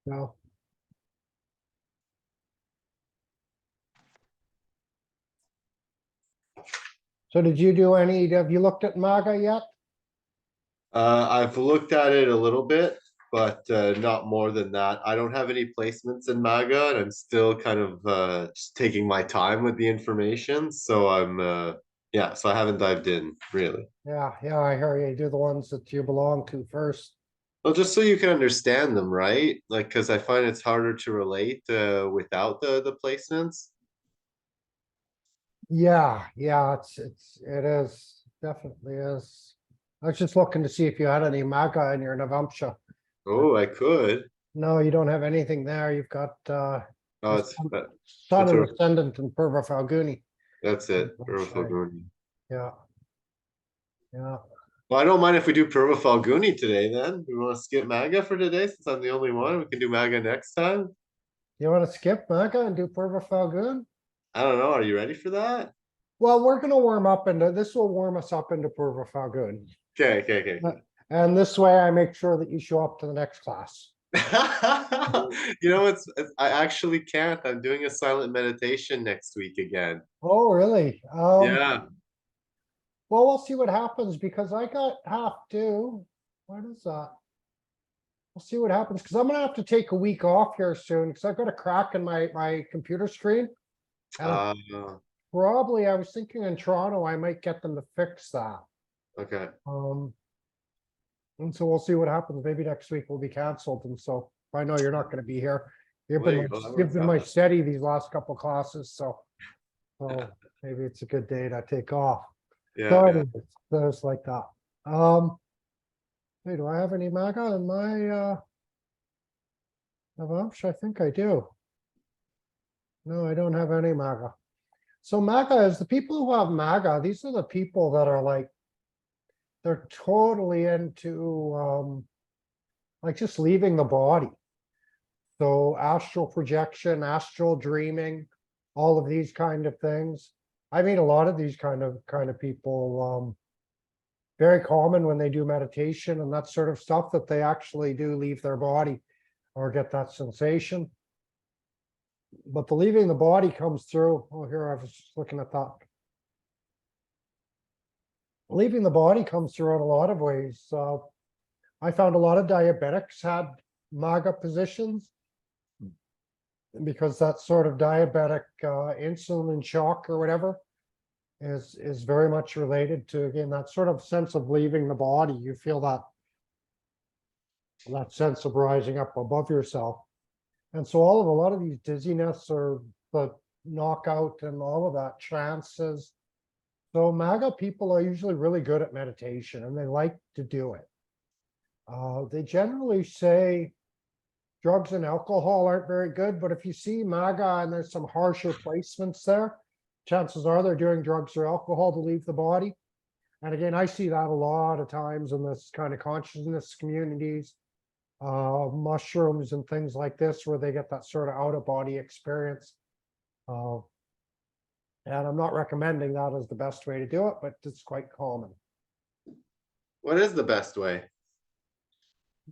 No. So did you do any, have you looked at Magha yet? I've looked at it a little bit, but not more than that. I don't have any placements in Magha, and I'm still kind of just taking my time with the information. So yeah, so I haven't dived in really. Yeah, I hear you. Do the ones that you belong to first. Well, just so you can understand them, right? Like, because I find it's harder to relate without the placements. Yeah, it is, definitely is. I was just looking to see if you had any Magha in your Navamsha. Oh, I could. No, you don't have anything there. You've got Oh, the it's Sun that's and a, Ascendant and Purva Falguni. that's it. Purva Falguni. Yeah, yeah. Well, I don't mind if we do Purva Falguni today. Then we want to skip Magha for today since I'm the only one. We can do Magha next time. You want to skip Magha and do Purva Falgun? I don't know. Are you ready for that? Well, we're going to warm up into this. Will warm us up into Purva Falgun. Okay. And this way I make sure that you show up to the next class. You know, I actually can't. I'm doing a silent meditation next week again. Oh, really? Yeah. Well, we'll see what happens because I have to. What is that? We'll see what happens because I'm gonna have to take a week off here soon because I've got a crack in my computer screen. And Uh, probably I was thinking in Toronto, I might get them to fix that. okay. And so we'll see what happens. Maybe next week will be canceled. And so I know you're not going to be here. You've There been you go. That you've works been my out. steady these last couple classes. So maybe it's a good day to take off. So Yeah. anyways, there's like that. Hey, do I have any Magha in my Navamsha? I think I do. No, I don't have any Magha. So Magha is the people who have Magha. These are the people that are like, they're totally into like just leaving the body. So astral projection, astral dreaming, all of these kind of things. I mean, a lot of these kind of people, very common when they do meditation and that sort of stuff, that they actually do leave their body or get that sensation. But the leaving the body comes through. Oh, here I was just looking at that. Leaving the body comes through in a lot of ways. I found a lot of diabetics had Magha positions because that sort of diabetic insulin shock or whatever is very much related to, again, that sort of sense of leaving the body. You feel that sense of rising up above yourself. And so a lot of these dizziness or the knockout and all of that trances. So Magha people are usually really good at meditation and they like to do it. They generally say drugs and alcohol aren't very good, but if you see Magha and there's some harsher placements there, chances are they're doing drugs or alcohol to leave the body. And again, I see that a lot of times in this kind of consciousness communities, mushrooms and things like this, where they get that sort of out of body experience. And I'm not recommending that as the best way to do it, but it's quite common. What is the best way?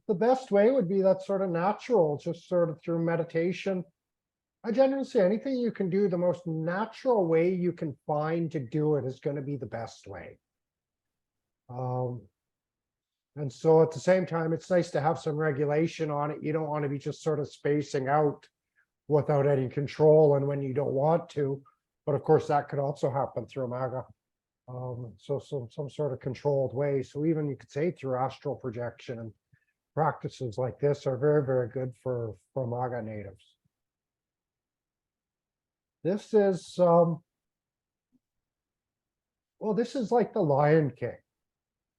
The best way would be that sort of natural, just sort of through meditation. I generally say anything you can do, the most natural way you can find to do it is going to be the best way. And so at the same time, it's nice to have some regulation on it. You don't want to be just sort of spacing out without any control and when you don't want to. But of course, that could also happen through Magha. So some sort of controlled way. So even you could say through astral projection, and practices like this are very, very good for Magha natives. This is, well, this is like the Lion King.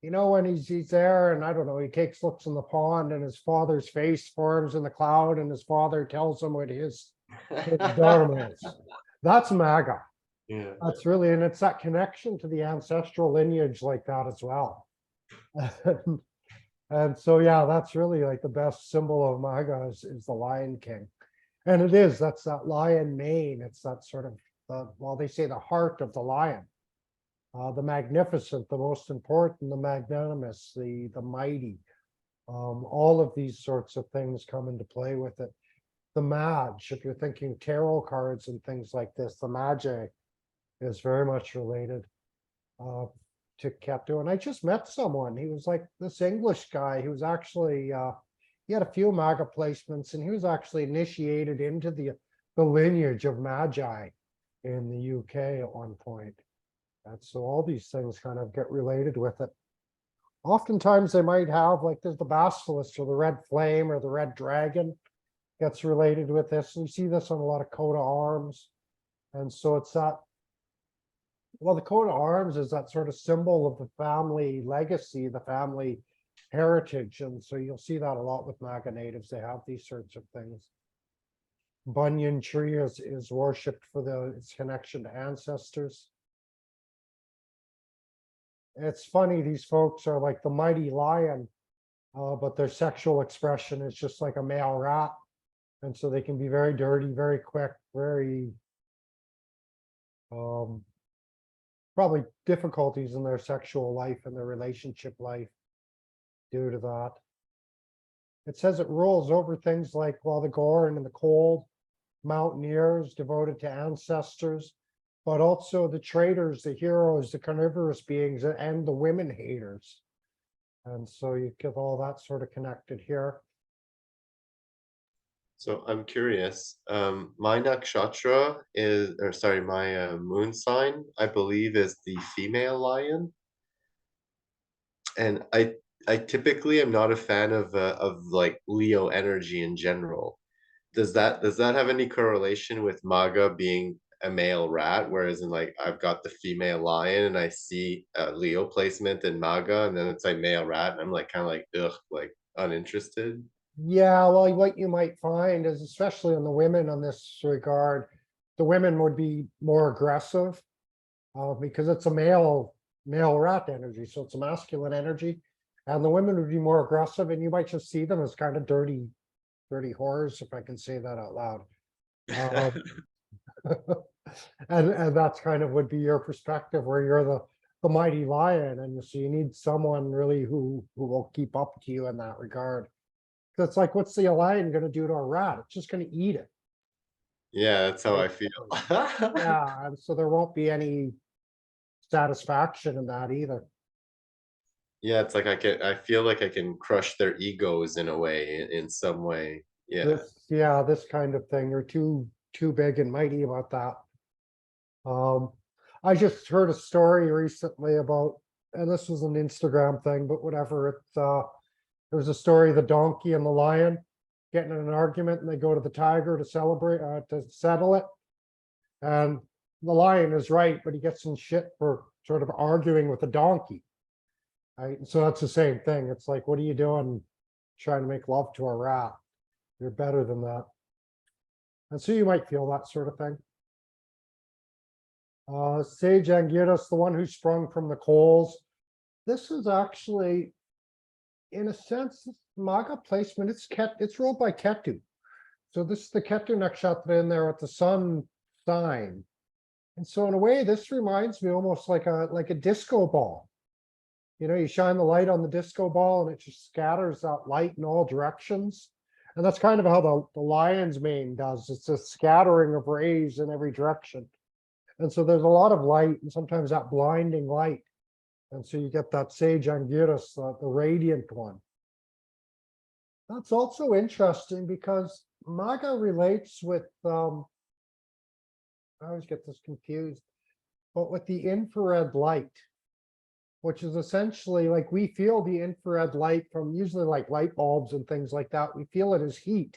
You know, when he's there and I don't know, he takes looks in the pond and his father's face forms in the cloud and his father tells him what his dharma is. That's Magha. Yeah. That's really, and it's that connection to the ancestral lineage like that as well. And so, yeah, that's really like the best symbol of Magha is the Lion King. And it is, that's that lion mane. It's that sort of, well, they say the heart of the lion. The magnificent, the most important, the magnanimous, the mighty. All of these sorts of things come into play with it. The Maj, if you're thinking tarot cards and things like this, the Magi is very much related uh, to Ketu. And I just met someone. He was like this English guy. He was actually he had a few Maga placements, and he was actually initiated into the lineage of Magi in the UK at one point. And so all these things kind of get related with it. Oftentimes they might have, like, there's the basilisk or the red flame or the red dragon gets related with this. And you see this on a lot of coat of arms. And so it's that, well, the coat of arms is that sort of symbol of the family legacy, the family heritage. And so you'll see that a lot with Maga natives. They have these sorts of things. Banyan tree is worshipped for its connection to ancestors. It's funny, these folks are like the mighty lion, but their sexual expression is just like a male rat. And so they can be very dirty, very quick, very probably difficulties in their sexual life and their relationship life due to that. It says it rules over things like, well, the Goron and the cold, mountaineers devoted to ancestors, but also the traders, the heroes, the carnivorous beings, and the women haters. And so you get all that sort of connected here. So I'm curious. My nakshatra is, or sorry, my moon sign, I believe, is the female lion, and I typically am not a fan of like Leo energy in general. Does that have any correlation with Maga being a male rat? Whereas in, like, I've got the female lion and I see a Leo placement in Maga, and then it's like male rat, and I'm like kind of like ugh, like uninterested. Yeah, well, what you might find is, especially on the women on this regard, the women would be more aggressive because it's a male rat energy, so it's a masculine energy, and the women would be more aggressive, and you might just see them as kind of dirty whores, if I can say that out loud. Um, and that's kind of would be your perspective, where you're the mighty lion, and so you need someone really who will keep up to you in that regard. Because it's like, what's the lion going to do to a rat? It's just going to eat it. Yeah, that's how I feel. Yeah, and so there won't be any satisfaction in that either. Yeah, it's like I feel like I can crush their egos in a way, in some way. Yeah. This kind of thing. They're too big and mighty about that. Um, I just heard a story recently about, and this was an Instagram thing, but whatever. There was a story of the donkey and the lion getting in an argument, and they go to the tiger to celebrate, to settle it. And the lion is right, but he gets in shit for sort of arguing with the donkey. Right? So that's the same thing. It's like, what are you doing trying to make love to a rat? You're better than that. And so you might feel that sort of thing. Sage Anguirus, the one who sprung from the coals. This is actually, in a sense, Magha placement. It's ruled by Ketu. So this is the Ketu Nakshatra in there with the sun sign. And so in a way, this reminds me almost like a disco ball. You know, you shine the light on the disco ball and it just scatters that light in all directions. And that's kind of how the lion's mane does. It's a scattering of rays in every direction. And so there's a lot of light, and sometimes that blinding light. And so you get that Sage Anguirus, the radiant one. That's also interesting because Magha relates with, I always get this confused, but with the infrared light, which is essentially like, we feel the infrared light from usually like light bulbs and things like that. We feel it as heat.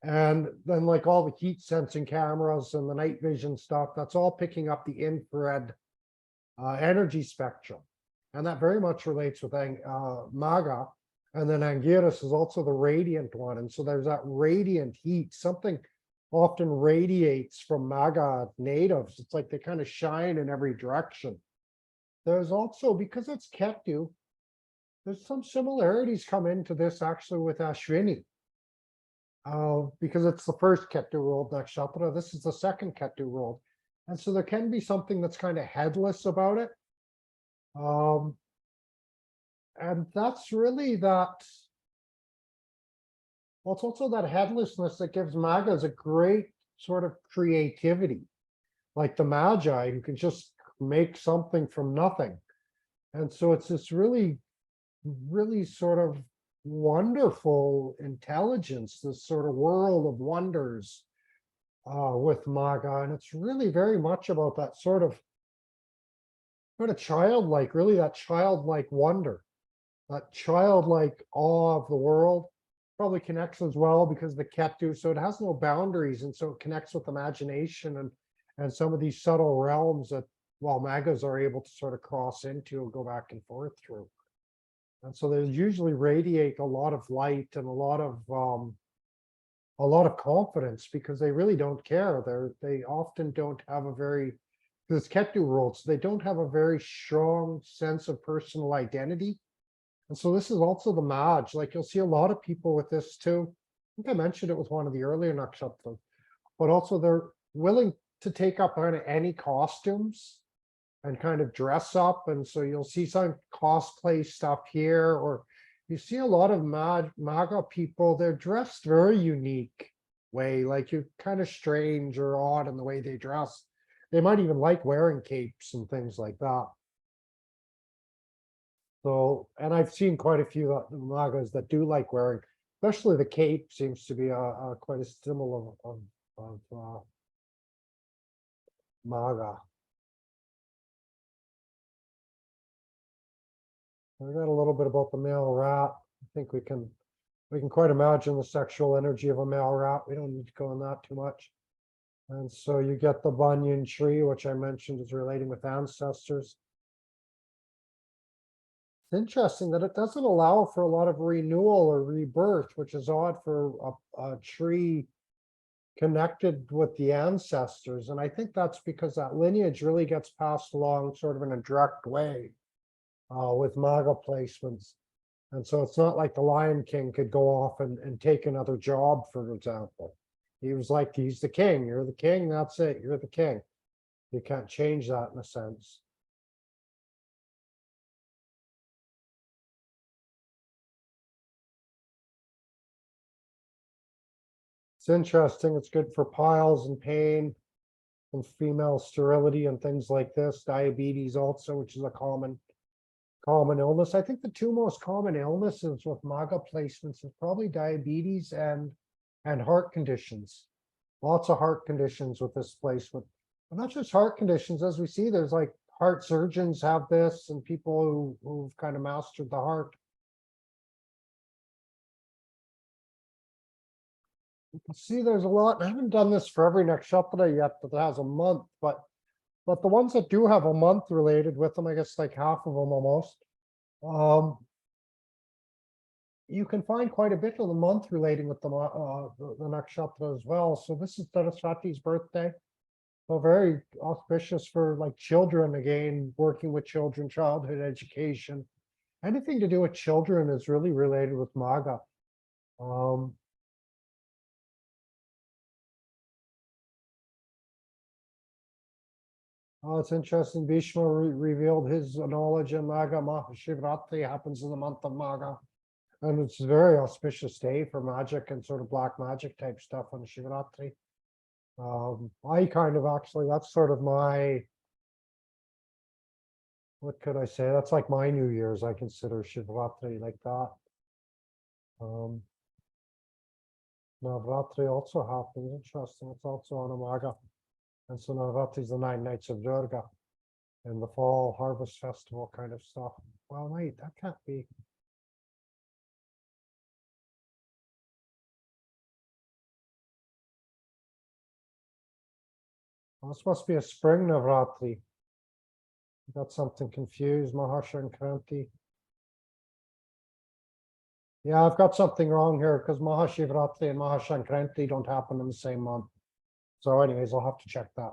And then, like, all the heat sensing cameras and the night vision stuff, that's all picking up the infrared energy spectrum. And that very much relates with Magha. And then Anguirus is also the radiant one. And so there's that radiant heat. Something often radiates from Magha natives. It's like they kind of shine in every direction. There's also, because it's Ketu, there's some similarities come into this actually with Ashwini. Because it's the first Ketu ruled nakshatra. This is the second Ketu ruled. And so there can be something that's kind of headless about it. and that's really that. Well, it's also that headlessness that gives Magas a great sort of creativity, like the Magi who can just make something from nothing. And so it's this really, really sort of wonderful intelligence, this sort of world of wonders with Maga. And it's really very much about that sort of childlike, really that childlike wonder, that childlike awe of the world. Probably connects as well because the Ketu, so it has no boundaries, and so it connects with imagination and some of these subtle realms that, well, Magas are able to sort of cross into and go back and forth through. And so they usually radiate a lot of light and a lot of confidence because they really don't care. They often don't have a very, this Ketu world, so they don't have a very strong sense of personal identity. And so this is also the Maj, like you'll see a lot of people with this too. I think I mentioned it with one of the earlier nakshatras, but also they're willing to take up kind of any costumes and kind of dress up. And so you'll see some cosplay stuff here, or you see a lot of Maga people, they're dressed very unique way, like you're kind of strange or odd in the way they dress. They might even like wearing capes and things like that. So, and I've seen quite a few Magas that do like wearing, especially the cape seems to be quite a symbol of Maga. I got a little bit about the male rat. I think we can quite imagine the sexual energy of a male rat. We don't need to go on that too much. And so you get the banyan tree, which I mentioned is relating with ancestors. It's interesting that it doesn't allow for a lot of renewal or rebirth, which is odd for a tree connected with the ancestors. And I think that's because that lineage really gets passed along sort of in a direct way with Maga placements. And so it's not like the Lion King could go off and take another job, for example. He was like, he's the king, you're the king, that's it, you're the king. You can't change that in a sense. It's interesting. It's good for piles and pain and female sterility and things like this. Diabetes also, which is a common illness. I think the two most common illnesses with Maga placements is probably diabetes and heart conditions. Lots of heart conditions with this placement. But not just heart conditions, as we see, there's like heart surgeons have this and people who've kind of mastered the heart. You can see there's a lot. I haven't done this for every nakshatra yet that has a month, but the ones that do have a month related with them, I guess like half of them almost. You can find quite a bit of the month relating with the nakshatra as well. So this is Saraswati's birthday. So very auspicious for like children, again, working with children, childhood education. Anything to do with children is really related with Maga. Oh, it's interesting. Bhishma revealed his knowledge in Magha. Mahashivratri happens in the month of Magha. And it's a very auspicious day for magic and sort of black magic type stuff on Shivratri. I kind of actually, that's sort of my, what could I say? That's like my New Year's. I consider Shivratri like that. Navratri also happens. Interesting. It's also on a Magha. And so Navratri is the 9 nights of Durga and the fall harvest festival kind of stuff. Well, wait, that can't be. Well, this must be a spring Navratri. Got something confused. Mahashankranti. Yeah, I've got something wrong here because Mahashivratri and Mahashankranti don't happen in the same month. So anyways, I'll have to check that.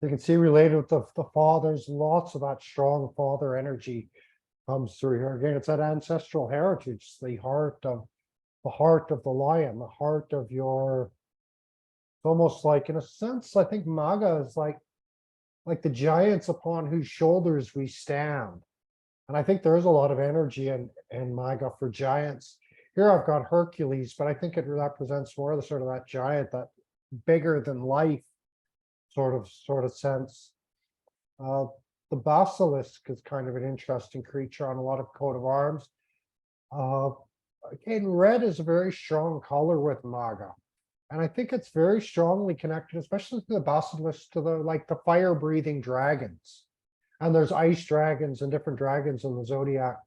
You can see related with the fathers, lots of that strong father energy comes through here. Again, it's that ancestral heritage, the heart of the lion, the heart of your, it's almost like, in a sense, I think Maga is like like the giants upon whose shoulders we stand. And I think there is a lot of energy in Magha for giants. Here I've got Hercules, but I think it represents more of the sort of that giant, that bigger than life sort of sense. The basilisk is kind of an interesting creature on a lot of coat of arms. Uh, Again, red is a very strong color with Magha. And I think it's very strongly connected, especially to the basilisk, to the like the fire-breathing dragons. And there's ice dragons and different dragons in the zodiac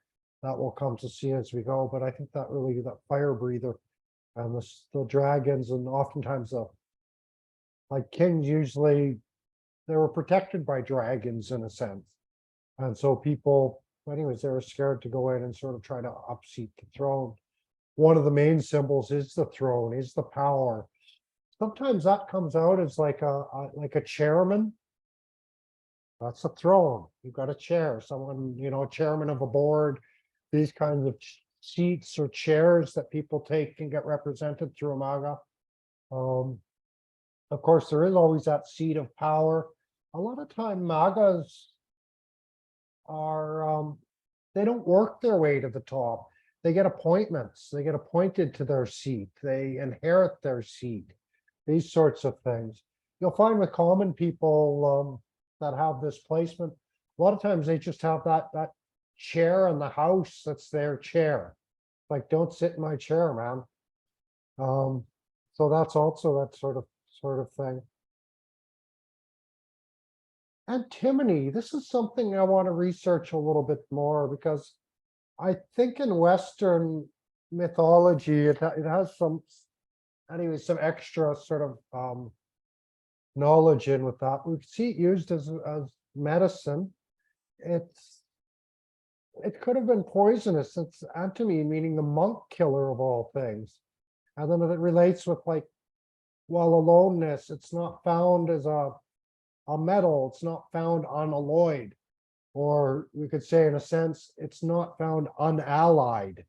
that we'll come to see as we go. But I think that really, that fire breather and the dragons, and oftentimes the like kings, usually they were protected by dragons in a sense. And so people, anyways, they were scared to go in and sort of try to upseat the throne. One of the main symbols is the throne, is the power. Sometimes that comes out as like a chairman. That's a throne. You've got a chair, someone, chairman of a board, these kinds of seats or chairs that people take can get represented through a Magha. Of course, there is always that seat of power. A lot of time Maghas are, they don't work their way to the top. They get appointments. They get appointed to their seat. They inherit their seat. These sorts of things. You'll find with common people that have this placement, a lot of times they just have that chair in the house that's their chair. Like, don't sit in my chair, man. So that's also that sort of thing. Antimony, this is something I want to research a little bit more, because I think in Western mythology, it has some, anyway, some extra sort of knowledge in with that. We see it used as medicine. It could have been poisonous. It's antimony, meaning the monk killer of all things. And then it relates with like, well, aloneness. It's not found as a metal. It's not found unalloyed. Or we could say, in a sense, it's not found unallied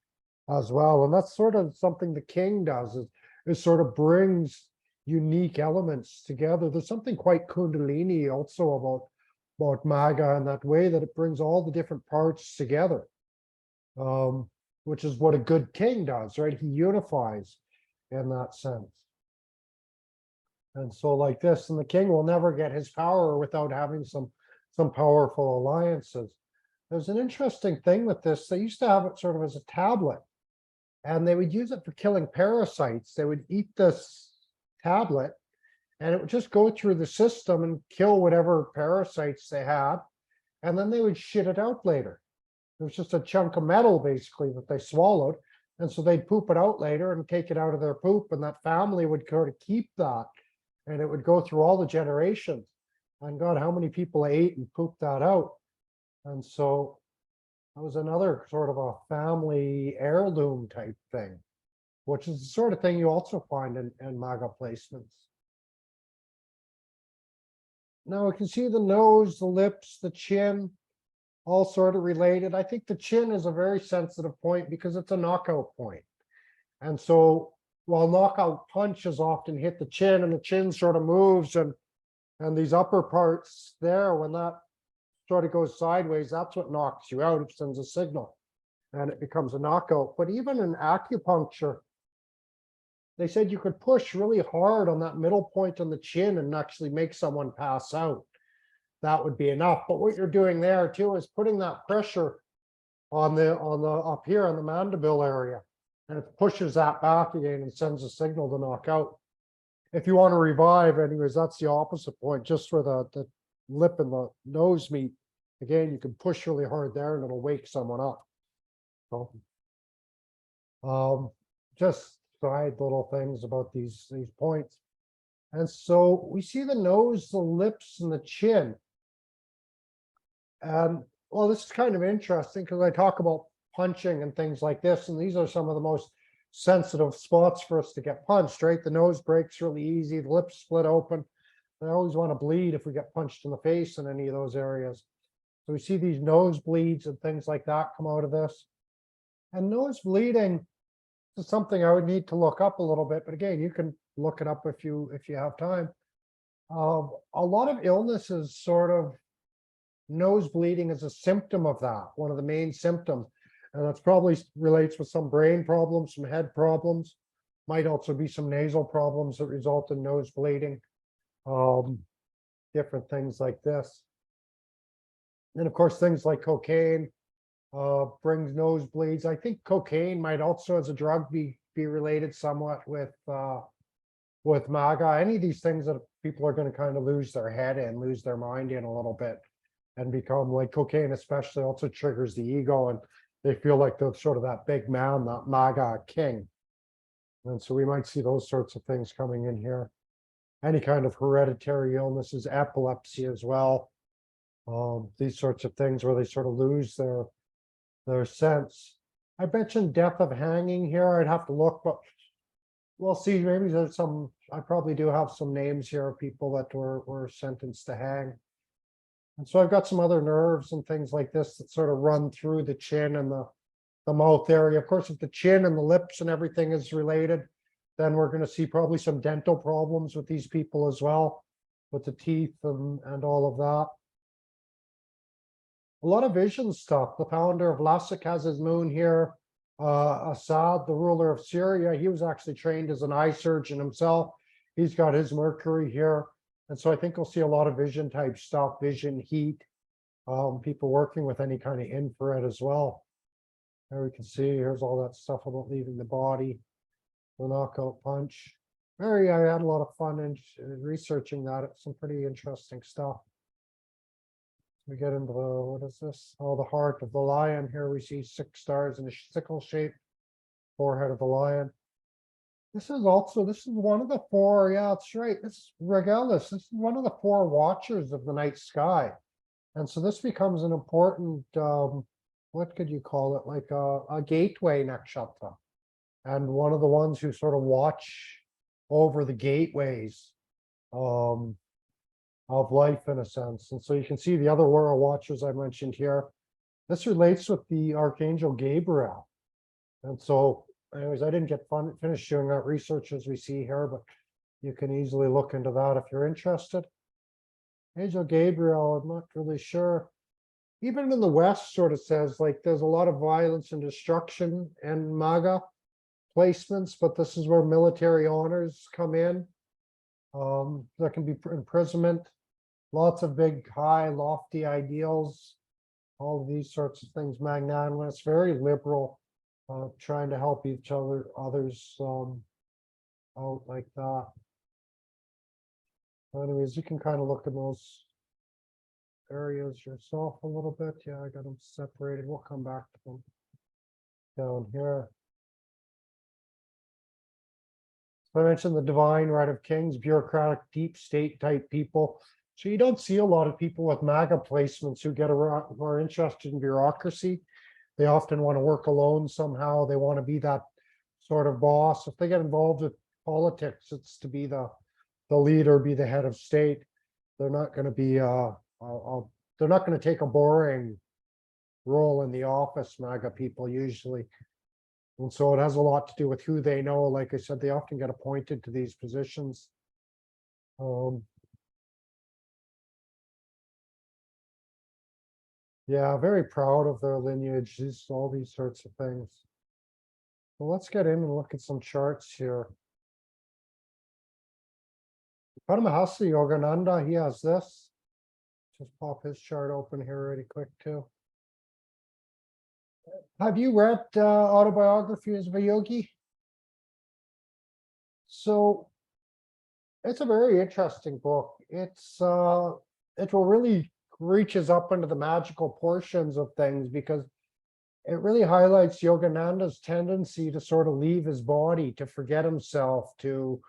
as well. And that's sort of something the king does, is sort of brings unique elements together. There's something quite Kundalini also about Magha, and that way that it brings all the different parts together, which is what a good king does, right? He unifies in that sense. And so like this, and the king will never get his power without having some powerful alliances. There's an interesting thing with this. They used to have it sort of as a tablet, and they would use it for killing parasites. They would eat this tablet, and it would just go through the system and kill whatever parasites they had, and then they would shit it out later. It was just a chunk of metal, basically, that they swallowed, and so they'd poop it out later and take it out of their poop, and that family would sort of keep that, and it would go through all the generations. And God, how many people ate and pooped that out? And so that was another sort of a family heirloom type thing, which is the sort of thing you also find in Magha placements. Now we can see the nose, the lips, the chin, all sort of related. I think the chin is a very sensitive point because it's a knockout point. And so while knockout punches often hit the chin, and the chin sort of moves, and these upper parts there, when that sort of goes sideways, that's what knocks you out. It sends a signal and it becomes a knockout. But even in acupuncture, they said you could push really hard on that middle point on the chin and actually make someone pass out. That would be enough. But what you're doing there too is putting that pressure on the up here on the mandible area, and it pushes that back again and sends a signal to knock out. If you want to revive, anyways, that's the opposite point, just where the lip and the nose meet. Again, you can push really hard there and it'll wake someone up. So, just side little things about these points. And so we see the nose, the lips, and the chin. And well, this is kind of interesting because I talk about punching and things like this, and these are some of the most sensitive spots for us to get punched, right? The nose breaks really easy, the lips split open. I always want to bleed if we get punched in the face in any of those areas. So we see these nosebleeds and things like that come out of this. And nose bleeding is something I would need to look up a little bit, but again, you can look it up if you have time. A lot of illnesses sort of nose bleeding is a symptom of that, one of the main symptoms. And that's probably relates with some brain problems, some head problems. Might also be some nasal problems that result in nose bleeding. Different things like this. And of course, things like cocaine brings nosebleeds. I think cocaine might also, as a drug, be related somewhat with MAGA. Any of these things that people are going to kind of lose their head and lose their mind in a little bit, and become like cocaine, especially, also triggers the ego, and they feel like they're sort of that big man, that MAGA king. And so we might see those sorts of things coming in here. Any kind of hereditary illnesses, epilepsy as well. These sorts of things where they sort of lose their sense. I mentioned death of hanging here. I'd have to look, but we'll see. Maybe there's some, I probably do have some names here of people that were sentenced to hang. And so I've got some other nerves and things like this that sort of run through the chin and the mouth area. Of course, if the chin and the lips and everything is related, then we're going to see probably some dental problems with these people as well, with the teeth and all of that. A lot of vision stuff. The founder of Lasik has his moon here. Assad, the ruler of Syria, he was actually trained as an eye surgeon himself. He's got his Mercury here. And so I think we'll see a lot of vision type stuff, vision, heat, people working with any kind of infrared as well. There we can see, here's all that stuff about leaving the body, the knockout punch. I had a lot of fun in researching that. It's some pretty interesting stuff. We get into the, what is this? Oh, the heart of the lion. Here we see 6 stars in a sickle shape, forehead of the lion. This is one of the 4, yeah, that's right. This is Regalis. This is one of the 4 watchers of the night sky. And so this becomes an important, what could you call it? Like a gateway nakshatra. And one of the ones who sort of watch over the gateways of life, in a sense. And so you can see the other royal watchers I mentioned here. This relates with the Archangel Gabriel. And so anyways, I didn't get finished doing that research as we see here, but you can easily look into that if you're interested. Angel Gabriel, I'm not really sure. Even in the West sort of says like there's a lot of violence and destruction and MAGA placements, but this is where military honors come in. There can be imprisonment, lots of big, high, lofty ideals, all of these sorts of things, magnanimous, very liberal, trying to help others out like that. Anyways, you can kind of look at those areas yourself a little bit. Yeah, I got them separated. We'll come back to them down here. So I mentioned the divine right of kings, bureaucratic, deep state type people. So you don't see a lot of people with MAGA placements who who are interested in bureaucracy. They often want to work alone somehow. They want to be that sort of boss. If they get involved with politics, it's to be the leader, be the head of state. They're not going to be they're not going to take a boring role in the office, MAGA people usually. And so it has a lot to do with who they know. Like I said, they often get appointed to these positions. Yeah, very proud of their lineage, all these sorts of things. Well, let's get in and look at some charts here. Paramahasa Yogananda, he has this. Just pop his chart open here really quick too. Have you read Autobiographies of a Yogi? So it's a very interesting book. It will really reaches up into the magical portions of things because it really highlights Yogananda's tendency to sort of leave his body, to forget himself, to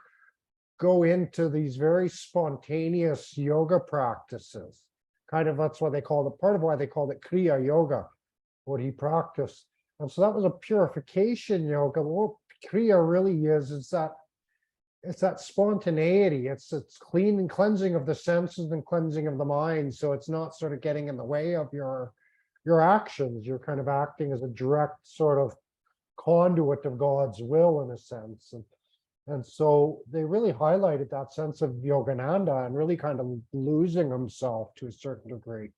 go into these very spontaneous yoga practices. Kind of that's why they called it, part of why they called it Kriya Yoga, what he practiced. And so that was a purification yoga. What Kriya really is that it's that spontaneity. It's clean and cleansing of the senses and cleansing of the mind. So it's not sort of getting in the way of your actions. You're kind of acting as a direct sort of conduit of God's will in a sense. And And so they really highlighted that sense of Yogananda and really kind of losing himself to a certain degree.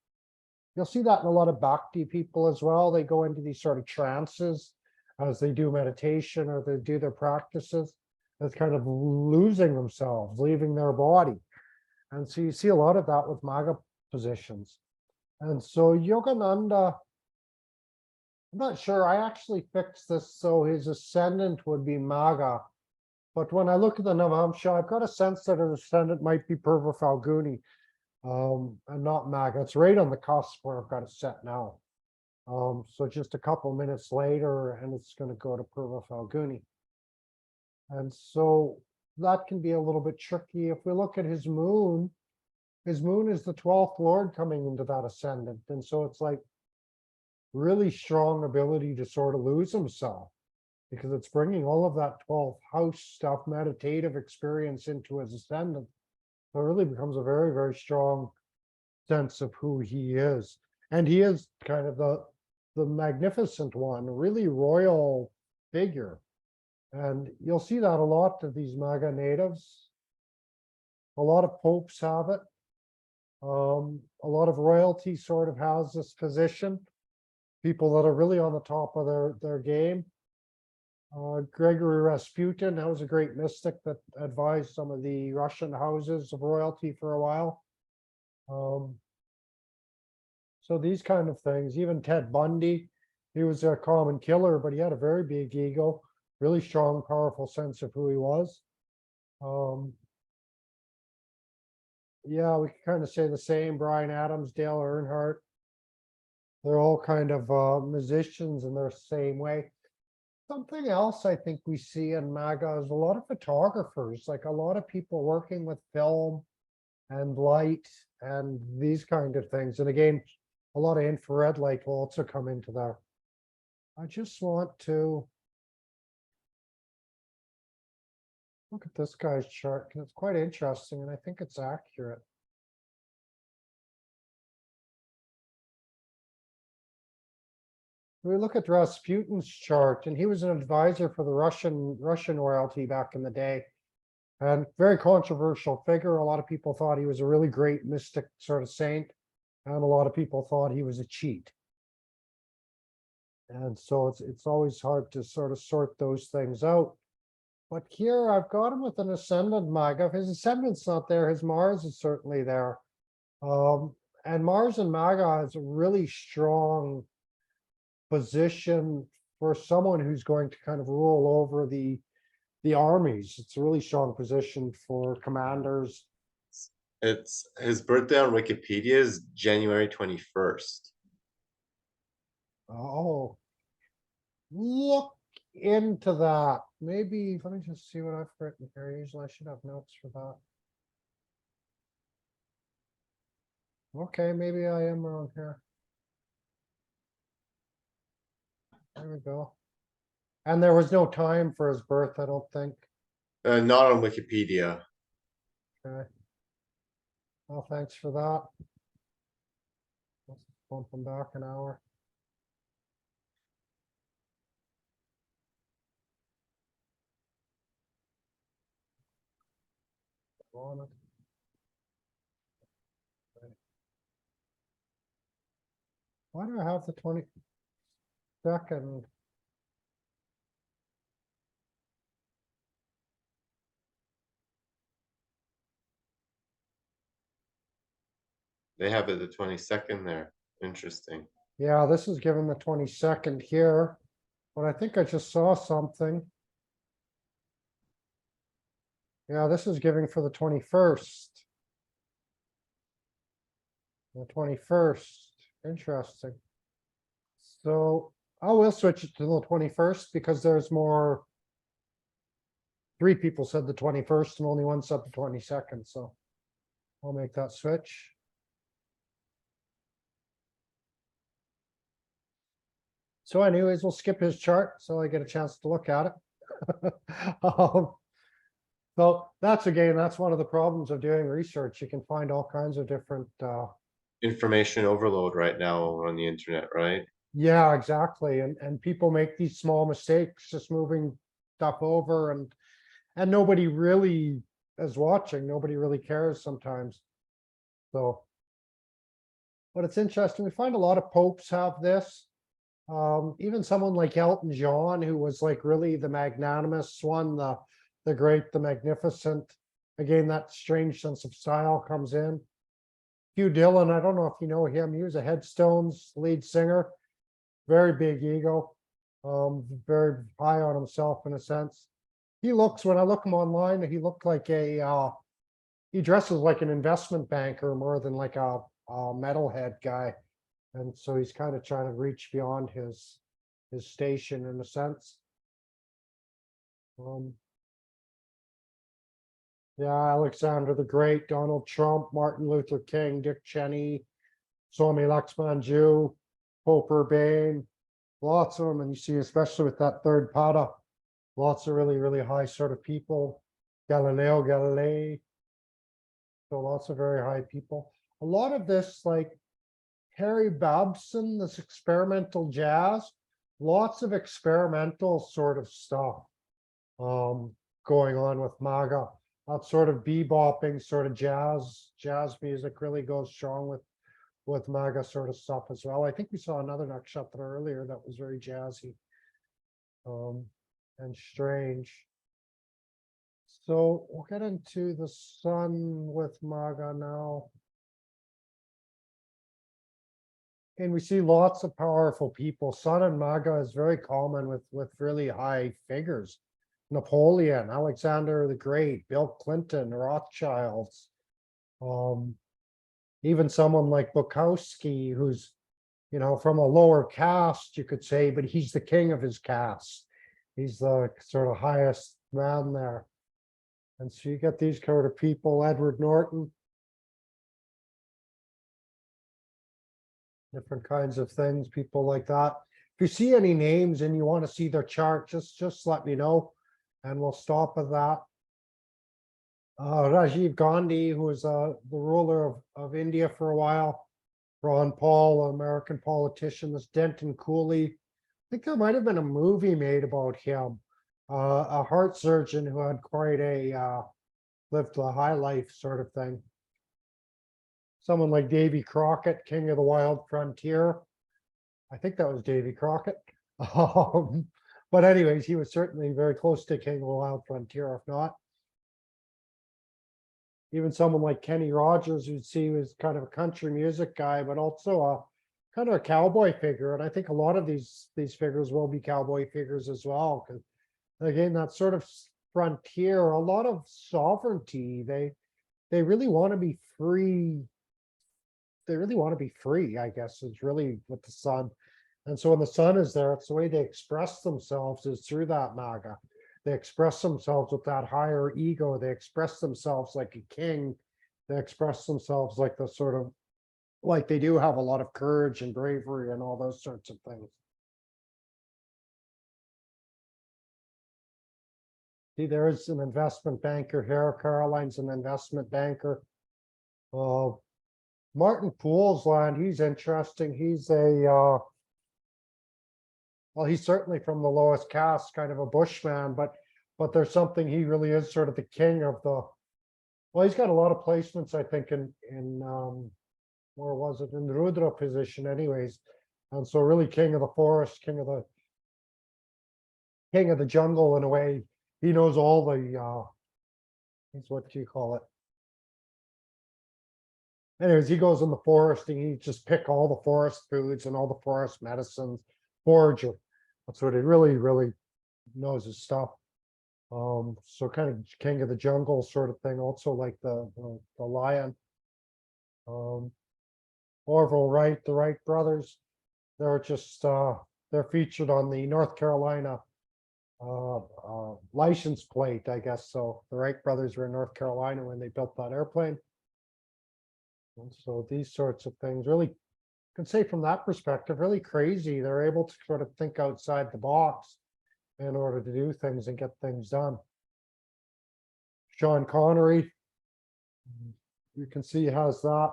You'll see that in a lot of bhakti people as well. They go into these sort of trances as they do meditation or they do their practices. That's kind of losing themselves, leaving their body. And so you see a lot of that with Magha positions. And so Yogananda, I'm not sure, I actually fixed this so his ascendant would be Magha. But when I look at the Navamsha, I've got a sense that his ascendant might be Purva Falguni, and not Magha. It's right on the cusp where I've got it set now. So just a couple minutes later, and it's going to go to Purva Falguni. And so that can be a little bit tricky. If we look at his moon is the 12th Lord coming into that ascendant. And so it's like really strong ability to sort of lose himself because it's bringing all of that 12th house stuff, meditative experience into his ascendant. So it really becomes a very, very strong sense of who he is. And he is kind of the magnificent one, really royal figure. And you'll see that a lot of these Magha natives. A lot of popes have it. A lot of royalty sort of has this position. People that are really on the top of their game. Gregory Rasputin, that was a great mystic that advised some of the Russian houses of royalty for a while. So these kind of things, even Ted Bundy, he was a common killer, but he had a very big ego, really strong, powerful sense of who he was. Yeah, we can kind of say the same, Bryan Adams, Dale Earnhardt. They're all kind of musicians in their same way. Something else I think we see in Magha is a lot of photographers, like a lot of people working with film and light and these kind of things. And again, a lot of infrared light will also come into there. I just want to look at this guy's chart because it's quite interesting and I think it's accurate. We look at Rasputin's chart, and he was an advisor for the Russian royalty back in the day, and very controversial figure. A lot of people thought he was a really great mystic sort of saint, and a lot of people thought he was a cheat. And so it's always hard to sort of sort those things out. But here I've got him with an ascendant Magha. If his ascendant's not there, his Mars is certainly there. And Mars and Magha has a really strong position for someone who's going to kind of rule over the armies. It's a really strong position for commanders. It's his birthday on Wikipedia is January 21st. Oh, look into that. Maybe let me just see what I've written here. Usually I should have notes for that. Okay, maybe I am wrong here. There we go. And there was no time for his birth, I don't think. Not on Wikipedia. Okay. Well, thanks for that. Let's bump him back an hour. On it. Why do I have the 22nd? They have it the 22nd there. Interesting. Yeah, this is given the 22nd here, but I think I just saw something. Yeah, this is giving for the 21st. The 21st. Interesting. So I will switch it to the 21st because there's more. 3 people said the 21st and only one said the 22nd. So I'll make that switch. So anyways, we'll skip his chart so I get a chance to look at it. So that's again, that's one of the problems of doing research. You can find all kinds of different Information overload right now on the internet, right? yeah, exactly. And people make these small mistakes just moving stuff over. And and nobody really is watching. Nobody really cares sometimes. So, but it's interesting. We find a lot of popes have this. Even someone like Elton John, who was like really the magnanimous one, the great, the magnificent. Again, that strange sense of style comes in. Hugh Dillon, I don't know if you know him. He was a Headstones lead singer, very big ego, very high on himself in a sense. He looks, when I look him online, he looked like he dresses like an investment banker more than like a metalhead guy. And so he's kind of trying to reach beyond his station in a sense. Yeah, Alexander the Great, Donald Trump, Martin Luther King, Dick Cheney, Swami Lakshman Jew, Pope Urbane, lots of them. And you see, especially with that third pada, lots of really, really high sort of people. Galileo Galilei. So lots of very high people. A lot of this, like Harry Babson, this experimental jazz, lots of experimental sort of stuff going on with Magha. That sort of bebopping, sort of jazz music really goes strong with Magha sort of stuff as well. I think we saw another nakshatra earlier that was very jazzy and strange. So we'll get into the sun with Magha now. And we see lots of powerful people. Sun and Magha is very common with really high figures. Napoleon, Alexander the Great, Bill Clinton, Rothschilds. Even someone like Bukowski, who's, you know, from a lower caste, you could say, but he's the king of his caste. He's the sort of highest man there. And so you get these kind of people, Edward Norton, different kinds of things, people like that. If you see any names and you want to see their chart, just let me know and we'll stop at that. Rajiv Gandhi, who was the ruler of India for a while. Ron Paul, an American politician. This Denton Cooley. I think there might have been a movie made about him. A heart surgeon who had quite lived a high life sort of thing. Someone like Davy Crockett, King of the Wild Frontier. I think that was Davy Crockett. But anyways, he was certainly very close to King of the Wild Frontier, if not. Even someone like Kenny Rogers, who'd see was kind of a country music guy, but also a kind of a cowboy figure. And I think a lot of these figures will be cowboy figures as well. Because again, that sort of frontier, a lot of sovereignty. They really want to be free. They really want to be free, I guess, is really with the sun. And so when the sun is there, it's the way they express themselves is through that Magha. They express themselves with that higher ego. They express themselves like a king. They express themselves like the sort of, like they do have a lot of courage and bravery and all those sorts of things. See, there is an investment banker here. Caroline's an investment banker. Martin Pool's land, he's interesting. He's a, well, he's certainly from the lowest caste, kind of a bushman, but there's something, he really is sort of the king of the, well, he's got a lot of placements, I think, in where was it, in the Rudra position anyways. And so really king of the forest, king of the jungle in a way. He knows all the, he's what do you call it? Anyways, he goes in the forest and he just pick all the forest foods and all the forest medicines, forager. That's what he really, really knows his stuff. So kind of king of the jungle sort of thing, also like the lion. Orville Wright, the Wright brothers, they're just they're featured on the North Carolina license plate, I guess. So the Wright brothers were in North Carolina when they built that airplane. And so these sorts of things really, can say from that perspective, really crazy. They're able to sort of think outside the box in order to do things and get things done. Sean Connery, you can see, has that.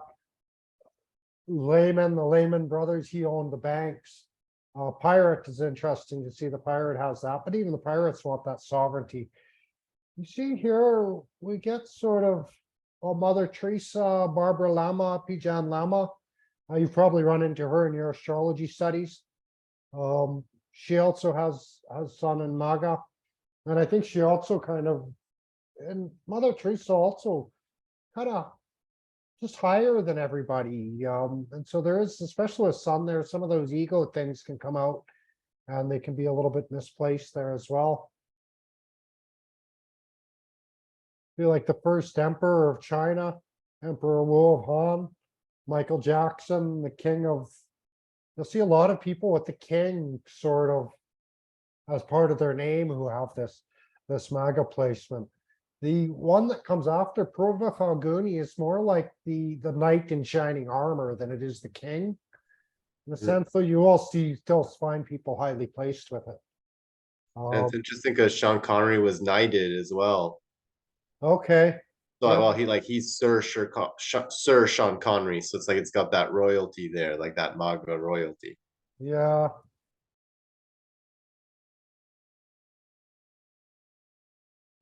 Lehman, the Lehman brothers, he owned the banks. Pirate is interesting to see. The pirate has that, but even the pirates want that sovereignty. You see here, we get sort of Mother Teresa, Barbara Lama, Pijan Lama. You've probably run into her in your astrology studies. She also has Sun in Maga, and I think she also kind of, and Mother Teresa also kind of just higher than everybody. And so there is, especially with Sun there, some of those ego things can come out, and they can be a little bit misplaced there as well. Feel like the first emperor of China, Emperor Wu of Han, Michael Jackson, the king of, you'll see a lot of people with the king sort of as part of their name who have this MAGA placement. The one that comes after Purva Falguni is more like the knight in shining armor than it is the king. In a sense, though, you will still find people highly placed with it. And it's interesting because Sean Connery was knighted as well. Okay. So Yeah. well, he's Sir Sean Connery, so it's like it's got that royalty there, like that MAGA royalty. Yeah.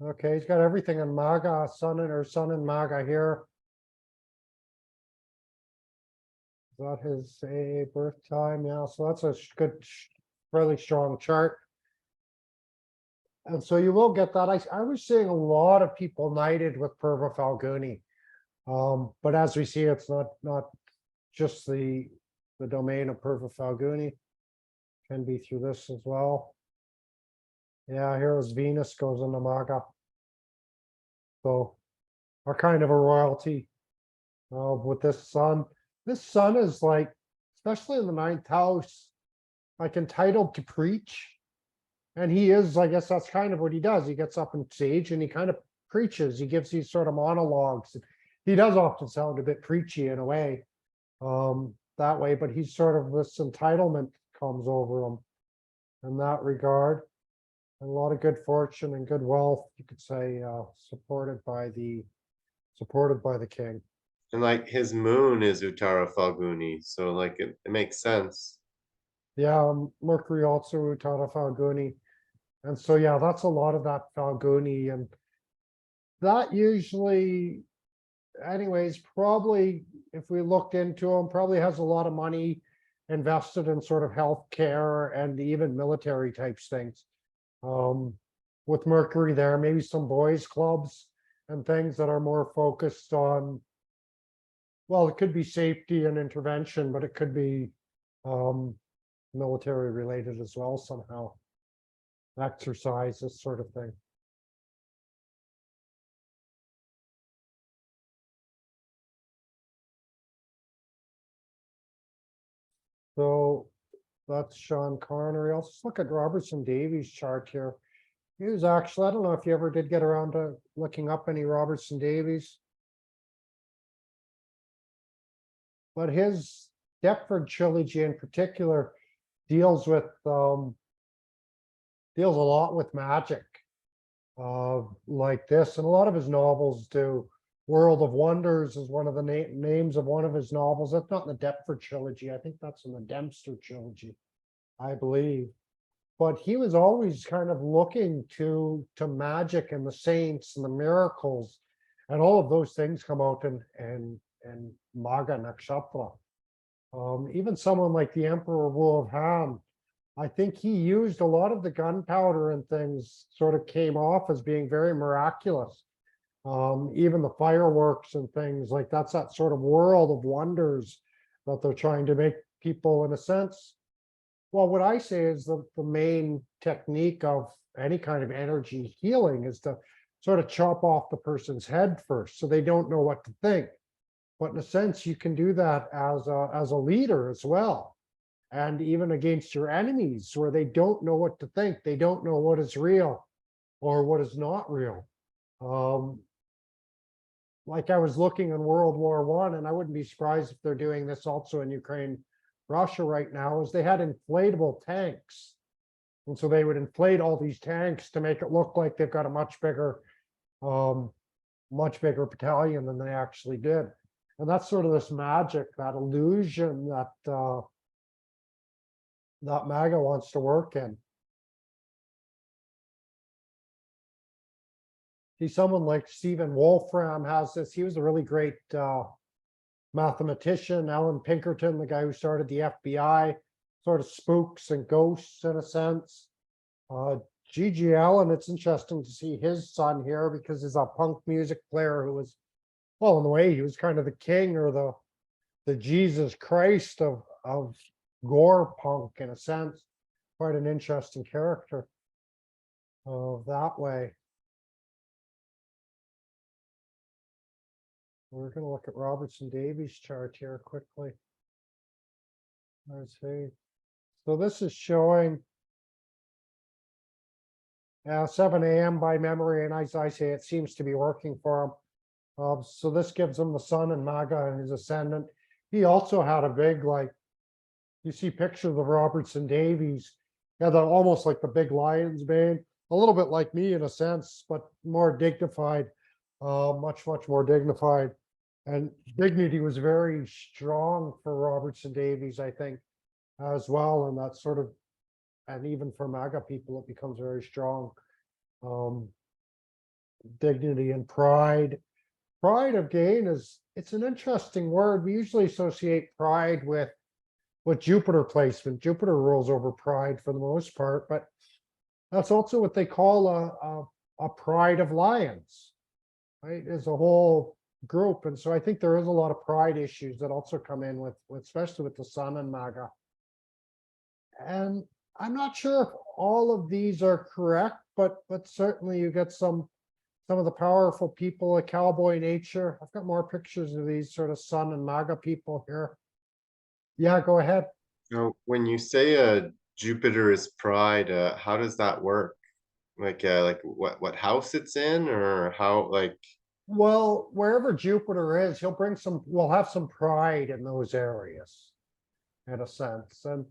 Okay, he's got everything in Maga, Sun and Maga here. Is that his AA birth time? Yeah, so that's a good, fairly strong chart. And so you will get that. I was seeing a lot of people knighted with Purva Falguni. But as we see, it's not just the domain of Purva Falguni. Can be through this as well. Yeah, here's Venus goes into Maga. So are kind of a royalty with this sun. This sun is like, especially in the ninth house, like entitled to preach. And he is, I guess that's kind of what he does. He gets up on stage and he kind of preaches. He gives these sort of monologues. He does often sound a bit preachy in a way, that way, but he's sort of, this entitlement comes over him in that regard. And a lot of good fortune and good wealth, you could say, supported by the king. And like his moon is Uttara Falguni, so like it makes sense. Yeah, Mercury also Uttara Falguni. And so, yeah, that's a lot of that Falguni. And that usually, anyways, probably, if we looked into him, probably has a lot of money invested in sort of healthcare and even military types things. With Mercury there, maybe some boys clubs and things that are more focused on, well, it could be safety and intervention, but it could be military related as well somehow. Exercise, this sort of thing. So that's Sean Connery. I'll just look at Robertson Davies' chart here. He was actually, I don't know if you ever did get around to looking up any Robertson Davies. But his Deptford trilogy in particular deals with deals a lot with magic, like this, and a lot of his novels do. World of Wonders is one of the names of one of his novels. That's not in the Deptford trilogy. I think that's in the Dempster trilogy, I believe. But he was always kind of looking to magic and the saints and the miracles, and all of those things come out in Magha Nakshatra. Even someone like the Emperor Wu of Han, I think he used a lot of the gunpowder and things sort of came off as being very miraculous. Even the fireworks and things like that's that sort of world of wonders that they're trying to make people, in a sense. Well, what I say is the main technique of any kind of energy healing is to sort of chop off the person's head first so they don't know what to think. But in a sense, you can do that as a leader as well. And even against your enemies where they don't know what to think. They don't know what is real or what is not real. Like I was looking in World War I, and I wouldn't be surprised if they're doing this also in Ukraine, Russia right now, is they had inflatable tanks. And so they would inflate all these tanks to make it look like they've got a much bigger battalion than they actually did. And that's sort of this magic, that illusion that that MAGA wants to work in. See, someone like Stephen Wolfram has this. He was a really great mathematician. Alan Pinkerton, the guy who started the FBI, sort of spooks and ghosts in a sense. G.G. Allen, it's interesting to see his son here because he's a punk music player who was, well, in a way, he was kind of the king or the Jesus Christ of gore punk in a sense. Quite an interesting character that way. We're going to look at Robertson Davies' chart here quickly. Let's see. So this is showing 7 a.m. by memory, and as I say, it seems to be working for him. So this gives him the sun and Magha and his ascendant. He also had a big, like, you see pictures of Robertson Davies. Yeah, almost like the big lion's mane, a little bit like me in a sense, but more dignified, much more dignified. And dignity was very strong for Robertson Davies, I think, as well. And that's sort of, and even for Magha people, it becomes very strong. Dignity and pride. Pride again it's an interesting word. We usually associate pride with Jupiter placement. Jupiter rules over pride for the most part, but that's also what they call a pride of lions, right? As a whole group. And so I think there is a lot of pride issues that also come in with especially with the sun and Magha. And I'm not sure if all of these are correct, but certainly you get some of the powerful people, a cowboy nature. I've got more pictures of these sort of sun and Magha people here. Yeah, go ahead. Now, when you say Jupiter is pride, how does that work? Like what house it's in, or how like? Well, wherever Jupiter is, we'll have some pride in those areas, in a sense. And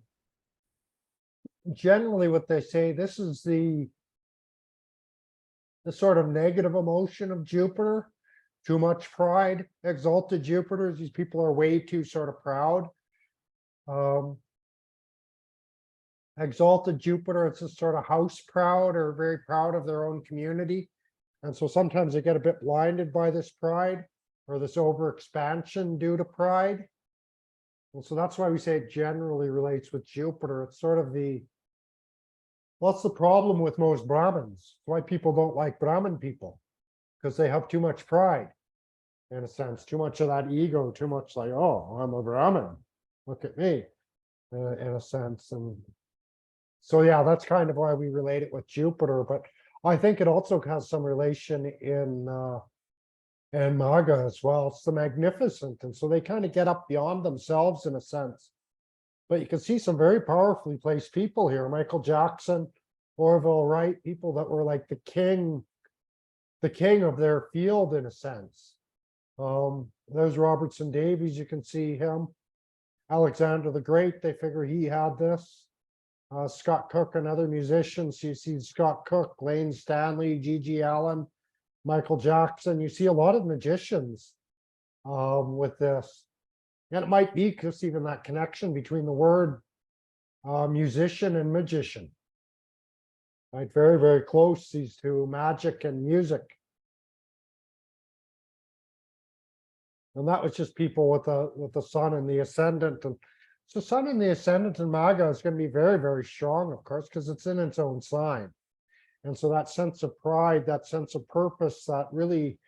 generally what they say, this is the sort of negative emotion of Jupiter, too much pride. Exalted Jupiters, these people are way too sort of proud. Exalted Jupiter, it's a sort of house proud or very proud of their own community. And so sometimes they get a bit blinded by this pride or this overexpansion due to pride. And so that's why we say it generally relates with Jupiter. It's sort of what's the problem with most Brahmins? Why people don't like Brahmin people? Because they have too much pride, in a sense, too much of that ego, too much like, oh, I'm a Brahmin, look at me, in a sense. And so, yeah, that's kind of why we relate it with Jupiter. But I think it also has some relation in Magha as well. It's the magnificent. And so they kind of get up beyond themselves in a sense. But you can see some very powerfully placed people here. Michael Jackson, Orville Wright, people that were like the king of their field in a sense. There's Robertson Davies, you can see him. Alexander the Great, they figure he had this. Scott Cook, another musician. So you see Scott Cook, Lane Stanley, G.G. Allen, Michael Jackson. You see a lot of magicians with this. And it might be because even that connection between the word musician and magician. Right, very close, these two, magic and music. And that was just people with the sun and the ascendant. And so sun and the ascendant in Magha is going to be very strong, of course, because it's in its own sign. And so that sense of pride, that sense of purpose, that really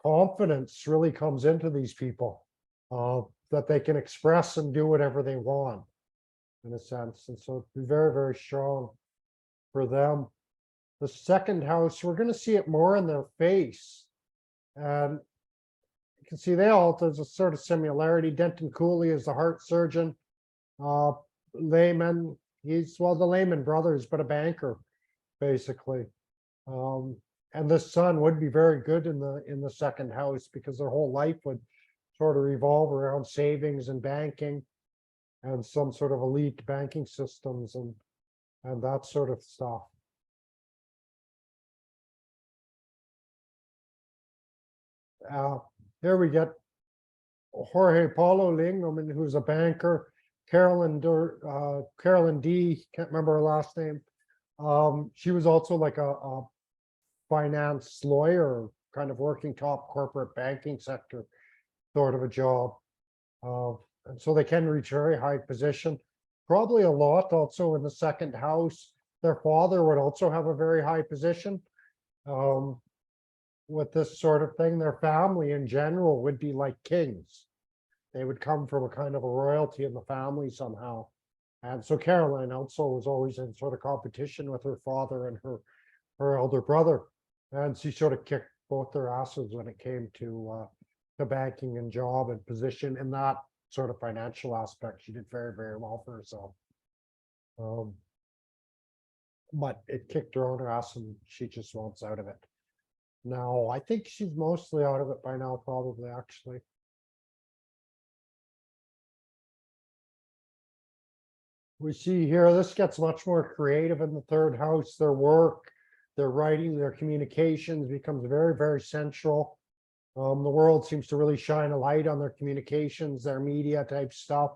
confidence really comes into these people, that they can express and do whatever they want, in a sense. And so it's very strong for them. The second house, we're going to see it more in their face. And you can see there's a sort of similarity. Denton Cooley is the heart surgeon. Lehman, the Lehman brothers, but a banker, basically. And the sun would be very good in the second house because their whole life would sort of revolve around savings and banking and some sort of elite banking systems and that sort of stuff. Here we get Jorge Paulo Lingman, who's a banker. Carolyn D, can't remember her last name. She was also like a finance lawyer, kind of working top corporate banking sector sort of a job. And so they can reach very high position. Probably a lot also in the second house. Their father would also have a very high position. With this sort of thing, their family in general would be like kings. They would come from a kind of a royalty in the family somehow. And so Caroline also was always in sort of competition with her father and her elder brother. And she sort of kicked both their asses when it came to banking and job and position in that sort of financial aspect. She did very, very well for herself. But it kicked her own ass and she just wants out of it. Now, I think she's mostly out of it by now, probably, actually. We see here, this gets much more creative in the third house. Their work, their writing, their communications becomes very, very central. The world seems to really shine a light on their communications, their media type stuff.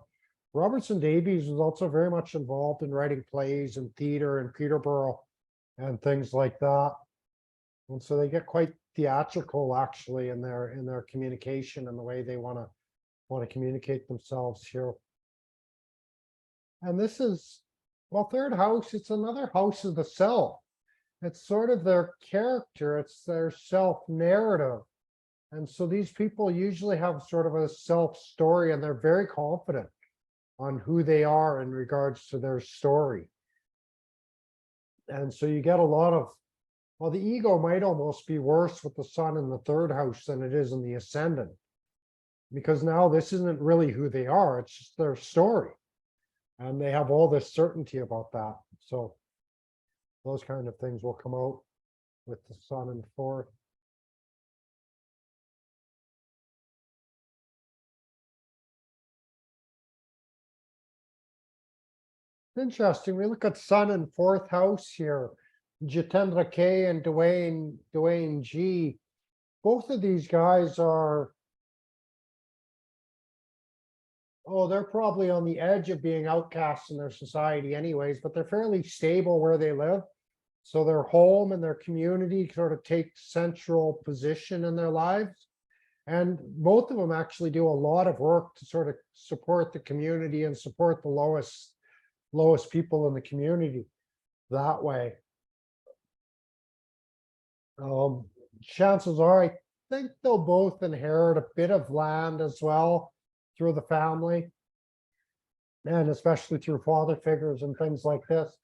Robertson Davies was also very much involved in writing plays and theater in Peterborough and things like that. And so they get quite theatrical actually in their communication and the way they want to communicate themselves here. And this is, well, third house, it's another house of the self. It's sort of their character, it's their self narrative. And so these people usually have sort of a self story and they're very confident on who they are in regards to their story. And so you get a lot of, well, the ego might almost be worse with the sun in the third house than it is in the ascendant. Because now this isn't really who they are, it's just their story. And they have all this certainty about that. So those kind of things will come out with the sun in the fourth. Interesting. We look at sun in fourth house here. Jitendra K and Dwayne G. Both of these guys are, oh, they're probably on the edge of being outcasts in their society anyways, but they're fairly stable where they live. So their home and their community sort of take central position in their lives. And both of them actually do a lot of work to sort of support the community and support the lowest people in the community that way. Chances are, I think they'll both inherit a bit of land as well through the family, and especially through father figures and things like this.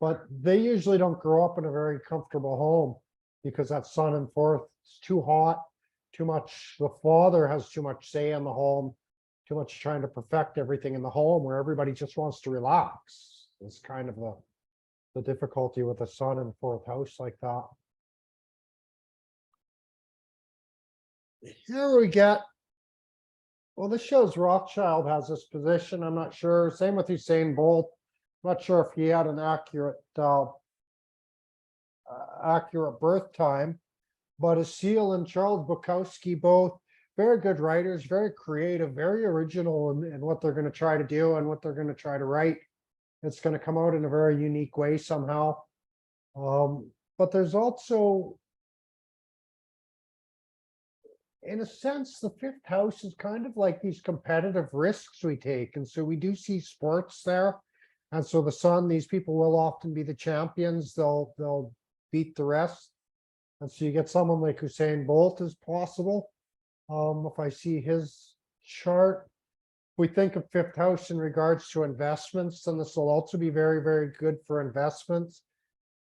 But they usually don't grow up in a very comfortable home because that sun in fourth is too hot, too much. The father has too much say in the home, too much trying to perfect everything in the home where everybody just wants to relax. It's kind of the difficulty with the sun in fourth house like that. Here we get, well, this shows Rothschild has this position. I'm not sure. Same with Usain Bolt. I'm not sure if he had an accurate birth time, but Aseel and Charles Bukowski, both very good writers, very creative, very original in what they're going to try to do and what they're going to try to write. It's going to come out in a very unique way somehow. But there's also, in a sense, the fifth house is kind of like these competitive risks we take. And so we do see sports there. And so the sun, these people will often be the champions. They'll beat the rest. And so you get someone like Usain Bolt as possible. If I see his chart, we think of fifth house in regards to investments, then this will also be very, very good for investments.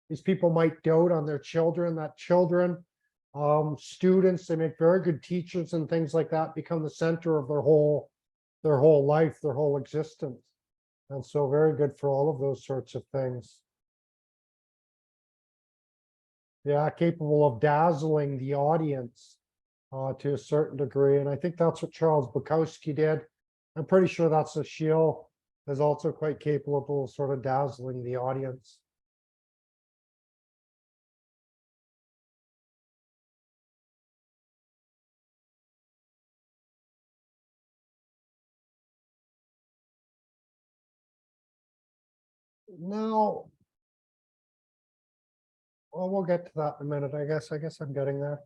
These people might dote on their children, students, they make very good teachers and things like that, become the center of their whole life, their whole existence. And so very good for all of those sorts of things. Yeah, capable of dazzling the audience to a certain degree. And I think that's what Charles Bukowski did. I'm pretty sure that's Aseel is also quite capable of sort of dazzling the audience. Now, Well, we'll get to that in a minute, I guess. I guess I'm getting there.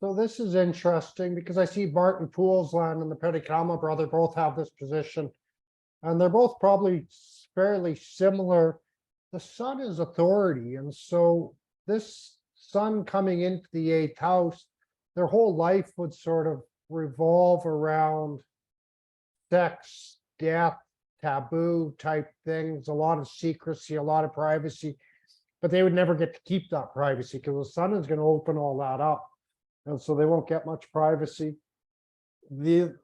So this is interesting because I see Martin Poolsland and the Pedicama brother both have this position. And they're both probably fairly similar. The sun is authority. And so this sun coming into the eighth house, their whole life would sort of revolve around sex, death, taboo type things, a lot of secrecy, a lot of privacy, but they would never get to keep that privacy because the sun is going to open all that up. And so they won't get much privacy. They're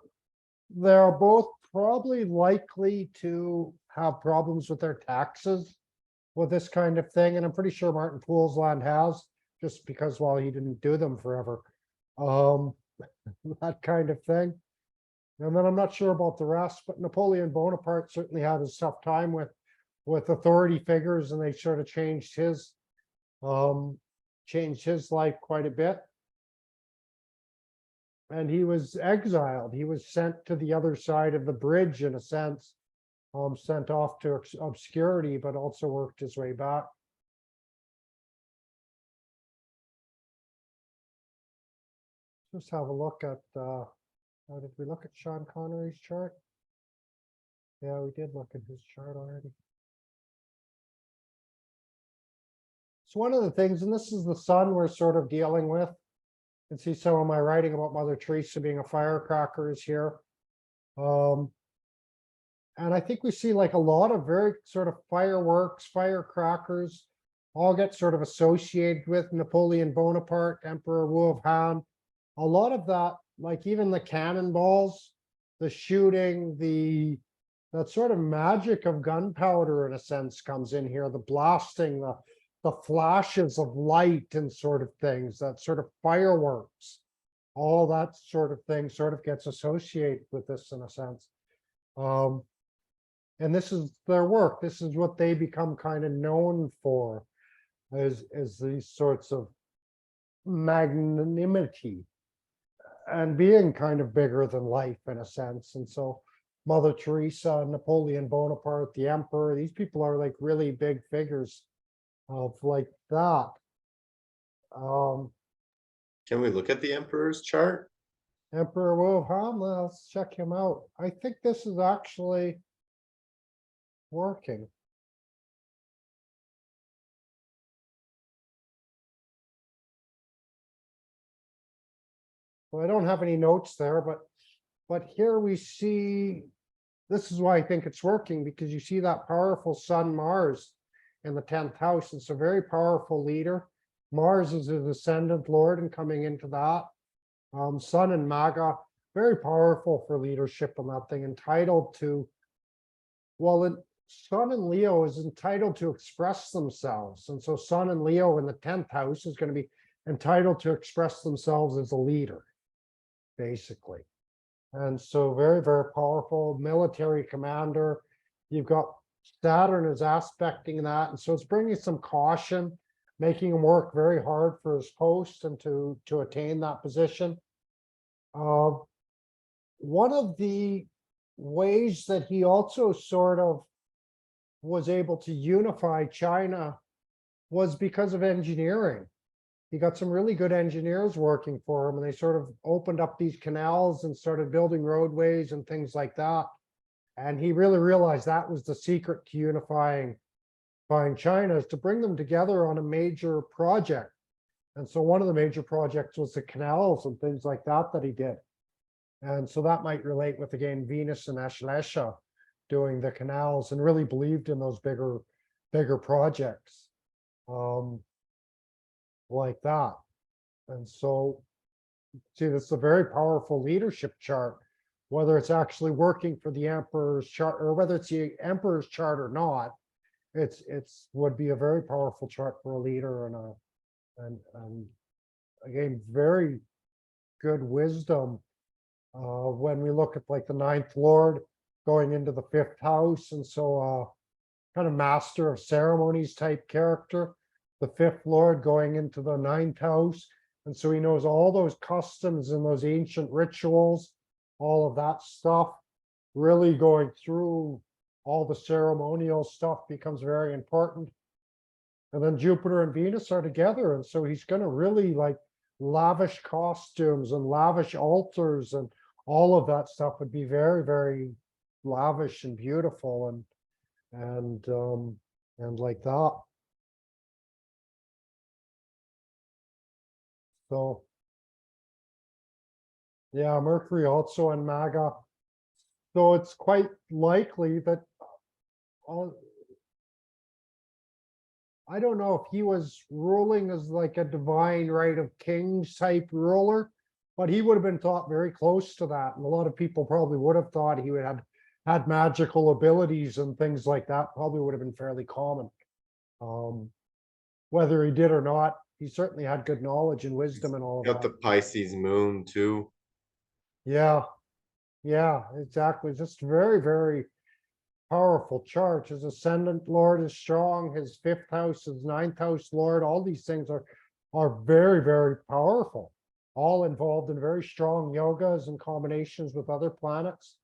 both probably likely to have problems with their taxes with this kind of thing. And I'm pretty sure Martin Poolsland has, just because, well, he didn't do them forever. That kind of thing. And then I'm not sure about the rest, but Napoleon Bonaparte certainly had his tough time with authority figures, and they sort of changed his life quite a bit. And he was exiled. He was sent to the other side of the bridge, in a sense, sent off to obscurity, but also worked his way back. Just have a look at, did we look at Sean Connery's chart? Yeah, we did look at his chart already. So one of the things, and this is the sun we're sort of dealing with. You can see some of my writing about Mother Teresa being a firecracker is here. And I think we see like a lot of very sort of fireworks, firecrackers, all get sort of associated with Napoleon Bonaparte, Emperor Wu of Han. A lot of that, like even the cannonballs, the shooting, that sort of magic of gunpowder in a sense comes in here, the blasting, the flashes of light and sort of things, that sort of fireworks, all that sort of thing sort of gets associated with this in a sense. And this is their work. This is what they become kind of known for, is these sorts of magnanimity and being kind of bigger than life in a sense. And so Mother Teresa, Napoleon Bonaparte, the Emperor, these people are like really big figures of like that. Can we look at the Emperor's chart? Emperor Wu of Han, let's check him out. I think this is actually working. Well, I don't have any notes there, but here we see, this is why I think it's working, because you see that powerful sun Mars in the 10th house. It's a very powerful leader. Mars is his ascendant lord and coming into that. Sun and Magha, very powerful for leadership and that thing, entitled to, well, Sun and Leo is entitled to express themselves. And so Sun and Leo in the 10th house is going to be entitled to express themselves as a leader, basically. And so very, very powerful military commander. You've got Saturn is aspecting that. And so it's bringing some caution, making him work very hard for his post and to attain that position. One of the ways that he also sort of was able to unify China was because of engineering. He got some really good engineers working for him, and they sort of opened up these canals and started building roadways and things like that. And he really realized that was the secret to unifying China, is to bring them together on a major project. And so one of the major projects was the canals and things like that he did. And so that might relate with, again, Venus and Ashlesha doing the canals, and really believed in those bigger projects like that. And so, see, this is a very powerful leadership chart, whether it's actually working for the Emperor's chart or whether it's the Emperor's chart or not. It's would be a very powerful chart for a leader, and again, very good wisdom when we look at like the 9th lord going into the 5th house. And so kind of master of ceremonies type character, the 5th lord going into the 9th house, And so he knows all those customs and those ancient rituals, all of that stuff, really going through all the ceremonial stuff becomes very important. And then Jupiter and Venus are together. And so he's going to really like lavish costumes and lavish altars, and all of that stuff would be very, very lavish and beautiful and like that. So yeah, Mercury also in Magha. So it's quite likely that uh, I don't know if he was ruling as like a divine right of kings type ruler, but he would have been thought very close to that. And a lot of people probably would have thought he would have had magical abilities and things like that, probably would have been fairly common. Whether he did or not, he certainly had good knowledge and wisdom and all of Got that. the Pisces moon too. Yeah, yeah, exactly. Just very, very powerful chart. His ascendant lord is strong. His fifth house, his ninth house lord, all these things are very, very powerful. All involved in very strong yogas and combinations with other planets,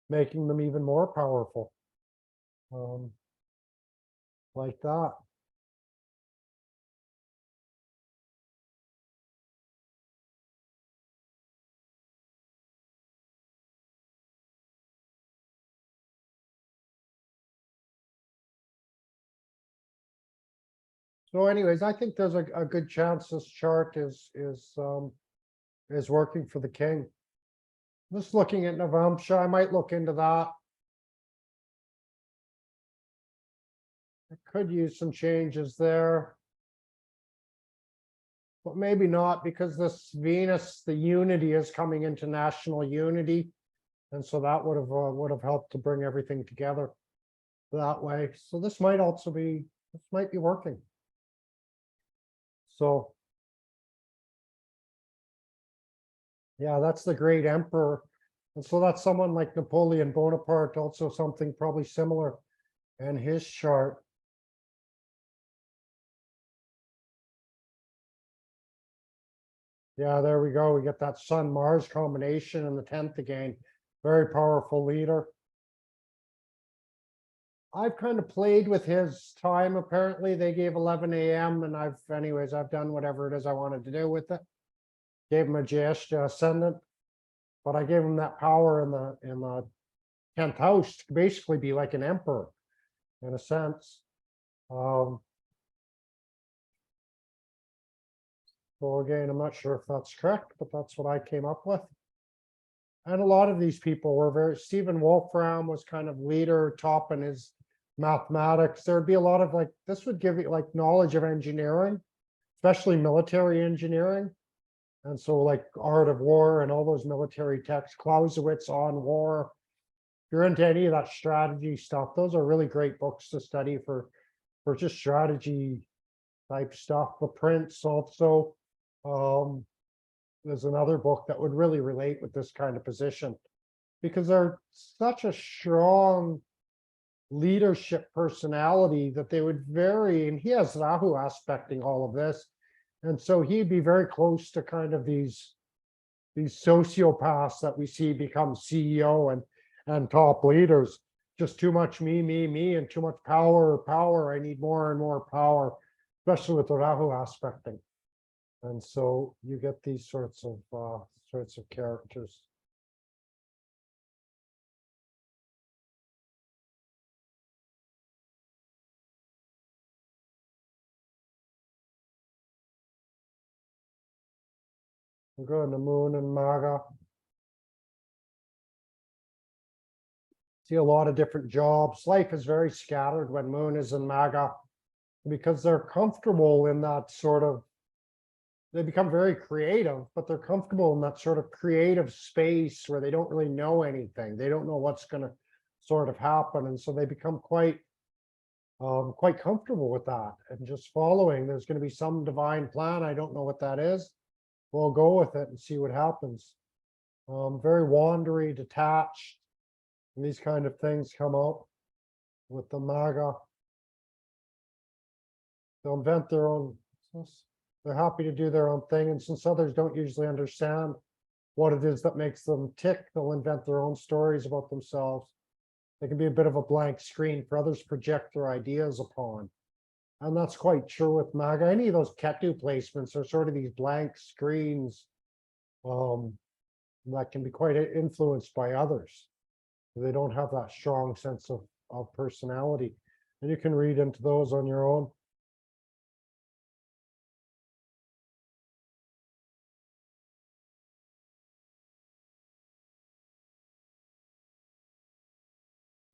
making them even more powerful. Like that. So anyways, I think there's a good chance this chart is working for the king. Just looking at Navamsha, I might look into that. I could use some changes there. But maybe not, because this Venus, the unity is coming into national unity. And so that would have helped to bring everything together that way. So this might also be, this might be working. So yeah, that's the great emperor. And so that's someone like Napoleon Bonaparte, also something probably similar in his chart. Yeah, there we go. We get that Sun-Mars combination in the 10th again. Very powerful leader. I've kind of played with his time. Apparently they gave 11 a.m. and I've done whatever it is I wanted to do with it. Gave him a Jyeshtha ascendant, but I gave him that power in the 10th house to basically be like an emperor in a sense. So again, I'm not sure if that's correct, but that's what I came up with. And a lot of these people were very, Stephen Wolfram was kind of leader, top in his mathematics. There'd be a lot of like, this would give you like knowledge of engineering, especially military engineering. And so like Art of War and all those military texts, Clausewitz on war. If you're into any of that strategy stuff, those are really great books to study for just strategy type stuff. The Prince also. There's another book that would really relate with this kind of position, because they're such a strong leadership personality that they would vary, and he has Rahu aspecting all of this. And so he'd be very close to kind of these sociopaths that we see become CEO and top leaders. Just too much me, and too much power. I need more and more power, especially with the Rahu aspecting. And so you get these sorts of characters. We're going to Moon and Magha. See a lot of different jobs. Life is very scattered when Moon is in Magha, because they're comfortable in that sort of, they become very creative, but they're comfortable in that sort of creative space where they don't really know anything. They don't know what's going to sort of happen. And so they become quite comfortable with that and just following. There's going to be some divine plan. I don't know what that is. We'll go with it and see what happens. Very wandery, detached, and these kind of things come out with the Magha. They'll invent their own. They're happy to do their own thing. And since others don't usually understand what it is that makes them tick, they'll invent their own stories about themselves. They can be a bit of a blank screen for others to project their ideas upon. And that's quite true with Magha. Any of those Ketu placements are sort of these blank screens that can be quite influenced by others. They don't have that strong sense of personality. And you can read into those on your own.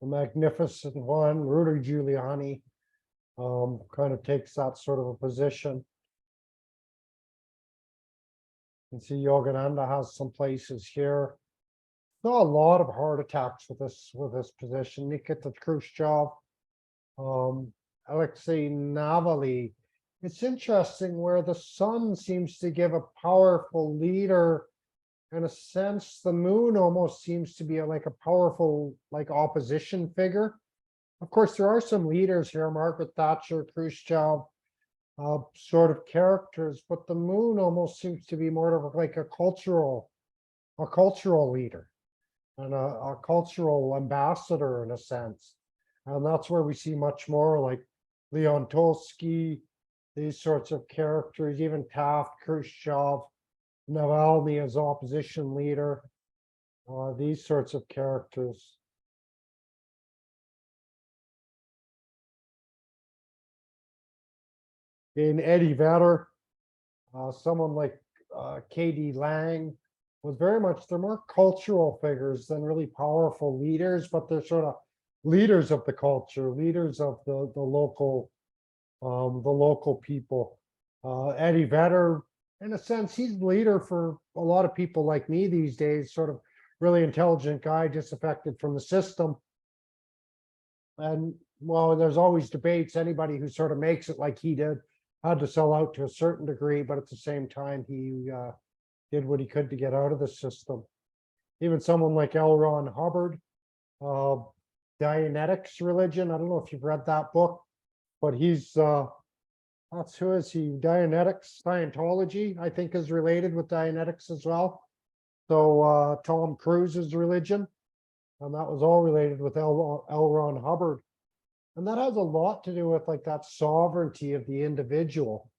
The Magnificent One, Rudy Giuliani, kind of takes that sort of a position. You can see Yogananda has some places here. Saw a lot of heart attacks with this position. Nikita Khrushchev, Alexei Navalny. It's interesting where the sun seems to give a powerful leader. In a sense, the moon almost seems to be like a powerful, like opposition figure. Of course, there are some leaders here, Margaret Thatcher, Khrushchev, sort of characters, but the moon almost seems to be more of like a cultural leader and a cultural ambassador in a sense. And that's where we see much more like Leon Tolsky, these sorts of characters, even Taft, Khrushchev, Navalny as opposition leader, these sorts of characters. In Eddie Vedder, someone like K.D. Lang was very much, they're more cultural figures than really powerful leaders, but they're sort of leaders of the culture, leaders of the local people. Eddie Vedder, in a sense, he's the leader for a lot of people like me these days, sort of really intelligent guy, disaffected from the system. And well, there's always debates. Anybody who sort of makes it like he did had to sell out to a certain degree, but at the same time, he did what he could to get out of the system. Even someone like L. Ron Hubbard, Dianetics religion. I don't know if you've read that book, but he's that's who is he? Dianetics, Scientology, I think, is related with Dianetics as well. So Tom Cruise's religion, and that was all related with L. Ron Hubbard. And that has a lot to do with like that sovereignty of the individual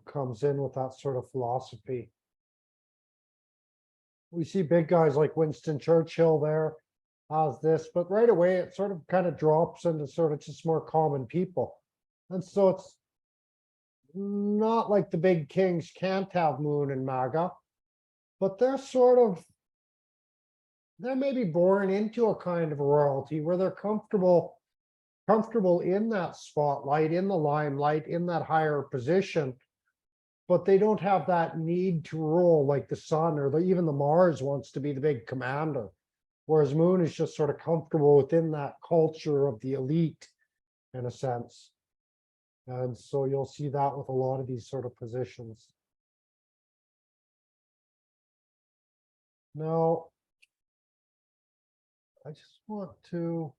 comes in with that sort of philosophy. We see big guys like Winston Churchill there as this, but right away it sort of kind of drops into sort of just more common people. And so it's not like the big kings can't have moon and Magha, but they're maybe born into a kind of royalty where they're comfortable in that spotlight, in the limelight, in that higher position, but they don't have that need to rule like the sun or even the Mars wants to be the big commander, whereas moon is just sort of comfortable within that culture of the elite in a sense. And so you'll see that with a lot of these sort of positions. Now, I just want to,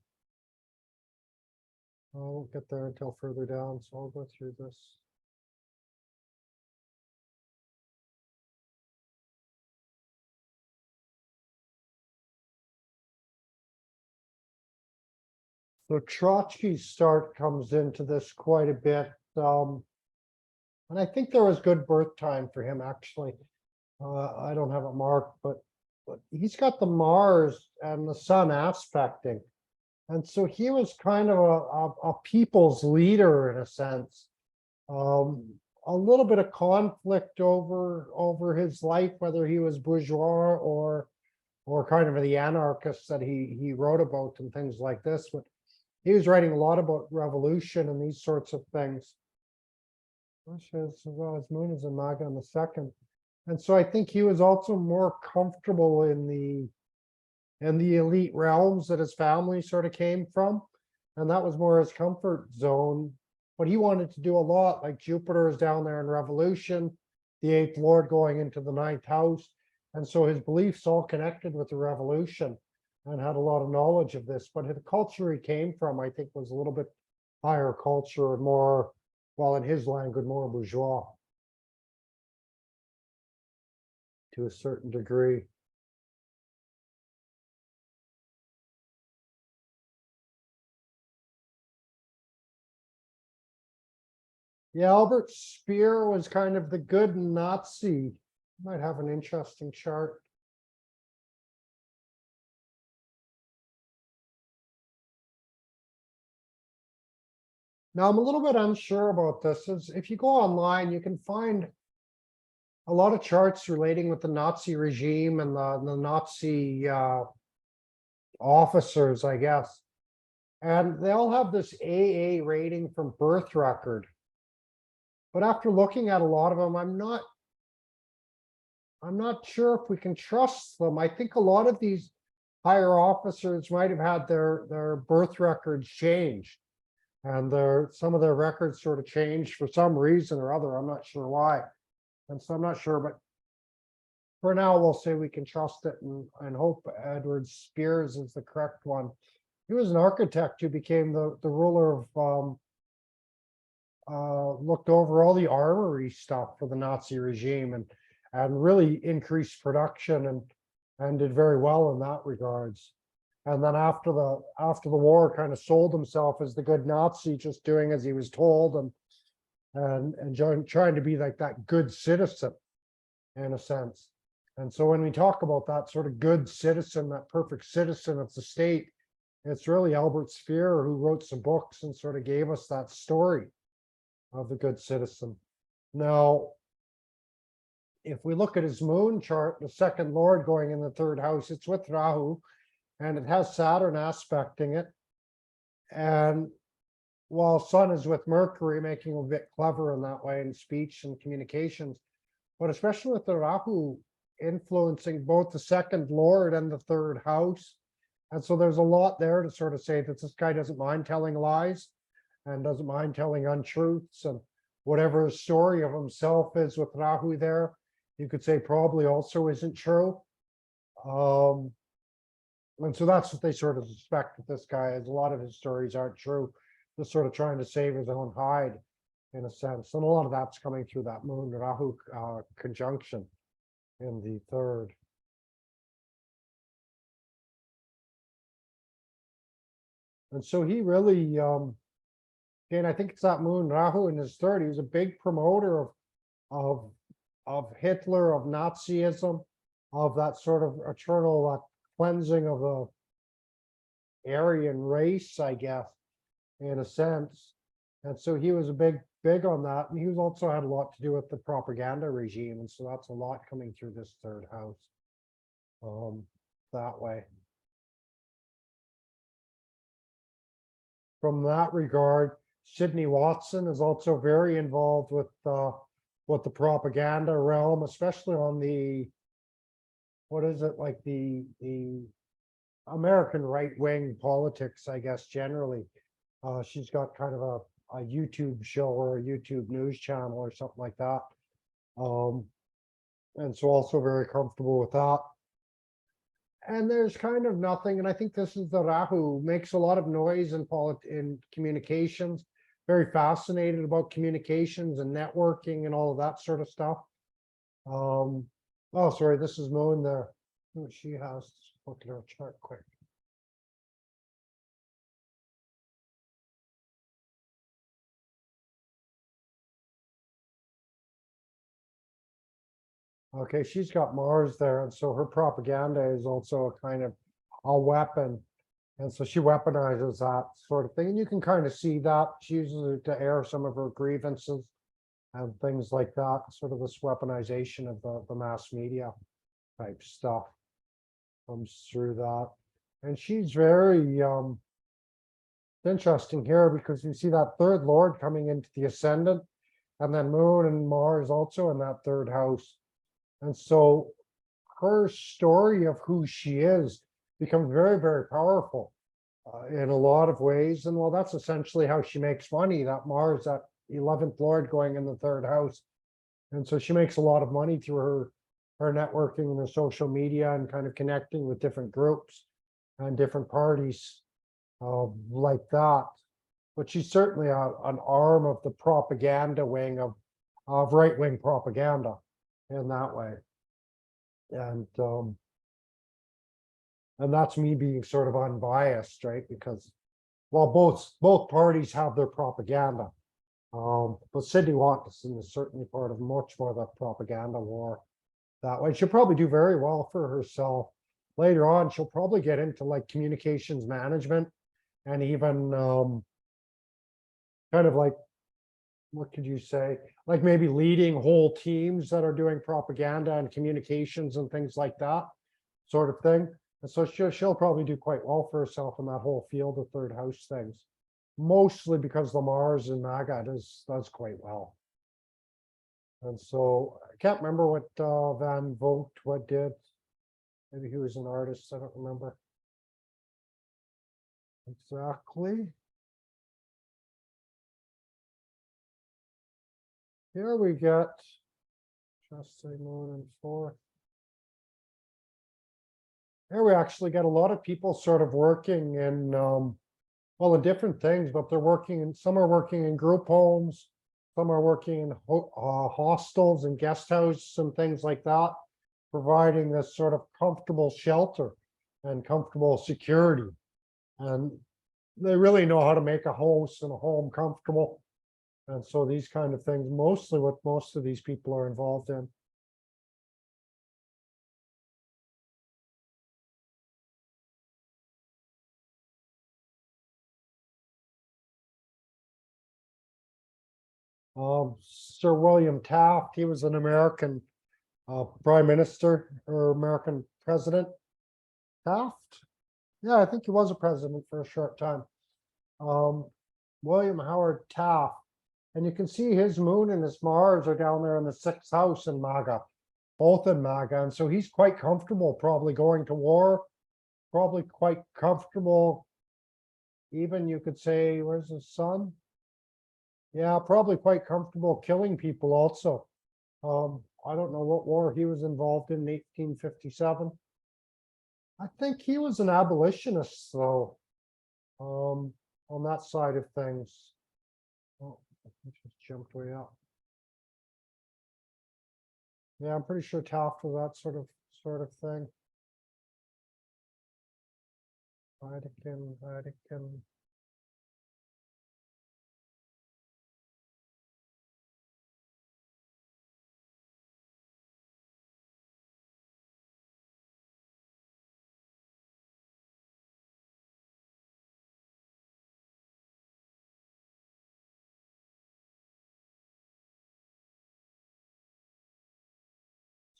I won't get there until further down, so I'll go through this. So Trotsky's start comes into this quite a bit. And I think there was good birth time for him, actually. I don't have it marked, but he's got the Mars and the Sun aspecting. And so he was kind of a people's leader in a sense. A little bit of conflict over his life, whether he was bourgeois or kind of the anarchist that he wrote about and things like this. But he was writing a lot about revolution and these sorts of things. His moon is in Magha on the second. And so I think he was also more comfortable in the elite realms that his family sort of came from. And that was more his comfort zone. But he wanted to do a lot, like Jupiter is down there in revolution, the eighth lord going into the ninth house. And so his beliefs all connected with the revolution and had a lot of knowledge of this. But the culture he came from, I think, was a little bit higher culture and more, well, in his language, more bourgeois. to a certain degree. Yeah, Albert Speer was kind of the good Nazi. Might have an interesting chart. Now, I'm a little bit unsure about this. If you go online, you can find a lot of charts relating with the Nazi regime and the Nazi officers, I guess. And they all have this AA rating from birth record. But after looking at a lot of them, I'm not sure if we can trust them. I think a lot of these higher officers might have had their birth records changed. And some of their records sort of changed for some reason or other. I'm not sure why. And so I'm not sure, but for now, we'll say we can trust it and hope Edward Spears is the correct one. He was an architect who became the ruler of, looked over all the armory stuff for the Nazi regime and really increased production and did very well in that regards. And then after the war, kind of sold himself as the good Nazi, just doing as he was told and trying to be like that good citizen in a sense. And so when we talk about that sort of good citizen, that perfect citizen of the state, it's really Albert Speer who wrote some books and sort of gave us that story of the good citizen. Now, if we look at his moon chart, the second lord going in the third house, it's with Rahu, and it has Saturn aspecting it. And while Sun is with Mercury, making him a bit clever in that way in speech and communications, but especially with the Rahu influencing both the second lord and the third house. And so there's a lot there to sort of say that this guy doesn't mind telling lies and doesn't mind telling untruths, and whatever his story of himself is with Rahu there, you could say probably also isn't true. And so that's what they sort of suspect with this guy, is a lot of his stories aren't true. Just sort of trying to save his own hide in a sense. And a lot of that's coming through that moon Rahu conjunction in the third. And so he really, again, I think it's that moon Rahu in his third. He was a big promoter of Hitler, of Nazism, of that sort of eternal cleansing of the Aryan race, I guess, in a sense. And so he was a big on that. And he was also had a lot to do with the propaganda regime. And so that's a lot coming through this third house that way. From that regard, Sidney Watson is also very involved with the propaganda realm, especially on the, what is it, like the American right-wing politics, I guess, generally. She's got kind of a YouTube show or a YouTube news channel or something like that. And so also very comfortable with that. And there's kind of nothing, and I think this is the Rahu, makes a lot of noise in communications, very fascinated about communications and networking and all of that sort of stuff. Oh, sorry, this is Moon there. She has, look at her chart quick. Okay, she's got Mars there, and so her propaganda is also a kind of a weapon. And so she weaponizes that sort of thing. And you can kind of see that. She uses it to air some of her grievances and things like that, sort of this weaponization of the mass media type stuff comes through that. And she's very interesting here because you see that third lord coming into the ascendant, and then Moon and Mars also in that third house. And so her story of who she is becomes very, very powerful in a lot of ways. And well, that's essentially how she makes money, that Mars, that 11th lord going in the third house. And so she makes a lot of money through her networking and her social media and kind of connecting with different groups and different parties like that. But she's certainly an arm of the propaganda wing of right-wing propaganda in that way. And that's me being sort of unbiased, right? Because well, both parties have their propaganda. But Sydney Watson is certainly part of much more of that propaganda war that way. She'll probably do very well for herself. Later on, she'll probably get into like communications management and even kind of like, what could you say? Like maybe leading whole teams that are doing propaganda and communications and things like that sort of thing. And so she'll probably do quite well for herself in that whole field of third house things. Mostly because the Mars in Magha does quite well. And so I can't remember what Van Vogt what did. Maybe he was an artist. I don't remember exactly. Here we get just say moon and fourth. Here we actually get a lot of people sort of working in well, in different things, but they're working in, some are working in group homes, some are working in hostels and guest houses and things like that, providing this sort of comfortable shelter and comfortable security. And they really know how to make a house and a home comfortable. And so these kind of things, mostly what most of these people are involved in. Sir William Taft, he was an American prime minister or American president. Taft? Yeah, I think he was a president for a short time. William Howard Taft. And you can see his moon and his Mars are down there in the sixth house in Magha, both in Magha. And so he's quite comfortable probably going to war, probably quite comfortable. Even you could say, where's his son? Yeah, probably quite comfortable killing people also. I don't know what war he was involved in 1857. I think he was an abolitionist, though, on that side of things. Oh, I just jumped way up. Yeah, I'm pretty sure Taft was that sort of thing. Vatican.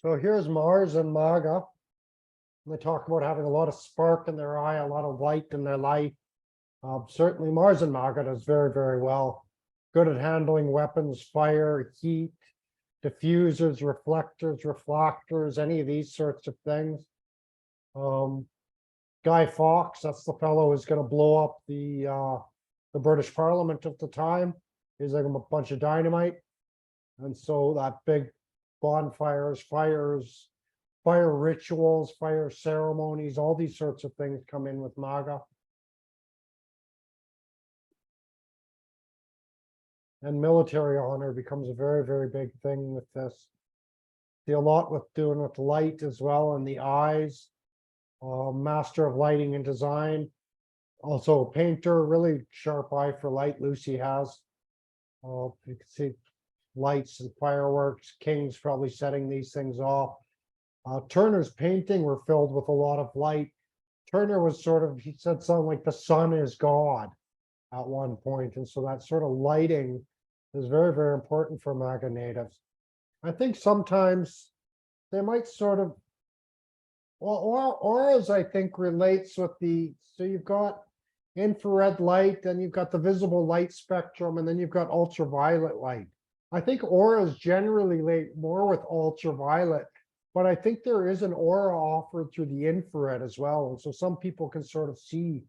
So here's Mars and Magha. They talk about having a lot of spark in their eye, a lot of light in their life. Certainly Mars and Magha does very, very well. Good at handling weapons, fire, heat, diffusers, reflectors, refractors, any of these sorts of things. Guy Fawkes, that's the fellow who's going to blow up the British Parliament at the time. He's like a bunch of dynamite. And so that big bonfires, fires, fire rituals, fire ceremonies, all these sorts of things come in with Magha. And military honor becomes a very, very big thing with this. See a lot with doing with light as well and the eyes. Master of lighting and design. Also a painter, really sharp eye for light. Lucy has. You can see lights and fireworks. King's probably setting these things off. Turner's painting were filled with a lot of light. Turner was sort of, he said something like the sun is God at one point. And so that sort of lighting is very, very important for Magha natives. I think sometimes they might sort of, well, auras, I think, relates with so you've got infrared light, and you've got the visible light spectrum, and then you've got ultraviolet light. I think auras generally relate more with ultraviolet, but I think there is an aura offered through the infrared as well. And so some people can sort of see,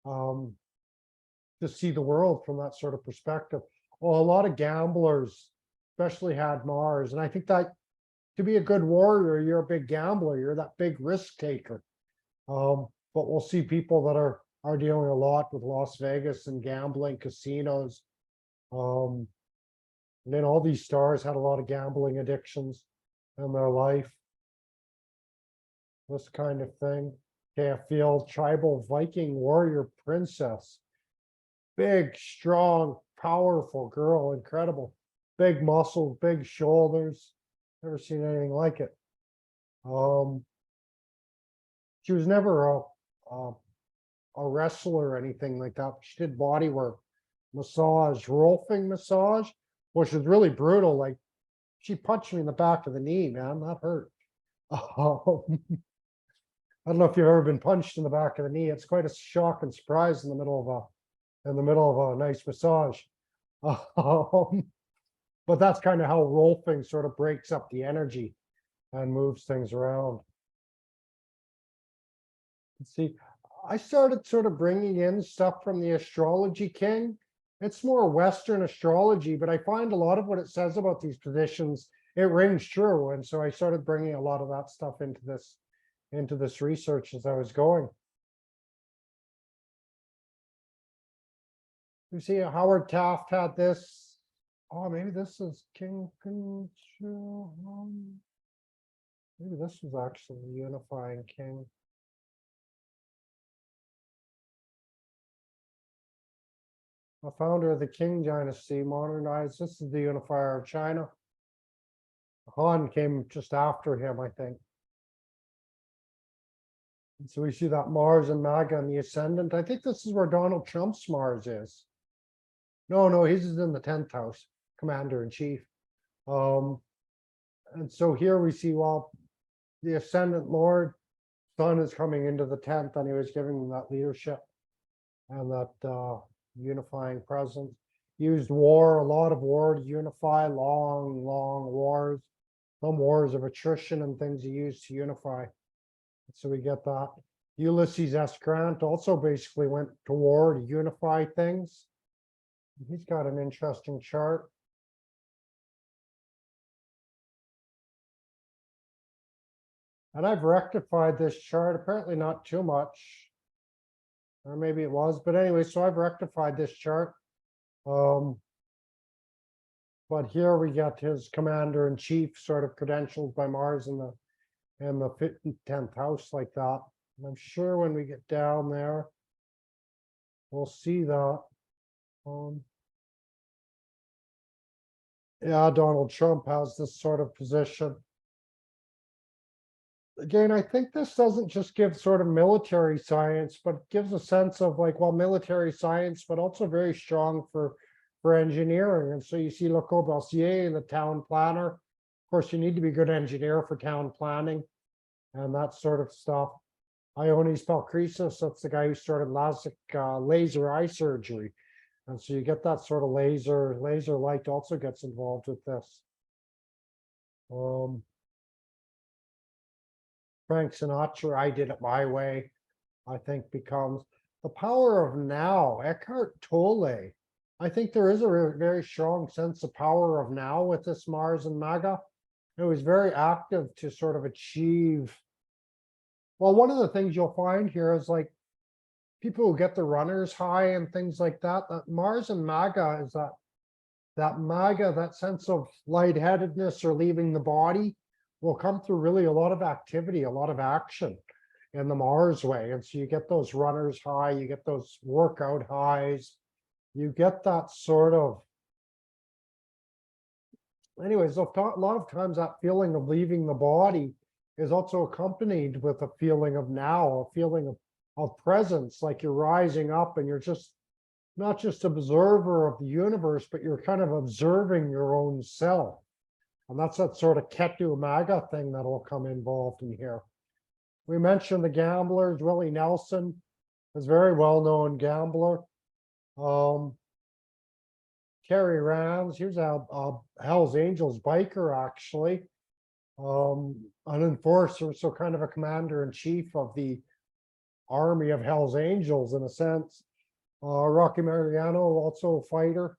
to see the world from that sort of perspective. Well, a lot of gamblers, especially had Mars, and I think that to be a good warrior, you're a big gambler, you're that big risk taker. But we'll see people that are dealing a lot with Las Vegas and gambling casinos. And then all these stars had a lot of gambling addictions in their life. this kind of thing. Okay, a field tribal Viking warrior princess. Big, strong, powerful girl, incredible. Big muscles, big shoulders. Never seen anything like it. She was never a wrestler or anything like that. She did body work, massage, rolfing massage, which was really brutal. Like she punched me in the back of the knee, man. That hurt. I don't know if you've ever been punched in the back of the knee. It's quite a shock and surprise in the middle of a nice massage. But that's kind of how rolfing sort of breaks up the energy and moves things around. Let's see, I started sort of bringing in stuff from the astrology king. It's more Western astrology, but I find a lot of what it says about these positions, it rings true. And so I started bringing a lot of that stuff into this research as I was going. You see, Howard Taft had this. Oh, maybe this is King. Maybe this was actually the unifying king. The founder of the Qing dynasty modernized. This is the unifier of China. Han came just after him, I think. And so we see that Mars and Magha and the Ascendant. I think this is where Donald Trump's Mars is. No, he's in the 10th house, commander in chief. And so here we see, well, the Ascendant Lord, Sun is coming into the 10th, and he was giving them that leadership and that unifying presence. Used war, a lot of war to unify, long wars. Some wars of attrition and things he used to unify. So we get that. Ulysses S. Grant also basically went to war to unify things. He's got an interesting chart. And I've rectified this chart, apparently not too much. Or maybe it was, but anyway, so I've rectified this chart. But here we get his commander in chief sort of credentials by Mars in the 10th house like that. And I'm sure when we get down there, we'll see that. Yeah, Donald Trump has this sort of position. Again, I think this doesn't just give sort of military science, but gives a sense of like, well, military science, but also very strong for engineering. And so you see Le Corbusier, the town planner. Of course, you need to be a good engineer for town planning and that sort of stuff. Ioannis Palkrisis, that's the guy who started LASIK laser eye surgery. And so you get that sort of laser light also gets involved with this. Frank Sinatra, I Did It My Way, I think becomes the power of now. Eckhart Tolle. I think there is a very strong sense of power of now with this Mars and Magha. It was very active to sort of achieve. Well, one of the things you'll find here is like people who get the runner's high and things like that, that Mars and Magha is that Magha, that sense of lightheadedness or leaving the body will come through really a lot of activity, a lot of action in the Mars way. And so you get those runners high, you get those workout highs, you get that sort of, anyways, a lot of times that feeling of leaving the body is also accompanied with a feeling of now, a feeling of presence, like you're rising up and you're just not just observer of the universe, but you're kind of observing your own self. And that's that sort of Ketu Magha thing that'll come involved in here. We mentioned the gamblers. Willie Nelson is a very well-known gambler. Terry Rams, he was a Hell's Angels biker, actually. An enforcer, so kind of a commander-in-chief of the army of Hell's Angels in a sense. Rocky Mariano, also a fighter.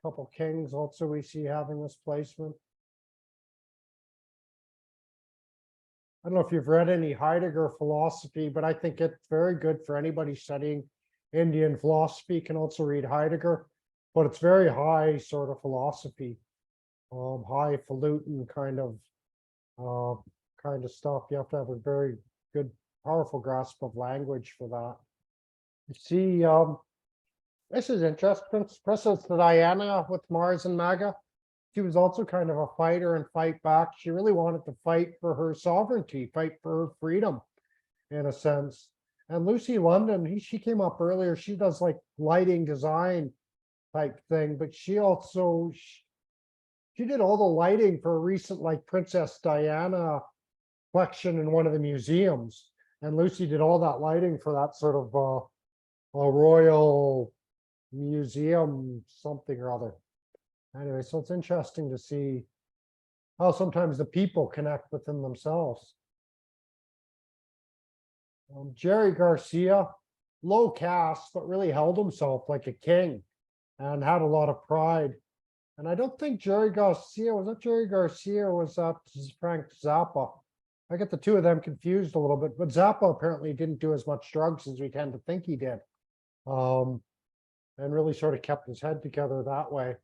Couple kings also we see having this placement. I don't know if you've read any Heidegger philosophy, but I think it's very good for anybody studying Indian philosophy can also read Heidegger, but it's very high sort of philosophy, highfalutin kind of kind of stuff. You have to have a very good, powerful grasp of language for that. You see, this is interesting. Princess Diana with Mars and Magha. She was also kind of a fighter and fight back. She really wanted to fight for her sovereignty, fight for her freedom, in a sense. And Lucy London, she came up earlier. She does like lighting design type thing, but she also she did all the lighting for a recent like Princess Diana collection in one of the museums. And Lucy did all that lighting for that sort of a royal museum, something or other. Anyway, so it's interesting to see how sometimes the people connect within themselves. Jerry Garcia, low caste, but really held himself like a king and had a lot of pride. And I don't think Jerry Garcia, was that Jerry Garcia or was that Frank Zappa? I get the two of them confused a little bit, but Zappa apparently didn't do as much drugs as we tend to think he did. And really sort of kept his head together that way.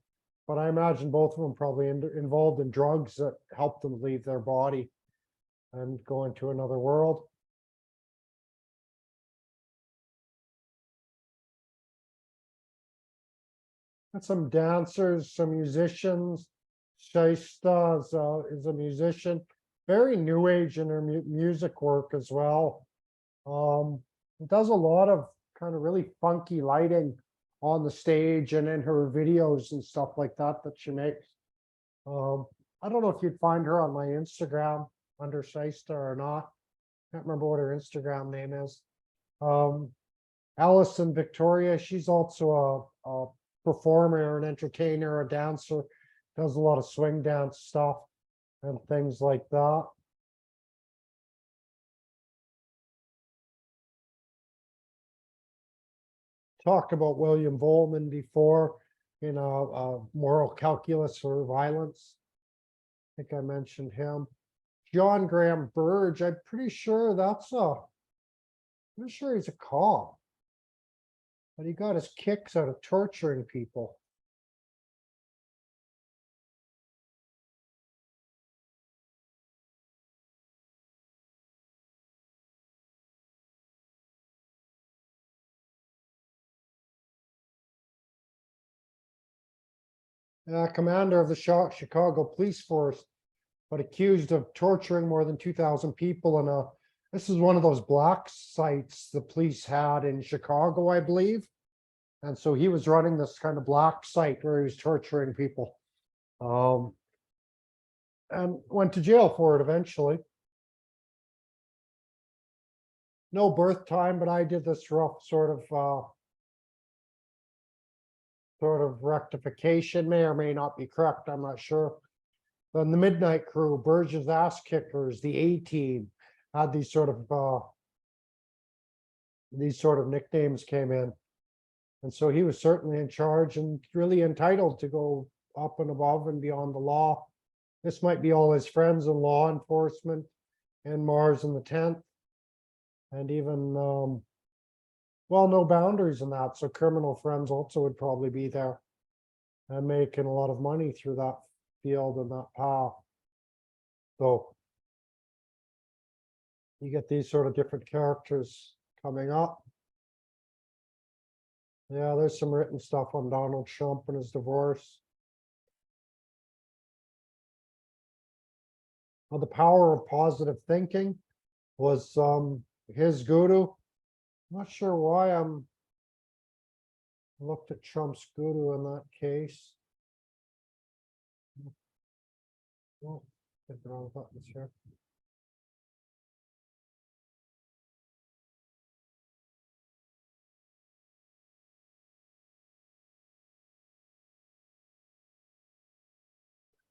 But I imagine both of them probably involved in drugs that helped them leave their body and go into another world. And some dancers, some musicians. Shaista is a musician, very new age in her music work as well. Does a lot of kind of really funky lighting on the stage and in her videos and stuff like that she makes. I don't know if you'd find her on my Instagram under Shaista or not. Can't remember what her Instagram name is. Alison Victoria, she's also a performer, an entertainer, a dancer, does a lot of swing dance stuff and things like that. Talked about William Volman before in moral calculus or violence. I think I mentioned him. John Graham Burge, I'm pretty sure he's a cop. But he got his kicks out of torturing people. Commander of the Chicago Police Force, but accused of torturing more than 2,000 people. And this is one of those black sites the police had in Chicago, I believe. And so he was running this kind of black site where he was torturing people. And went to jail for it eventually. No birth time, but I did this rough sort of rectification, may or may not be correct, I'm not sure. Then the Midnight Crew, Burge's Ass Kickers, the A-Team, had these sort of nicknames came in. And so he was certainly in charge and really entitled to go up and above and beyond the law. This might be all his friends in law enforcement and Mars in the 10th. And even, well, no boundaries in that. So criminal friends also would probably be there and making a lot of money through that field and that path. So you get these sort of different characters coming up. Yeah, there's some written stuff on Donald Trump and his divorce. Well, the power of positive thinking was his guru. I'm not sure why I looked at Trump's guru in that case. Oh, hit the wrong buttons here.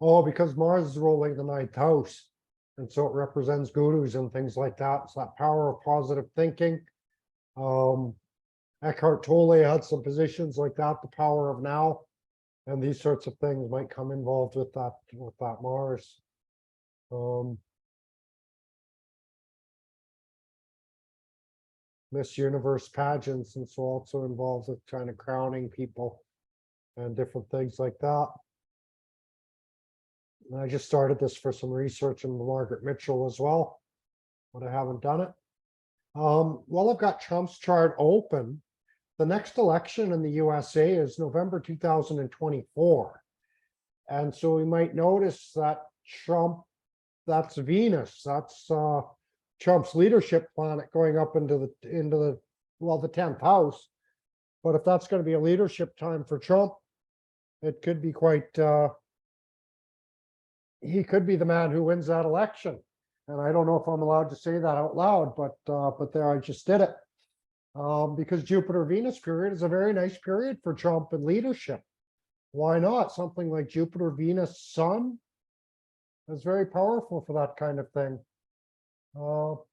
Oh, because Mars is ruling the 9th house. And so it represents gurus and things like that. It's that power of positive thinking. Eckhart Tolle had some positions like that, the power of now. And these sorts of things might come involved with that Mars. Miss Universe pageants, and so also involved with kind of crowning people and different things like that. And I just started this for some research in Margaret Mitchell as well, but I haven't done it. While I've got Trump's chart open, the next election in the USA is November 2024. And so we might notice that Trump, that's Venus, that's Trump's leadership planet going up into the well, the 10th house. But if that's going to be a leadership time for Trump, it could be quite he could be the man who wins that election. And I don't know if I'm allowed to say that out loud, but there I just did it. Because Jupiter Venus period is a very nice period for Trump and leadership. Why not? Something like Jupiter Venus Sun is very powerful for that kind of thing. So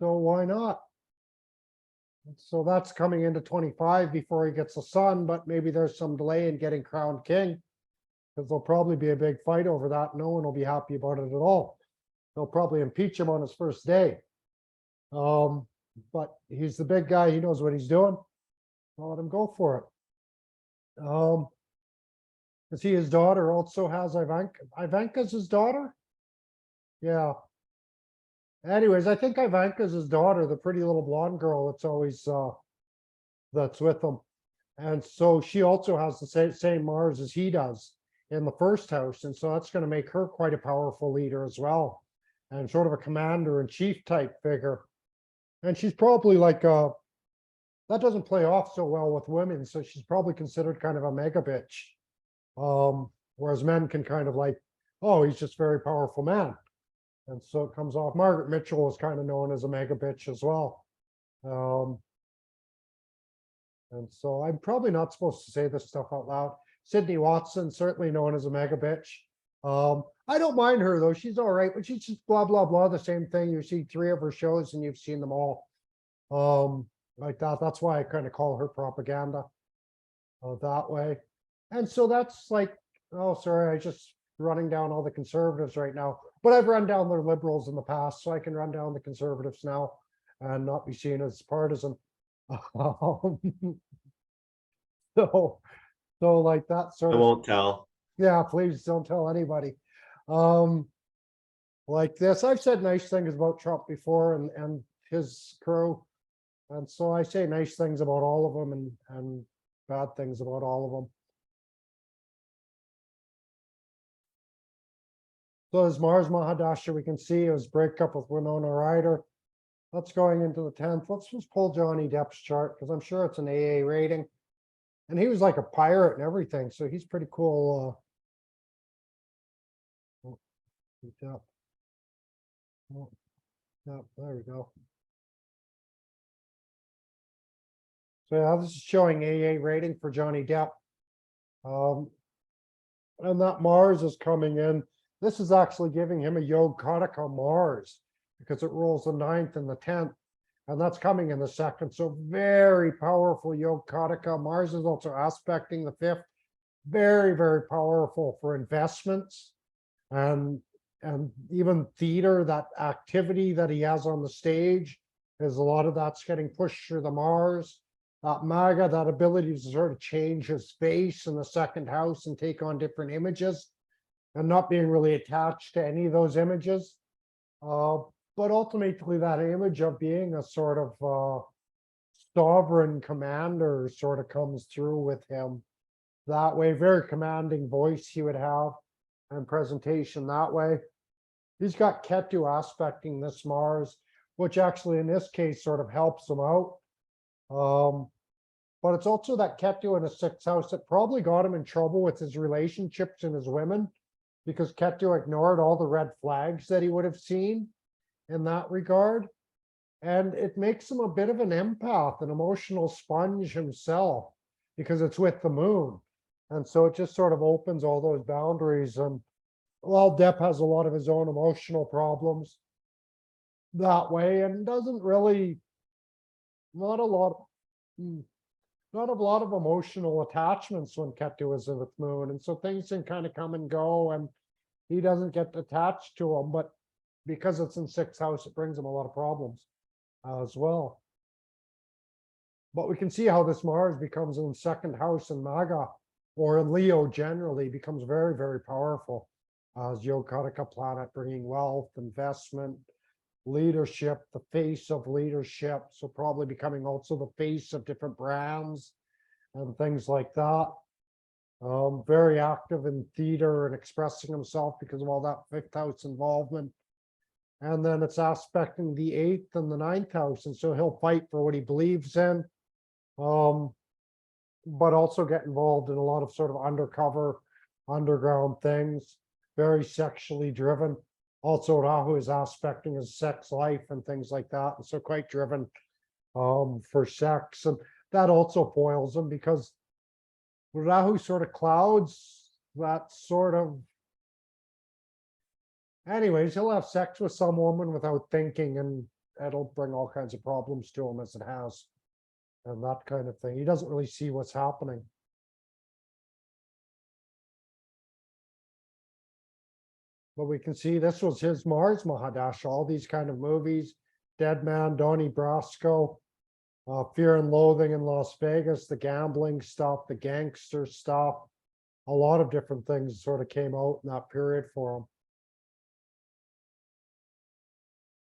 why not? So that's coming into 25 before he gets the sun, but maybe there's some delay in getting crowned king, because there'll probably be a big fight over that. No one will be happy about it at all. They'll probably impeach him on his first day. But he's the big guy. He knows what he's doing. I'll let him go for it. You see, his daughter also has Ivanka. Ivanka's his daughter? Yeah. Anyways, I think Ivanka's his daughter, the pretty little blonde girl that's always that's with him. And so she also has the same Mars as he does in the first house. And so that's going to make her quite a powerful leader as well. And sort of a commander-in-chief type figure. And she's probably like that doesn't play off so well with women. So she's probably considered kind of a mega bitch. Whereas men can kind of like, oh, he's just a very powerful man. And so it comes off. Margaret Mitchell is kind of known as a mega bitch as well. And so I'm probably not supposed to say this stuff out loud. Sydney Watson, certainly known as a mega bitch. I don't mind her though. She's all right, but she's just blah, blah, blah, the same thing. You see 3 of her shows and you've seen them all. Like that. That's why I kind of call her propaganda that way. And so that's like, oh, sorry, I just running down all the conservatives right now. But I've run down the liberals in the past, so I can run down the conservatives now and not be seen as partisan. So like that sort I of, won't tell. yeah, please don't tell anybody. Like this, I've said nice things about Trump before and his crew. And so I say nice things about all of them and bad things about all of them. So as Mars Mahadasha, we can see his breakup with Winona Ryder. That's going into the 10th. Let's just pull Johnny Depp's chart because I'm sure it's an AA rating. And he was like a pirate and everything, so he's pretty cool. Yeah, there we go. So yeah, this is showing AA rating for Johnny Depp. And that Mars is coming in. This is actually giving him a Yog Kataka Mars because it rolls the 9th and the 10th. And that's coming in the 2nd. So very powerful Yog Kataka. Mars is also aspecting the 5th. Very, very powerful for investments and even theater. That activity that he has on the stage is a lot of that's getting pushed through the Mars. Magha, that ability to sort of change his face in the 2nd house and take on different images and not being really attached to any of those images. But ultimately that image of being a sort of sovereign commander sort of comes through with him that way. Very commanding voice he would have and presentation that way. He's got Ketu aspecting this Mars, which actually in this case sort of helps him out. But it's also that Ketu in a 6th house that probably got him in trouble with his relationships and his women, because Ketu ignored all the red flags that he would have seen in that regard. And it makes him a bit of an empath, an emotional sponge himself, because it's with the moon. And so it just sort of opens all those boundaries. And well, Depp has a lot of his own emotional problems that way and doesn't really, not a lot of emotional attachments when Ketu is with moon. And so things can kind of come and go and he doesn't get attached to them, but because it's in 6th house, it brings him a lot of problems as well. But we can see how this Mars becomes in 2nd house in Magha or in Leo generally becomes very, very powerful. as Yogacaraka planet, bringing wealth, investment, leadership, the face of leadership. So probably becoming also the face of different brands and things like that. Very active in theater and expressing himself because of all that fifth house involvement. And then it's aspecting the eighth and the ninth house. And so he'll fight for what he believes in. But also get involved in a lot of sort of undercover, underground things, very sexually driven. Also, Rahu is aspecting his sex life and things like that. And so quite driven for sex. And that also foils him because Rahu sort of clouds that sort of. Anyways, he'll have sex with some woman without thinking, and it'll bring all kinds of problems to him as it has. And that kind of thing. He doesn't really see what's happening. But we can see this was his Mars Mahadasha, all these kind of movies, Dead Man, Donnie Brasco, Fear and Loathing in Las Vegas, the gambling stuff, the gangster stuff, a lot of different things sort of came out in that period for him.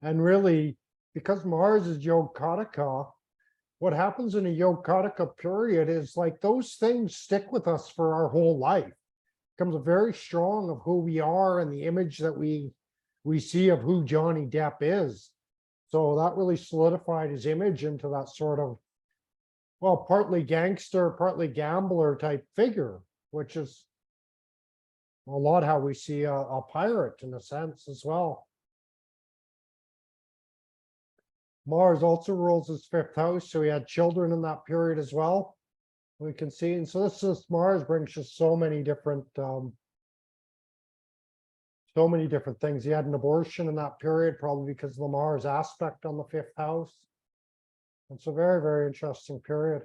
And really, because Mars is Yogacaraka, what happens in a Yogacaraka period is like those things stick with us for our whole life. Becomes very strong of who we are and the image that we see of who Johnny Depp is. So that really solidified his image into that sort of, well, partly gangster, partly gambler type figure, which is a lot how we see a pirate in a sense as well. Mars also rules his fifth house, so he had children in that period as well. We can see, and so this is Mars brings just so many different things. He had an abortion in that period, probably because of the Mars aspect on the fifth house. And so very, very interesting period.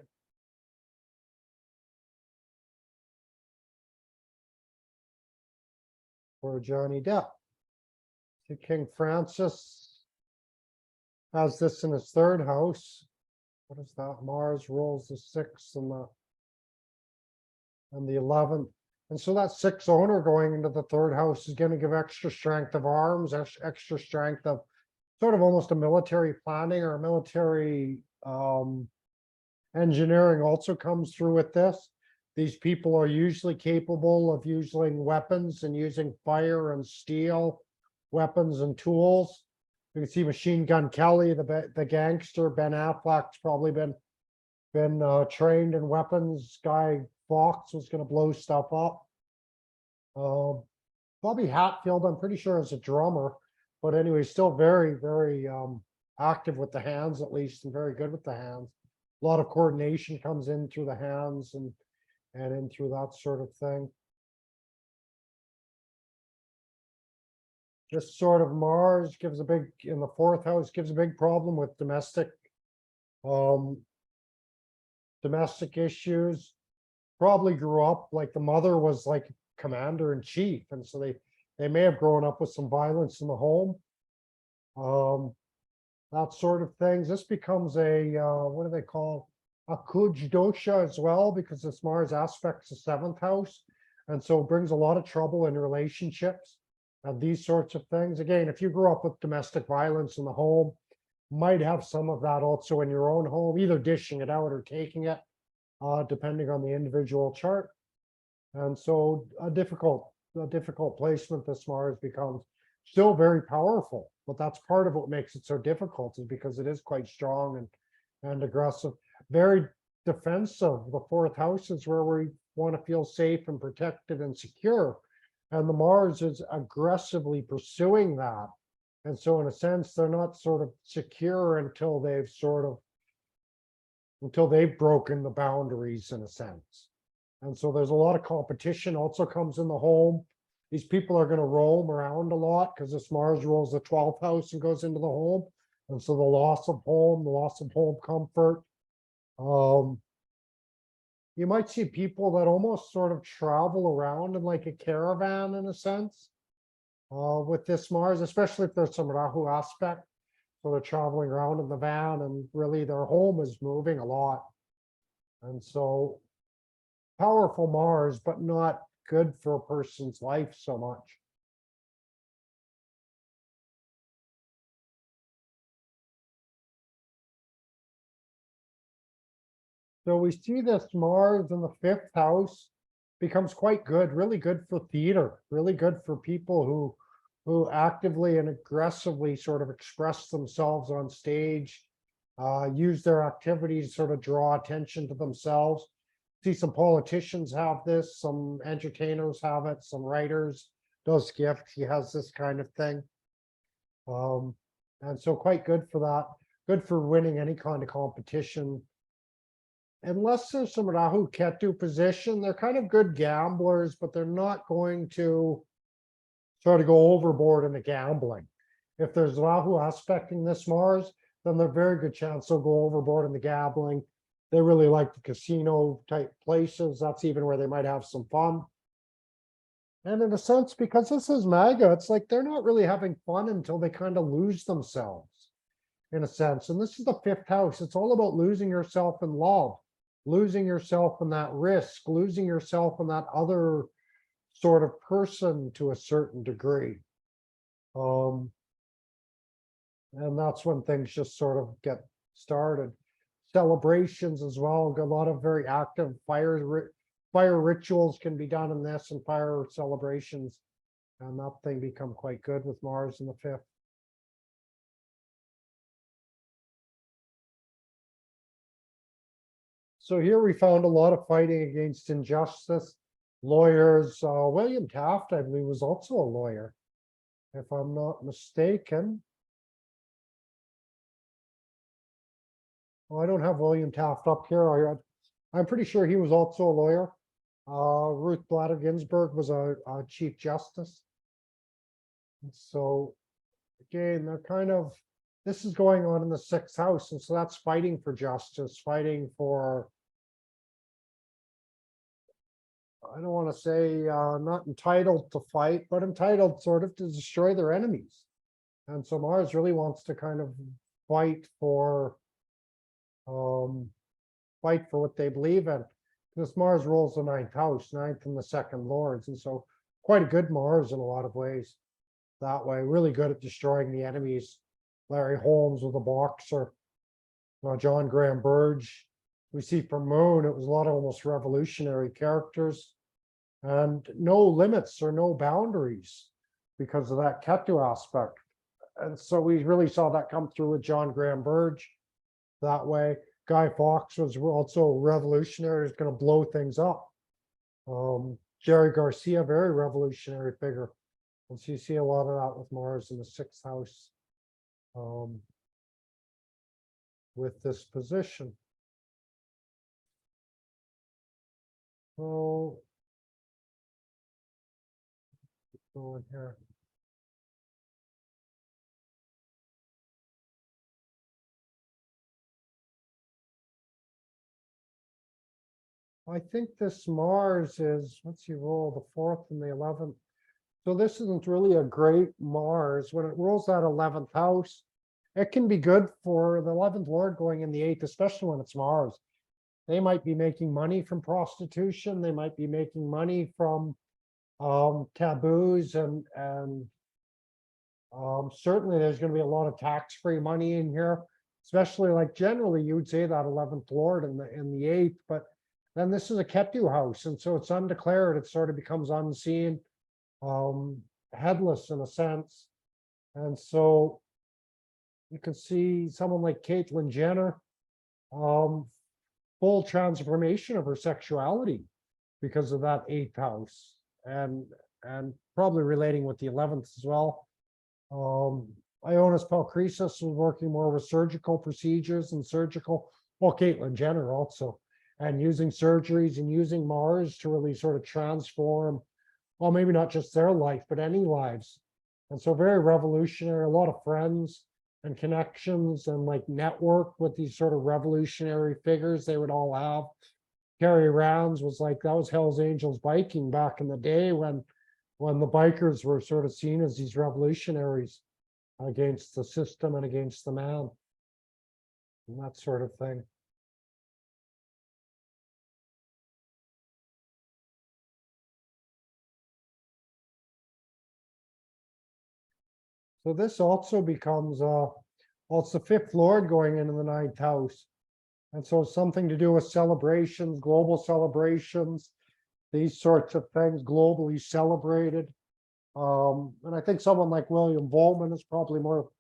For Johnny Depp. So King Francis has this in his third house. What is that? Mars rules the sixth and the 11th. And so that sixth owner going into the third house is going to give extra strength of arms, extra strength of sort of almost a military planning or a military engineering also comes through with this. These people are usually capable of using weapons and using fire and steel weapons and tools. You can see Machine Gun Kelly, the gangster. Ben Affleck's probably been trained in weapons. Guy Fawkes was going to blow stuff up. Bobby Hatfield, I'm pretty sure, is a drummer, but anyway, still very, very active with the hands, at least, and very good with the hands. A lot of coordination comes in through the hands and in through that sort of thing. This sort of Mars gives a big, in the fourth house, gives a big problem with domestic issues. Probably grew up like the mother was like commander in chief, and so they may have grown up with some violence in the home. That sort of things. This becomes a what do they call a Kuj dosha as well, because this Mars aspects the seventh house, and so it brings a lot of trouble in relationships and these sorts of things. Again, if you grew up with domestic violence in the home, might have some of that also in your own home, either dishing it out or taking it, depending on the individual chart. And so a difficult placement this Mars becomes. Still very powerful, but that's part of what makes it so difficult, is because it is quite strong and aggressive, very defensive. The fourth house is where we want to feel safe and protected and secure, and the Mars is aggressively pursuing that. And so in a sense, they're not sort of secure until they've broken the boundaries in a sense. And so there's a lot of competition also comes in the home. These people are going to roam around a lot because this Mars rules the 12th house and goes into the home. And so the loss of home comfort. You might see people that almost sort of travel around in like a caravan in a sense with this Mars, especially if there's some Rahu aspect. So they're traveling around in the van and really their home is moving a lot. And so powerful Mars, but not good for a person's life so much. So we see this Mars in the fifth house becomes quite good, really good for theater, really good for people who actively and aggressively sort of express themselves on stage, use their activities to sort of draw attention to themselves. See some politicians have this, some entertainers have it, some writers, does gift, he has this kind of thing. And so quite good for that, good for winning any kind of competition. Unless there's some Rahu Ketu position, they're kind of good gamblers, but they're not going to sort of go overboard in the gambling. If there's Rahu aspecting this Mars, then there's a very good chance they'll go overboard in the gambling. They really like the casino type places. That's even where they might have some fun. And in a sense, because this is Magha, it's like they're not really having fun until they kind of lose themselves, in a sense. And this is the fifth house. It's all about losing yourself in love, losing yourself in that risk, losing yourself in that other sort of person to a certain degree. And that's when things just sort of get started. Celebrations as well, a lot of very active fire rituals can be done in this, and fire celebrations, and that thing become quite good with Mars in the fifth. So here we found a lot of fighting against injustice. Lawyers, William Taft, I believe, was also a lawyer, if I'm not mistaken. Oh, I don't have William Taft up here. I'm pretty sure he was also a lawyer. Ruth Bader Ginsburg was a Chief Justice. And so again, they're kind of, this is going on in the sixth house, and so that's fighting for justice, fighting for, I don't want to say not entitled to fight, but entitled sort of to destroy their enemies. And so Mars really wants to kind of fight for what they believe in. This Mars rules the ninth house, ninth and the second lords, and so quite a good Mars in a lot of ways. That way, really good at destroying the enemies. Larry Holmes was a boxer. John Graham Burge. We see from Moon, it was a lot of almost revolutionary characters, and no limits or no boundaries because of that Ketu aspect. And so we really saw that come through with John Graham Burge that way. Guy Fawkes was also revolutionary, is going to blow things up. Jerry Garcia, very revolutionary figure. And so you see a lot of that with Mars in the sixth house with this position. So, go in here. I think this Mars is, let's see, roll the 4th and the 11th. So this isn't really a great Mars. When it rolls that 11th house, it can be good for the 11th Lord going in the 8th, especially when it's Mars. They might be making money from prostitution. They might be making money from taboos, and certainly there's going to be a lot of tax-free money in here, especially like generally you would say that 11th Lord in the 8th, but then this is a Ketu house, and so it's undeclared. It sort of becomes unseen, headless in a sense. And so you can see someone like Caitlyn Jenner, full transformation of her sexuality because of that 8th house, and probably relating with the 11th as well. Ionis Palkrisis was working more with surgical procedures and surgical, well, Caitlyn Jenner also, and using surgeries and using Mars to really sort of transform, well, maybe not just their life, but any lives. And so very revolutionary, a lot of friends and connections and like network with these sort of revolutionary figures they would all have. Carrie Rounds was like, that was Hell's Angels biking back in the day when the bikers were sort of seen as these revolutionaries against the system and against the man, and that sort of thing. So this also becomes well, it's the 5th Lord going into the 9th house. And so something to do with celebrations, global celebrations, these sorts of things globally celebrated. And I think someone like William Volman is probably more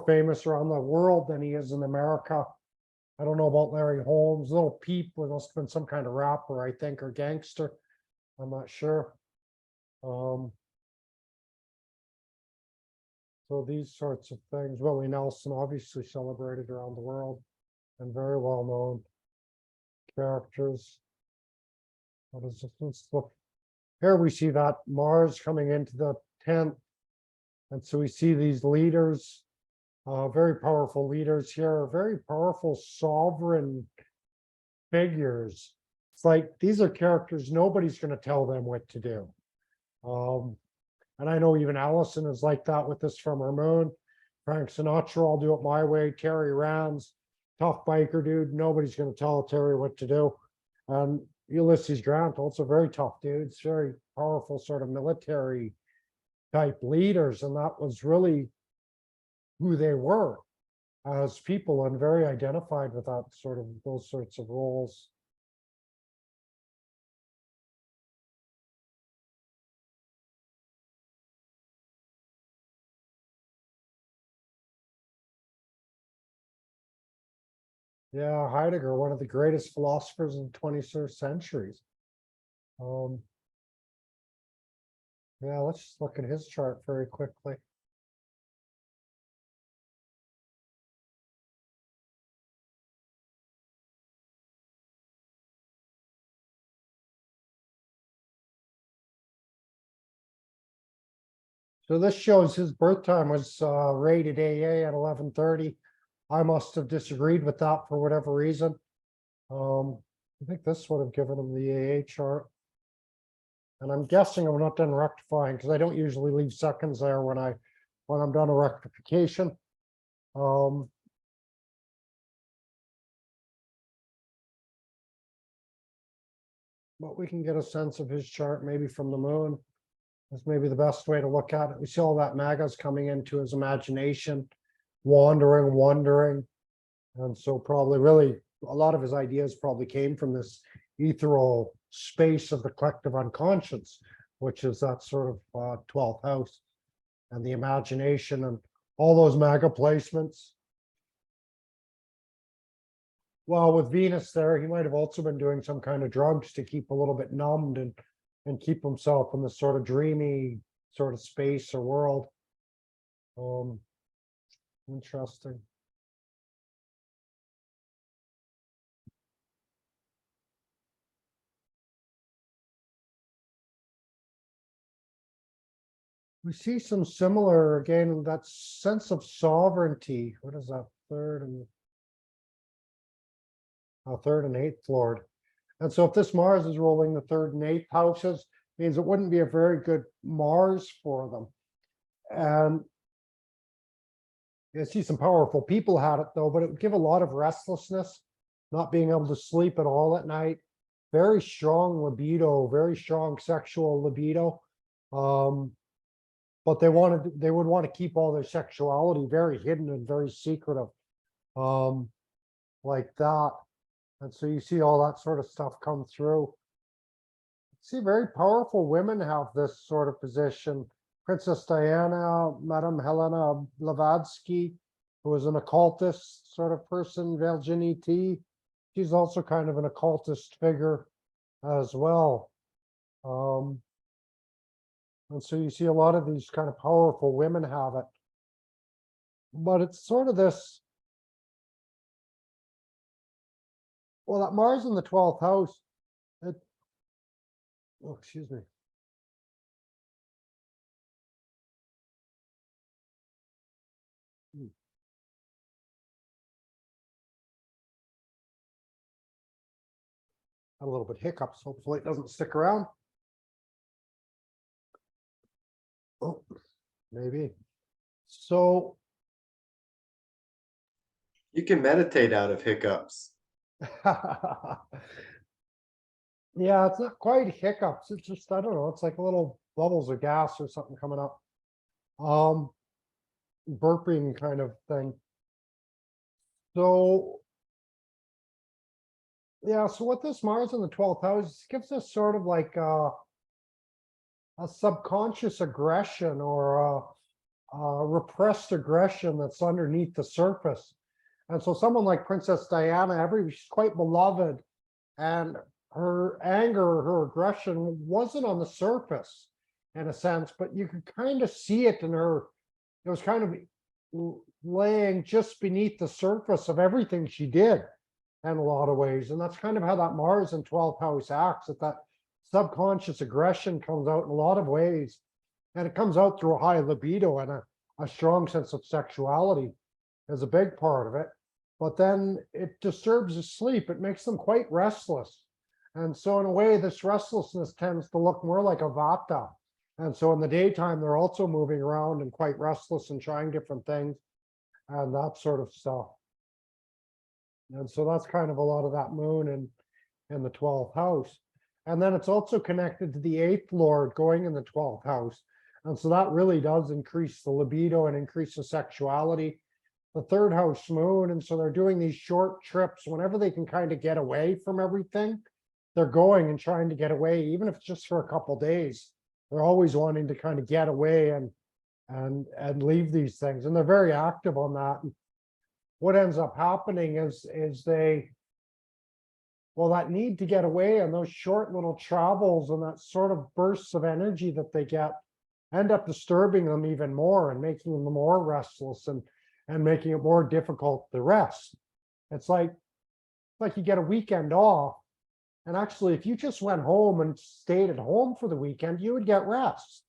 famous around the world than he is in America. I don't know about Larry Holmes. Little Peep must have been some kind of rapper, I think, or gangster. I'm not sure. So these sorts of things. Willie Nelson, obviously celebrated around the world and very well known characters. What is this? Let's look. Here we see that Mars coming into the 10th. And so we see these leaders, very powerful leaders here, very powerful sovereign figures. It's like these are characters, nobody's going to tell them what to do. And I know even Allison is like that with this from her moon. Frank Sinatra, I'll do it my way. Terry Rands, tough biker dude. Nobody's going to tell Terry what to do. And Ulysses Grant, also very tough dude. It's very powerful sort of military type leaders. And that was really who they were as people and very identified with that sort of those sorts of roles. Yeah, Heidegger, one of the greatest philosophers in the 21st centuries. Yeah, let's just look at his chart very quickly. So this shows his birth time was rated AA at 11:30. I must have disagreed with that for whatever reason. I think this would have given him the AA chart. And I'm guessing I'm not done rectifying because I don't usually leave seconds there when I'm done a rectification. But we can get a sense of his chart maybe from the moon. That's maybe the best way to look at it. We see all that Magha's coming into his imagination, wandering. And so probably really a lot of his ideas probably came from this ethereal space of the collective unconscious, which is that sort of 12th house and the imagination and all those Magha placements. Well, with Venus there, he might have also been doing some kind of drugs to keep a little bit numbed and keep himself in this sort of dreamy sort of space or world. Interesting. We see some similar, again, that sense of sovereignty. What is that? Third and eighth lord. And so if this Mars is rolling the third and eighth houses, means it wouldn't be a very good Mars for them. And you see some powerful people had it though, but it would give a lot of restlessness, not being able to sleep at all at night. Very strong libido, very strong sexual libido. But they would want to keep all their sexuality very hidden and very secretive, like that. And so you see all that sort of stuff come through. See, very powerful women have this sort of position. Princess Diana, Madame Helena Blavatsky, who was an occultist sort of person, Virginie T. She's also kind of an occultist figure as well. And so you see a lot of these kind of powerful women have it. But it's sort of this, well, that Mars in the 12th house, oh, excuse me. A little bit hiccups. Hopefully it doesn't stick around. Oh, maybe. So You can meditate out of hiccups. yeah, it's not quite hiccups. It's just, I don't know, it's like little bubbles of gas or something coming up. Burping kind of thing. So Yeah, so what this Mars in the 12th house gives us sort of like a subconscious aggression or repressed aggression that's underneath the surface. And so someone like Princess Diana, she's quite beloved, and her anger, her aggression wasn't on the surface in a sense, but you could kind of see it in her. It was kind of laying just beneath the surface of everything she did in a lot of ways. And that's kind of how that Mars in 12th house acts, that subconscious aggression comes out in a lot of ways. And it comes out through a high libido and a strong sense of sexuality is a big part of it. But then it disturbs the sleep. It makes them quite restless. And so in a way, this restlessness tends to look more like a vata. And so in the daytime, they're also moving around and quite restless and trying different things and that sort of stuff. And so that's kind of a lot of that moon in the 12th house. And then it's also connected to the 8th lord going in the 12th house. And so that really does increase the libido and increase the sexuality. The 3rd house moon. And so they're doing these short trips whenever they can kind of get away from everything. They're going and trying to get away, even if it's just for a couple days. They're always wanting to kind of get away and leave these things. And they're very active on that. And what ends up happening is that need to get away and those short little travels and that sort of bursts of energy that they get end up disturbing them even more and making them more restless and making it more difficult to rest. It's like you get a weekend off, and actually if you just went home and stayed at home for the weekend, you would get rest.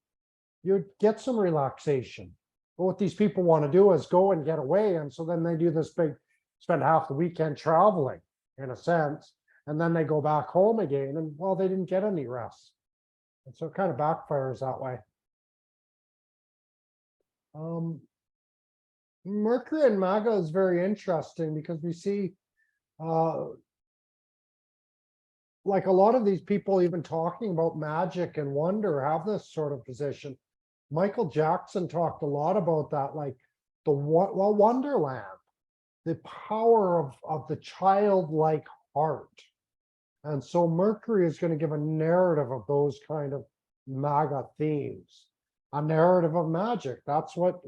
You'd get some relaxation. But what these people want to do is go and get away, and so then they do this big, spend half the weekend traveling in a sense, and then they go back home again, and well, they didn't get any rest. And so it kind of backfires that way. Mercury and Magha is very interesting because we see like a lot of these people even talking about magic and wonder have this sort of position. Michael Jackson talked a lot about that, like Wonderland, the power of the childlike heart. And so Mercury is going to give a narrative of those kind of Magha themes, a narrative of magic. That's what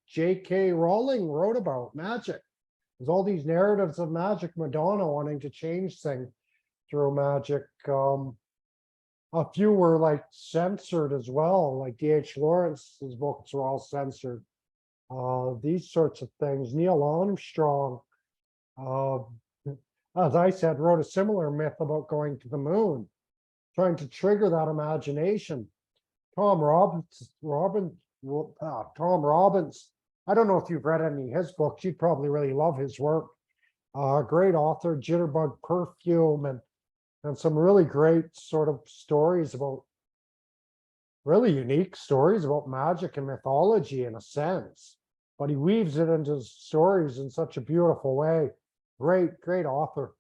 J.K. Rowling wrote about, magic. There's all these narratives of magic, Madonna wanting to change things through magic. A few were like censored as well, like D.H. Lawrence's books were all censored. These sorts of things. Neil Armstrong, as I said, wrote a similar myth about going to the moon, trying to trigger that imagination. Tom Robbins, Tom Robbins. I don't know if you've read any of his books. You'd probably really love his work. Great author, Jitterbug Perfume, and some really great sort of stories about, really unique stories about magic and mythology in a sense. But he weaves it into his stories in such a beautiful way. Great author.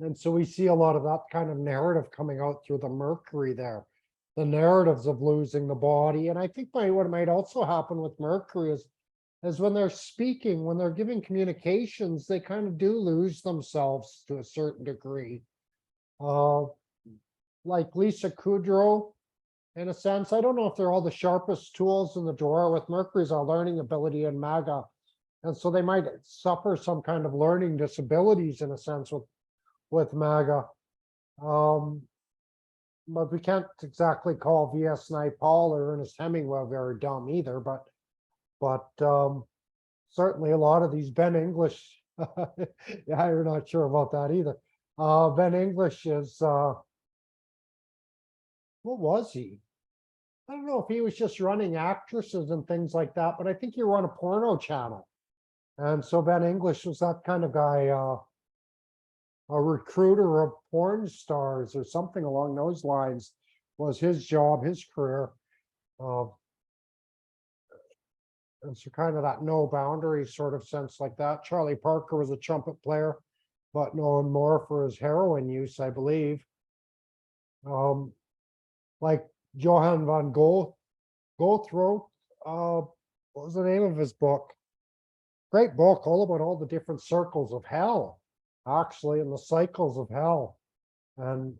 And so we see a lot of that kind of narrative coming out through the Mercury there, the narratives of losing the body. And I think what might also happen with Mercury is when they're speaking, when they're giving communications, they kind of do lose themselves to a certain degree. Like Lisa Kudrow, in a sense, I don't know if they're all the sharpest tools in the drawer. With Mercury's a learning ability in Magha. And so they might suffer some kind of learning disabilities in a sense with Magha. But we can't exactly call V.S. Naipaul or Ernest Hemingway very dumb either, but certainly a lot of these Ben English, yeah, you're not sure about that either. Ben English is, what was he? I don't know if he was just running actresses and things like that, but I think he ran a porno channel. And so Ben English was that kind of guy, a recruiter of porn stars or something along those lines was his job, his career. And so kind of that no boundaries sort of sense like that. Charlie Parker was a trumpet player, but known more for his heroin use, I believe. Like Johann von Goethe, what was the name of his book? great book, all about all the different circles of hell, actually, and the cycles of hell. And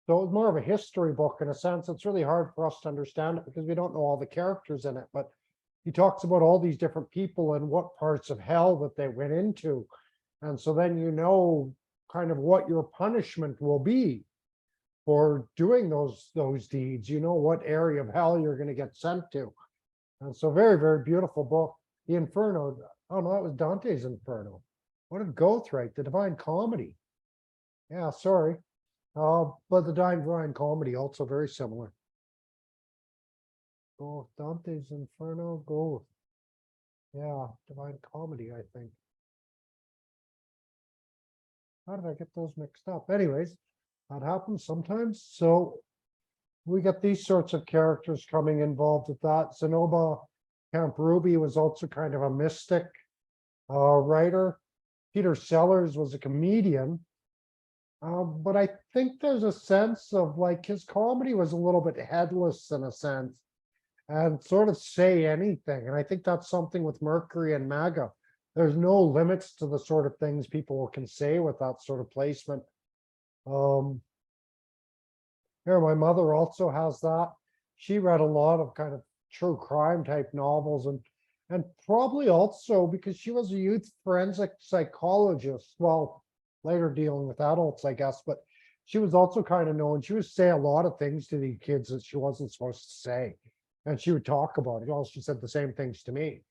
so it's more of a history book in a sense. It's really hard for us to understand it because we don't know all the characters in it. But he talks about all these different people and what parts of hell that they went into. And so then you know kind of what your punishment will be for doing those deeds. You know what area of hell you're going to get sent to. And so very, very beautiful book. The Inferno. Oh no, that was Dante's Inferno. What did Goethe write? The Divine Comedy. Yeah, sorry. But the Divine Comedy also very similar. Goethe, Dante's Inferno, Goethe. Yeah, Divine Comedy, I think. How did I get those mixed up? Anyways, that happens sometimes. So we get these sorts of characters coming involved with that. Zenoba Camp Ruby was also kind of a mystic writer. Peter Sellers was a comedian. But I think there's a sense of like his comedy was a little bit headless in a sense and sort of say anything. And I think that's something with Mercury and Magha. There's no limits to the sort of things people can say with that sort of placement. Here, my mother also has that. She read a lot of kind of true crime type novels and probably also because she was a youth forensic psychologist. Well, later dealing with adults, I guess, but she was also kind of known. She would say a lot of things to the kids that she wasn't supposed to say. And she would talk about it. Well, she said the same things to me.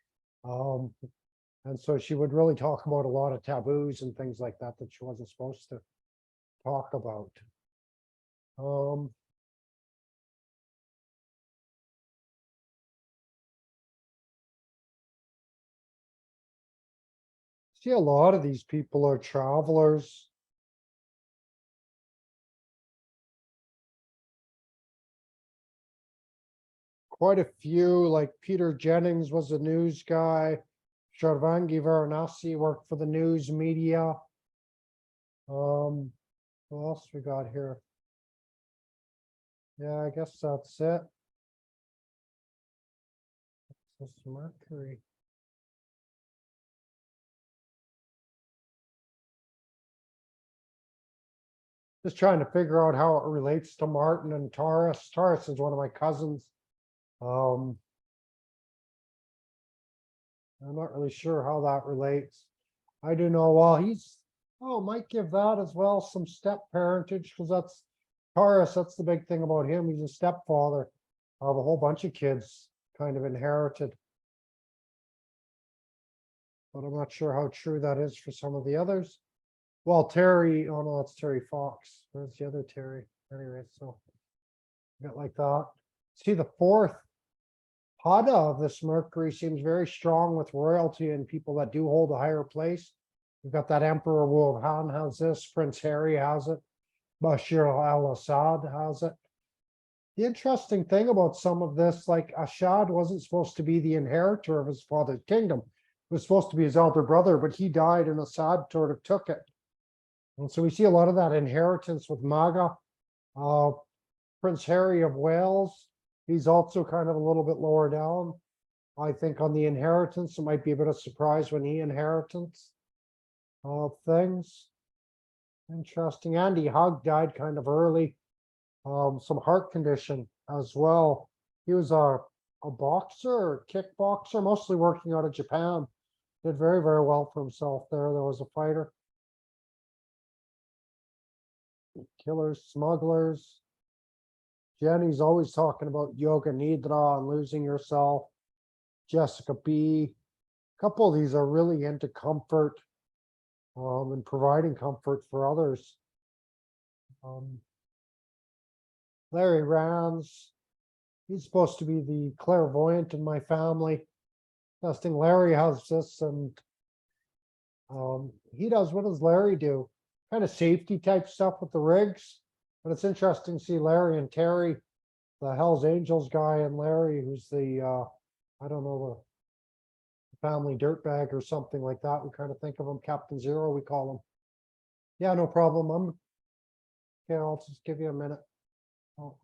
And so she would really talk about a lot of taboos and things like that that she wasn't supposed to talk about. See, a lot of these people are travelers. Quite a few, like Peter Jennings was a news guy. Charvangi Varanasi worked for the news media. What else we got here? Yeah, I guess that's it. This is Mercury. Just trying to figure out how it relates to Martin and Taurus. Taurus is one of my cousins. I'm not really sure how that relates. I do know, well, might give that as well some step parentage because that's Taurus. That's the big thing about him. He's a stepfather of a whole bunch of kids kind of inherited. But I'm not sure how true that is for some of the others. Well, Terry, oh no, it's Terry Fox. Where's the other Terry? Anyway, so got like that. See, the fourth Pada of this Mercury seems very strong with royalty and people that do hold a higher place. We've got that Emperor Wuhan has this, Prince Harry has it, Bashir al-Assad has it. The interesting thing about some of this, like Assad wasn't supposed to be the inheritor of his father's kingdom. It was supposed to be his elder brother, but he died and Assad sort of took it. And so we see a lot of that inheritance with Magha. Prince Harry of Wales, he's also kind of a little bit lower down. I think on the inheritance, it might be a bit of surprise when he inheritance things. Interesting. Andy Hug died kind of early. Some heart condition as well. He was a boxer or kickboxer, mostly working out of Japan. Did very, very well for himself there. There was a fighter. Killers, smugglers. Jenny's always talking about yoga nidra and losing yourself. Jessica B. A couple of these are really into comfort and providing comfort for others. Larry Rands, he's supposed to be the clairvoyant in my family. Testing Larry has this, and he does, what does Larry do? Kind of safety type stuff with the rigs. But it's interesting to see Larry and Terry, the Hells Angels guy, and Larry, who's the, I don't know, the family dirtbag or something like that. We kind of think of him, Captain Zero, we call him. Yeah, no problem. Okay, I'll just give you a minute. Oh.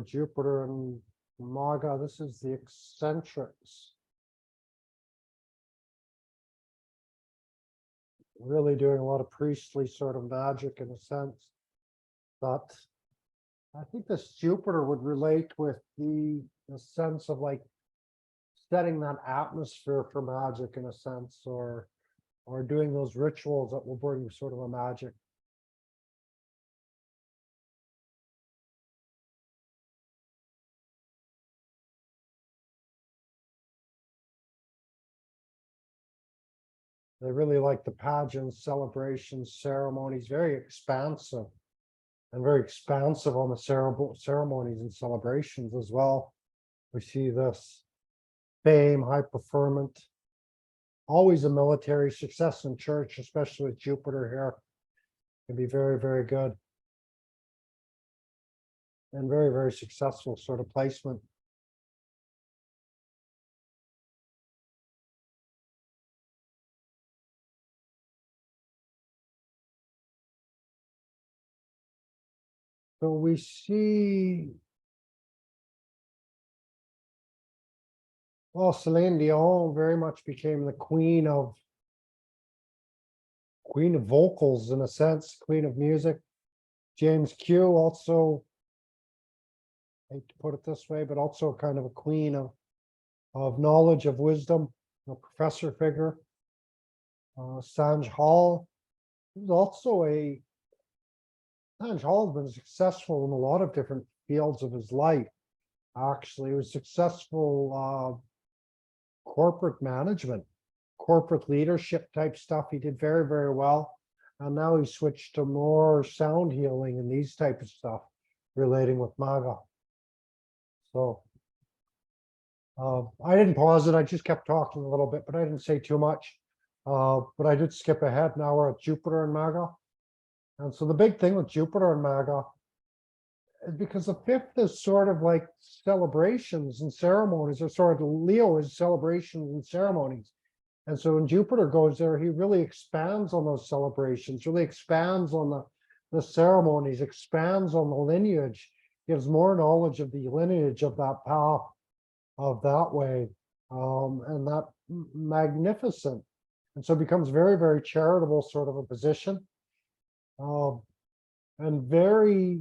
Jupiter and Magha, this is the eccentrics. Really doing a lot of priestly sort of magic in a sense. But I think this Jupiter would relate with the sense of like setting that atmosphere for magic in a sense, or doing those rituals that will bring sort of a magic. They really like the pageants, celebrations, ceremonies, very expansive and very expansive on the ceremonies and celebrations as well. We see this fame, high preferment, always a military success in church, especially with Jupiter here, can be very, very good. And very, very successful sort of placement. So we see, well, Celine Dion very much became the queen of vocals in a sense, queen of music. James Q also, I hate to put it this way, but also kind of a queen of knowledge, of wisdom, a professor figure. Sanj Hall was also Sanj Hall has been successful in a lot of different fields of his life. Actually, he was successful corporate management, corporate leadership type stuff. He did very, very well. And now he switched to more sound healing and these type of stuff relating with Magha. So I didn't pause it. I just kept talking a little bit, but I didn't say too much. But I did skip ahead. Now we're at Jupiter and Magha. And so the big thing with Jupiter and Magha is because the fifth is sort of like celebrations and ceremonies, or sort of Leo is celebrations and ceremonies. And so when Jupiter goes there, he really expands on those celebrations, really expands on the ceremonies, expands on the lineage, gives more knowledge of the lineage of that path, of that way, and that magnificent. And so it becomes very, very charitable sort of a position. And very,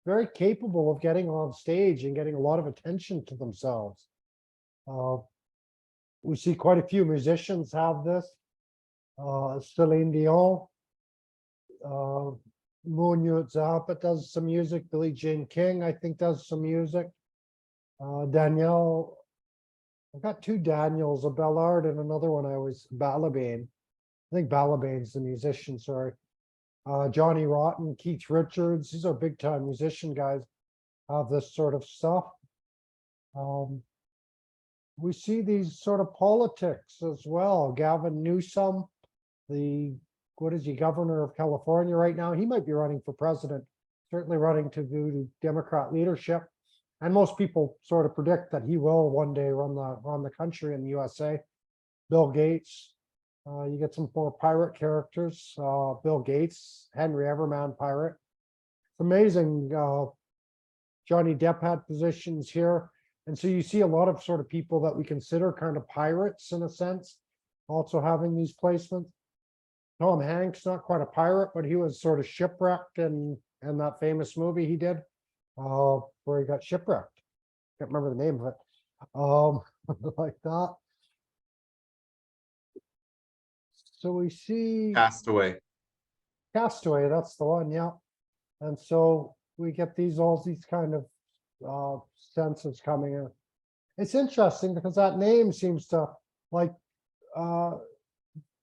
very capable of getting on stage and getting a lot of attention to themselves. We see quite a few musicians have this. Celine Dion, Moon Zappa does some music. Billie Jean King, I think, does some music. Danielle, I've got two Daniels, a Ballard and another one Balabane. I think Balabane's the musician, sorry. Johnny Rotten, Keith Richards, these are big time musician guys, have this sort of stuff. We see these sort of politics as well. Gavin Newsom, governor of California right now. He might be running for president, certainly running to do Democrat leadership. And most people sort of predict that he will one day run the country in the USA. Bill Gates, you get some more pirate characters. Bill Gates, Henry Everman pirate. It's amazing. Johnny Depp had positions here. And so you see a lot of sort of people that we consider kind of pirates in a sense, also having these placements. Tom Hanks, not quite a pirate, but he was sort of shipwrecked in that famous movie he did, where he got shipwrecked. Can't remember the name of it. Like that. So we see Castaway. Castaway, that's the one, yeah. And so we get all these kind of senses coming in. It's interesting because that name seems to, like,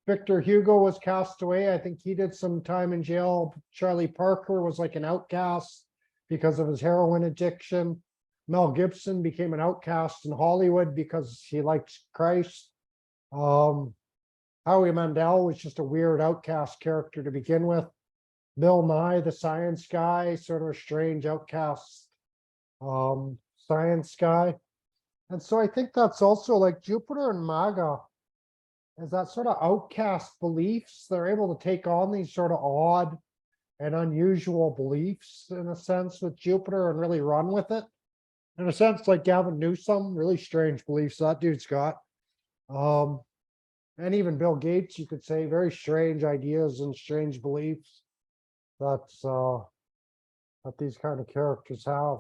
Victor Hugo was cast away. I think he did some time in jail. Charlie Parker was like an outcast because of his heroin addiction. Mel Gibson became an outcast in Hollywood because he likes Christ. Howie Mandel was just a weird outcast character to begin with. Bill Nye, the science guy, sort of a strange outcast science guy. And so I think that's also like Jupiter and Magha is that sort of outcast beliefs. They're able to take on these sort of odd and unusual beliefs in a sense with Jupiter and really run with it. in a sense, like Gavin Newsom, really strange beliefs that dude's got. Um, and even Bill Gates, you could say, very strange ideas and strange beliefs that's that these kind of characters have.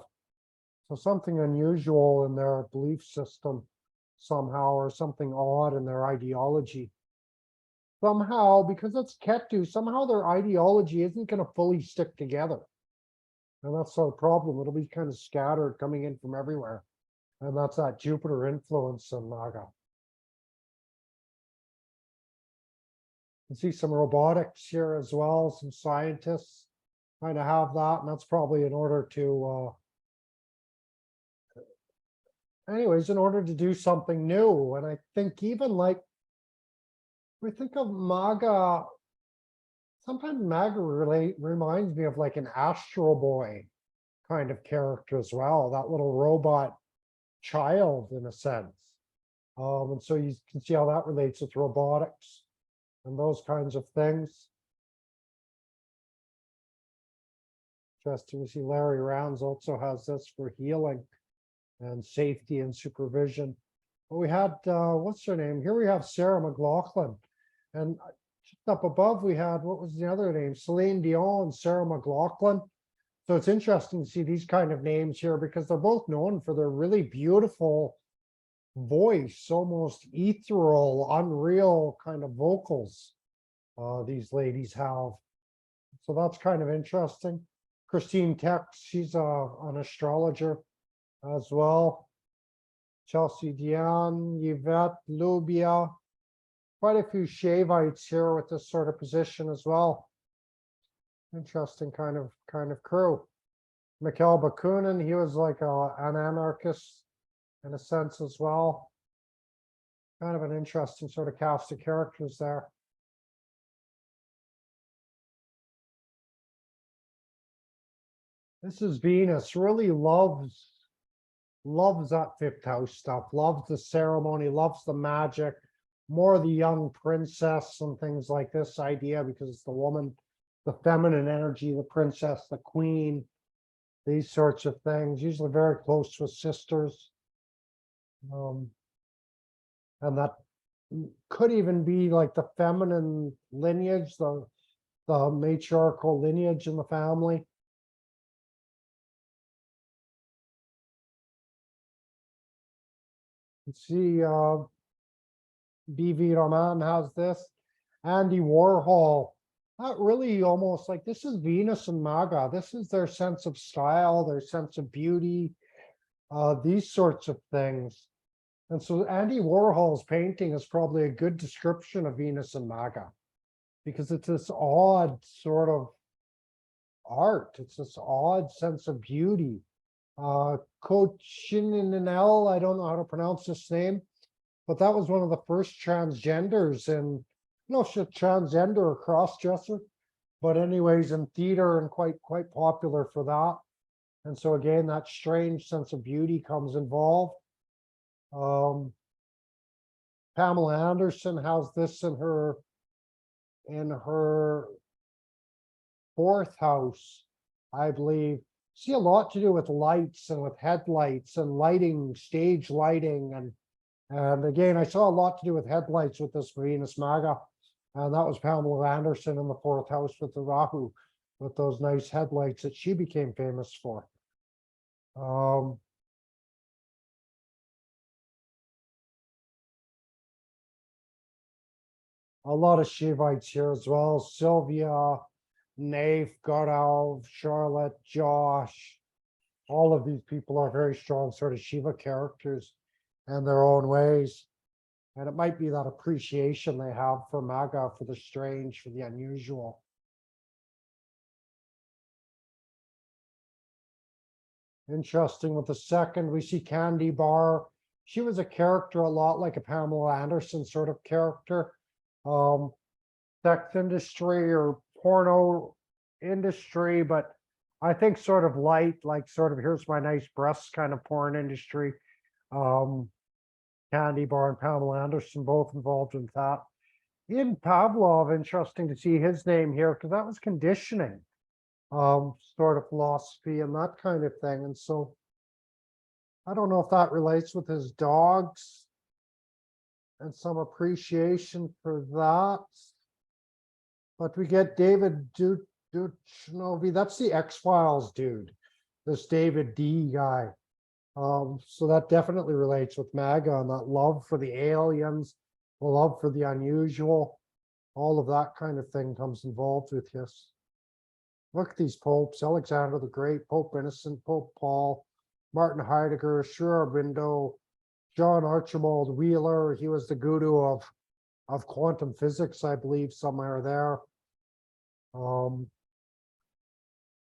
So something unusual in their belief system somehow, or something odd in their ideology. Somehow, because it's Ketu, somehow their ideology isn't going to fully stick together. And that's the problem. It'll be kind of scattered, coming in from everywhere. And that's that Jupiter influence in Naga. You see some robotics here as well, some scientists kind of have that, and that's probably in order to anyways, in order to do something new. And I think even like we think of Magha, sometimes Magha reminds me of like an Astro Boy kind of character as well, that little robot child in a sense. And so you can see how that relates with robotics and those kinds of things. Interesting. We see Larry Rounds also has this for healing and safety and supervision. But we had, what's her name? Here we have Sarah McLachlan. And just up above, we had, what was the other name? Celine Dion and Sarah McLachlan. So it's interesting to see these kind of names here because they're both known for their really beautiful voice, almost ethereal, unreal kind of vocals these ladies have. So that's kind of interesting. Christine Tex, she's an astrologer as well. Chelsea Diane, Yvette Lubia, quite a few Shaivites here with this sort of position as well. Interesting kind of crew. Mikhail Bakunin, he was like an anarchist in a sense as well. Kind of an interesting sort of cast of characters there. This is Venus, really loves that fifth house stuff, loves the ceremony, loves the magic, more the young princess and things like this idea, because it's the woman, the feminine energy, the princess, the queen, these sorts of things, usually very close with sisters. And that could even be like the feminine lineage, the matriarchal lineage in the family. You see, BV Roman has this. Andy Warhol, not really, almost like this is Venus and Magha. This is their sense of style, their sense of beauty, these sorts of things. And so Andy Warhol's painting is probably a good description of Venus and Magha, because it's this odd sort of art. It's this odd sense of beauty. Cochininel, I don't know how to pronounce this name, but that was one of the first transgenders in, no, she's transgender or cross-dresser, but anyways, in theater and quite popular for that. And so again, that strange sense of beauty comes involved. Pamela Anderson has this in her fourth house, I believe. See a lot to do with lights and with headlights and lighting, stage lighting, and again, I saw a lot to do with headlights with this Venus Magha, and that was Pamela Anderson in the fourth house with the Rahu, with those nice headlights that she became famous for. A lot of Shivites here as well. Sylvia, Naif, Garav, Charlotte, Josh. All of these people are very strong sort of Shiva characters in their own ways. And it might be that appreciation they have for Magha, for the strange, for the unusual. Interesting with the second, we see Candy Bar. She was a character a lot like a Pamela Anderson sort of character. Sex industry or porno industry, but I think sort of light, like sort of here's my nice breasts kind of porn industry. Candy Bar and Pamela Anderson both involved in that. Ian Pavlov, interesting to see his name here because that was conditioning, sort of philosophy and that kind of thing. And so I don't know if that relates with his dogs and some appreciation for that. But we get David Duchovny. That's the X-Files dude. This David D guy. So that definitely relates with MAGA and that love for the aliens, the love for the unusual, all of that kind of thing comes involved with this. Look at these popes: Alexander the Great, Pope Innocent, Pope Paul, Martin Heidegger, Sri John Archibald Wheeler. He was the guru of quantum physics, I believe, somewhere there.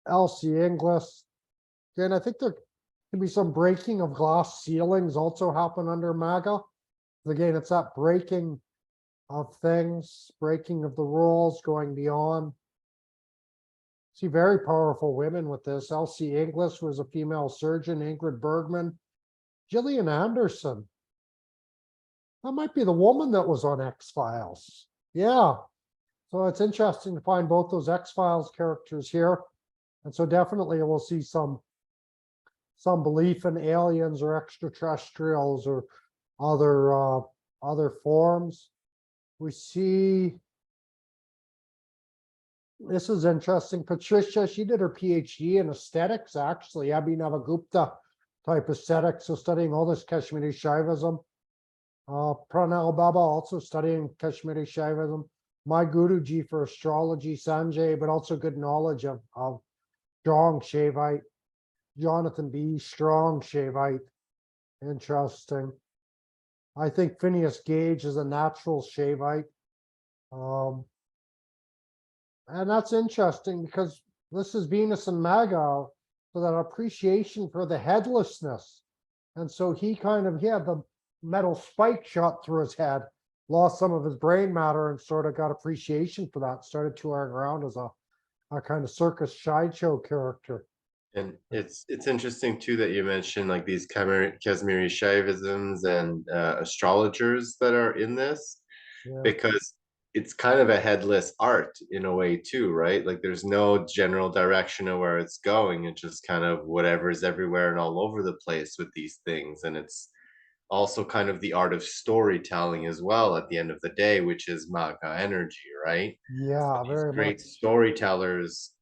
Elsie Inglis. Again, I think there can be some breaking of glass ceilings also happen under MAGA. Again, it's that breaking of things, breaking of the rules, going beyond. See very powerful women with this. Elsie Inglis was a female surgeon, Ingrid Bergman, Gillian Anderson. That might be the woman that was on X-Files. Yeah. So it's interesting to find both those X-Files characters here. And so definitely we'll see some belief in aliens or extraterrestrials or other forms. We see, this is interesting. Patricia, she did her PhD in aesthetics, actually, Abhinavagupta type aesthetics, so studying all this Kashmiri Shaivism. Pranal Baba also studying Kashmiri Shaivism. My Guruji for astrology, Sanjay, but also good knowledge of strong Shaivite. Jonathan B. Strong Shaivite. Interesting. I think Phineas Gage is a natural Shaivite. And that's interesting because this is Venus and MAGA, so that appreciation for the headlessness. And so he had the metal spike shot through his head, lost some of his brain matter, and sort of got appreciation for that, started touring around as a kind of circus sideshow character. And it's interesting too that you mentioned like these Kashmiri Shaivisms and astrologers that are in this, Yeah. because it's kind of a headless art in a way too, right? Like there's no general direction of where it's going. It's just kind of whatever's everywhere and all over the place with these things. And it's also kind of the art of storytelling as well at the end of the day, which is Magha energy, right? Yeah, These very great much. storytellers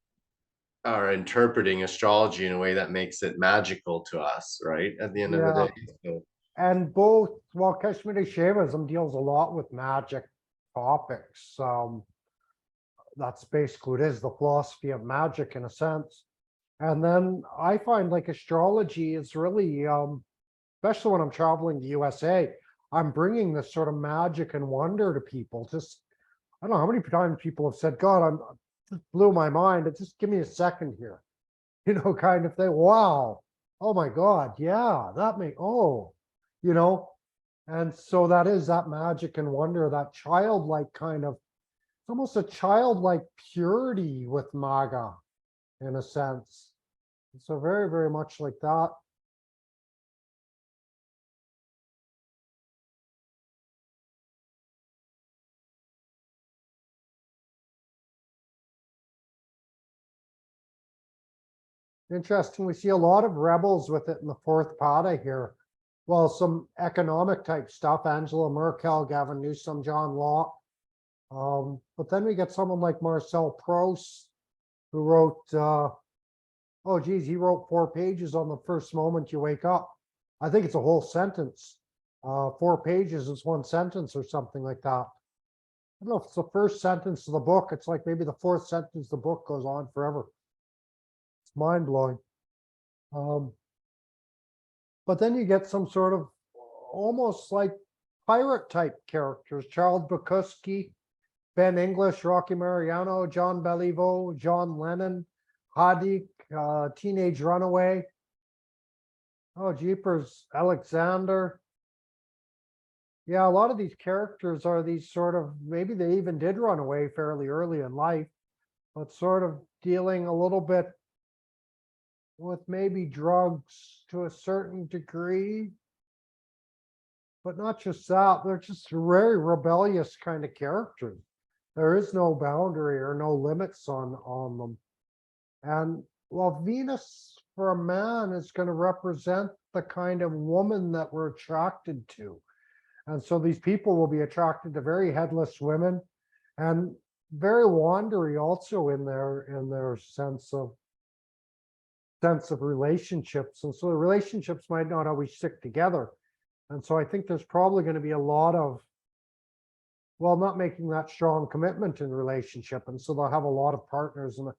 are interpreting astrology in a way that makes it magical to us, right? At the end of the Yeah. day. So, And both, well, Kashmiri Shaivism deals a lot with magic topics. That's basically what it is, the philosophy of magic in a sense. And then I find like astrology is really, especially when I'm traveling to USA, I'm bringing this sort of magic and wonder to people. Just, I don't know how many times people have said, God, just blew my mind. Just give me a second here, kind of thing. Wow. Oh my God. Yeah, you know, and so that is that magic and wonder, that childlike kind of, it's almost a childlike purity with MAGA in a sense. So very, very much like that. Interesting. We see a lot of rebels with it in the fourth pada here. Well, some economic type stuff, Angela Merkel, Gavin Newsom, John Locke. But then we get someone like Marcel Proust, who wrote, oh geez, he wrote 4 pages on the first moment you wake up. I think it's a whole sentence. 4 pages is 1 sentence or something like that. I don't know if it's the first sentence of the book. It's like maybe the 4th sentence, the book goes on forever. It's mind blowing. But then you get some sort of almost like pirate type characters. Charles Bukowski, Ben English, Rocky Mariano, John Beliveau, John Lennon, Hadik, Teenage Runaway. Oh, jeepers, Alexander. Yeah, a lot of these characters are these sort of, maybe they even did run away fairly early in life, but sort of dealing a little bit with maybe drugs to a certain degree. But not just that, they're just very rebellious kind of characters. There is no boundary or no limits on them. And well, Venus for a man is going to represent the kind of woman that we're attracted to. And so these people will be attracted to very headless women and very wandery also in their sense of relationships. And so the relationships might not always stick together. And so I think there's probably going to be a lot of, well, not making that strong commitment in relationship. And so they'll have a lot of partners and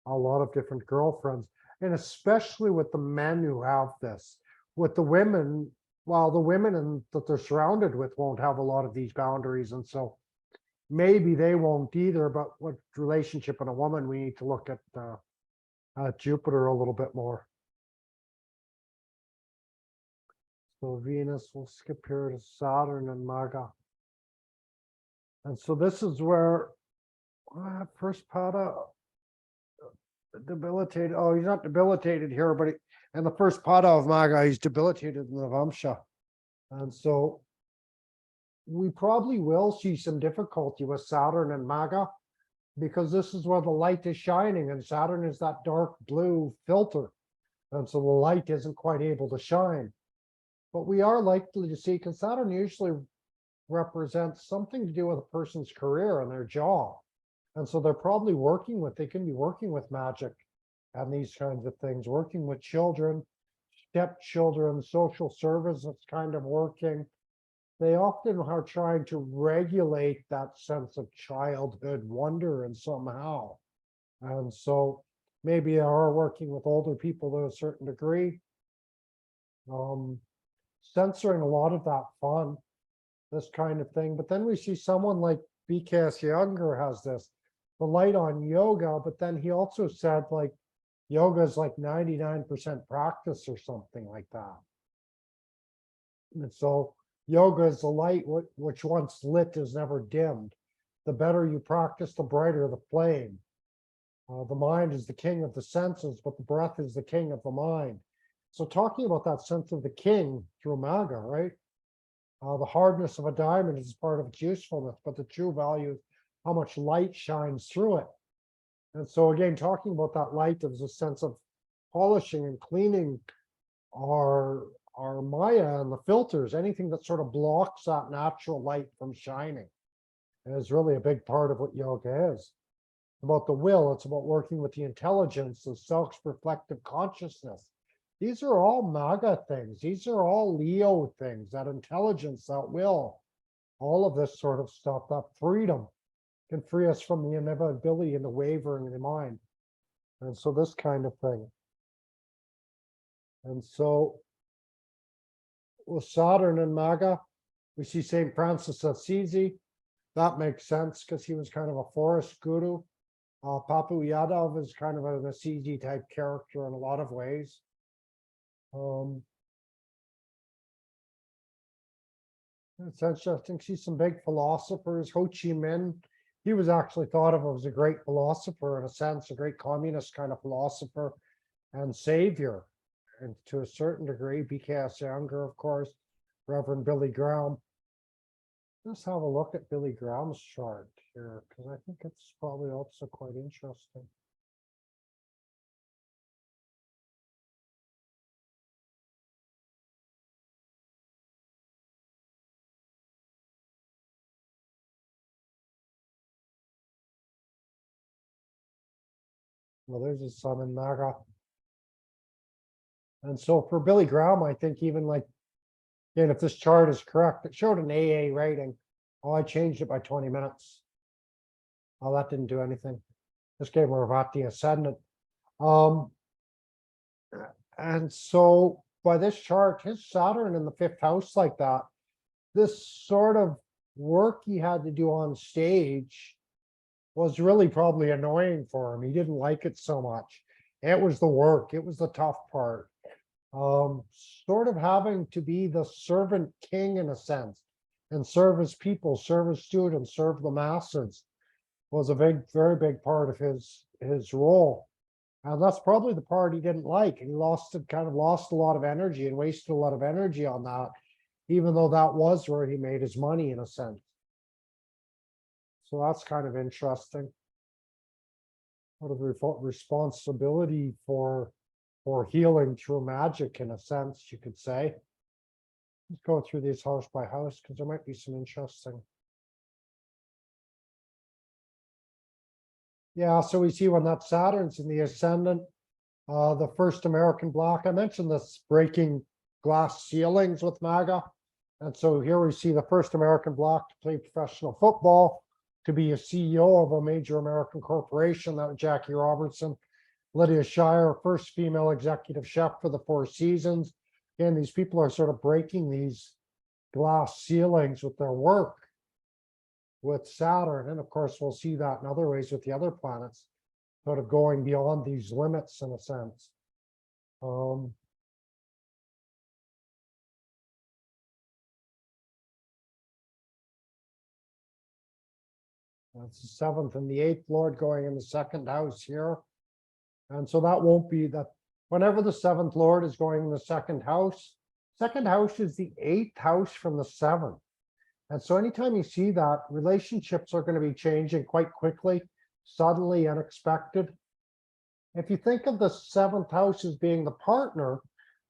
a lot of different girlfriends. And especially with the men who have this, with the women, well, the women that they're surrounded with won't have a lot of these boundaries. And so maybe they won't either, but what relationship in a woman, we need to look at Jupiter a little bit more. So Venus, we'll skip here to Saturn and Magha. And so this is where first pada debilitated. Oh, he's not debilitated here, but in the first pada of Magha, he's debilitated in the Vamsha. And so we probably will see some difficulty with Saturn and Magha, because this is where the light is shining, and Saturn is that dark blue filter. And so the light isn't quite able to shine. But we are likely to see, because Saturn usually represents something to do with a person's career and their job. And so they're probably they can be working with magic and these kinds of things, working with children, stepchildren, social service that's kind of working. They often are trying to regulate that sense of childhood wonder and somehow. And so maybe they are working with older people to a certain degree. Censoring a lot of that fun, this kind of thing. But then we see someone like BKS Younger has this, the light on yoga, but then he also said like yoga is like 99% practice or something like that. And so yoga is the light which once lit is never dimmed. The better you practice, the brighter the flame. The mind is the king of the senses, but the breath is the king of the mind. So talking about that sense of the king through Magha, right? The hardness of a diamond is part of its usefulness, but the true value is how much light shines through it. And so again, talking about that light, there's a sense of polishing and cleaning our Maya and the filters, anything that sort of blocks that natural light from shining is really a big part of what yoga is. About the will, it's about working with the intelligence, the self-reflective consciousness. These are all Magha things. These are all Leo things, that intelligence, that will, all of this sort of stuff, that freedom can free us from the inevitability and the wavering in the mind. And so this kind of thing. And so with Saturn and Magha, we see St. Francis of Assisi. That makes sense because he was kind of a forest guru. Papu Yadav is kind of an Assisi type character in a lot of ways. It's interesting. See some big philosophers. Ho Chi Minh, he was actually thought of as a great philosopher in a sense, a great communist kind of philosopher and savior, and to a certain degree. BKS Younger, of course, Reverend Billy Graham. Let's have a look at Billy Graham's chart here, because I think it's probably also quite interesting. Well, there's his sun in Magha. And so for Billy Graham, I think even like, again, if this chart is correct, it showed an AA rating. Oh, I changed it by 20 minutes. Oh, that didn't do anything. This gave Ravati Ascendant. And so by this chart, his Saturn in the 5th house like that, this sort of work he had to do on stage was really probably annoying for him. He didn't like it so much. It was the work. It was the tough part. Sort of having to be the servant king in a sense and serve his people, serve his students, serve the masses was a very big part of his role. And that's probably the part he didn't like. And he kind of lost a lot of energy and wasted a lot of energy on that, even though that was where he made his money in a sense. So that's kind of interesting. What a responsibility for or healing through magic in a sense, you could say. Let's go through these house by house because there might be some interesting. Yeah, so we see when that Saturn's in the ascendant, the first American block. I mentioned this breaking glass ceilings with MAGA. And so here we see the first American block to play professional football, to be a CEO of a major American corporation. That was Jackie Robertson. Lydia Shire, first female executive chef for the Four Seasons. Again, these people are sort of breaking these glass ceilings with their work with Saturn. And of course, we'll see that in other ways with the other planets, sort of going beyond these limits in a sense. That's the seventh and the eighth Lord going in the second house here. And so that won't be that. Whenever the seventh Lord is going in the second house is the eighth house from the seventh. And so anytime you see that, relationships are going to be changing quite quickly, suddenly, unexpected. If you think of the seventh house as being the partner,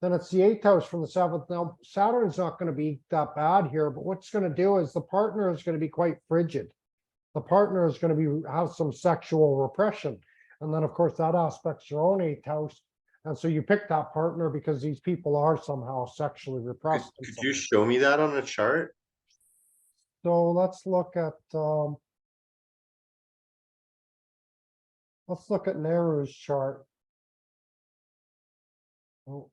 then it's the eighth house from the seventh. Now, Saturn's not going to be that bad here, but what's going to do is the partner is going to be quite frigid. The partner is going to have some sexual repression. And then, of course, that aspects your own eighth house. And so you pick that partner because these people are somehow sexually repressed. Could you show me that on a chart? So let's look at Nehru's chart. Oh.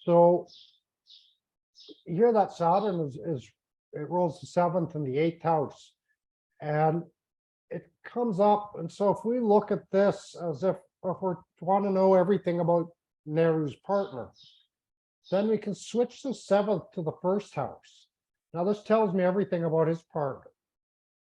So here that Saturn is it rolls the seventh and the eighth house, and it comes up. And so if we look at this as if we want to know everything about Nehru's partner, then we can switch the seventh to the first house. Now this tells me everything about his partner.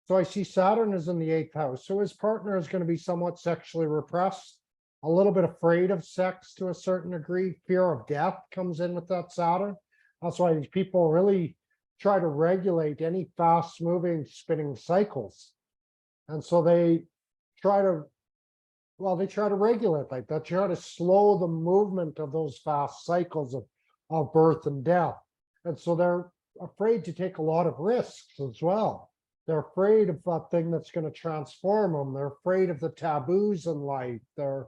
So I see Saturn is in the eighth house. So his partner is going to be somewhat sexually repressed, a little bit afraid of sex to a certain degree. Fear of death comes in with that Saturn. That's why these people really try to regulate any fast moving spinning cycles. And so they try to regulate like that, try to slow the movement of those fast cycles of birth and death. And so they're afraid to take a lot of risks as well. They're afraid of that thing that's going to transform them. They're afraid of the taboos in life. But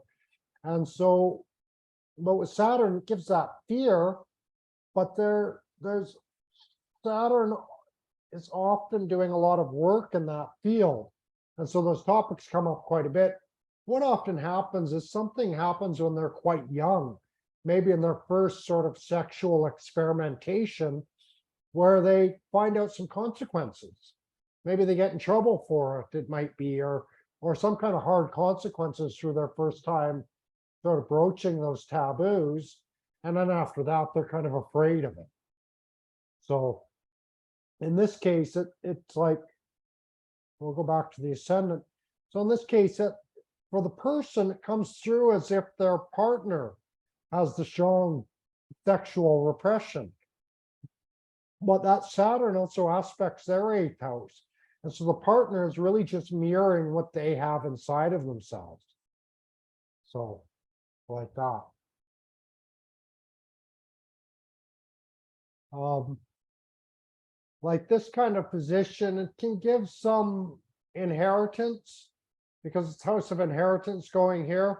with Saturn, it gives that fear, but there's Saturn is often doing a lot of work in that field. And so those topics come up quite a bit. What often happens is something happens when they're quite young, maybe in their first sort of sexual experimentation, where they find out some consequences. Maybe they get in trouble for it might be, or some kind of hard consequences through their first time sort of broaching those taboos. And then after that, they're kind of afraid of it. So in this case, it's like, we'll go back to the ascendant. So in this case, for the person, it comes through as if their partner has the strong sexual repression. But that Saturn also aspects their eighth house. And so the partner is really just mirroring what they have inside of themselves. So, like that. Like this kind of position, it can give some inheritance because it's house of inheritance going here.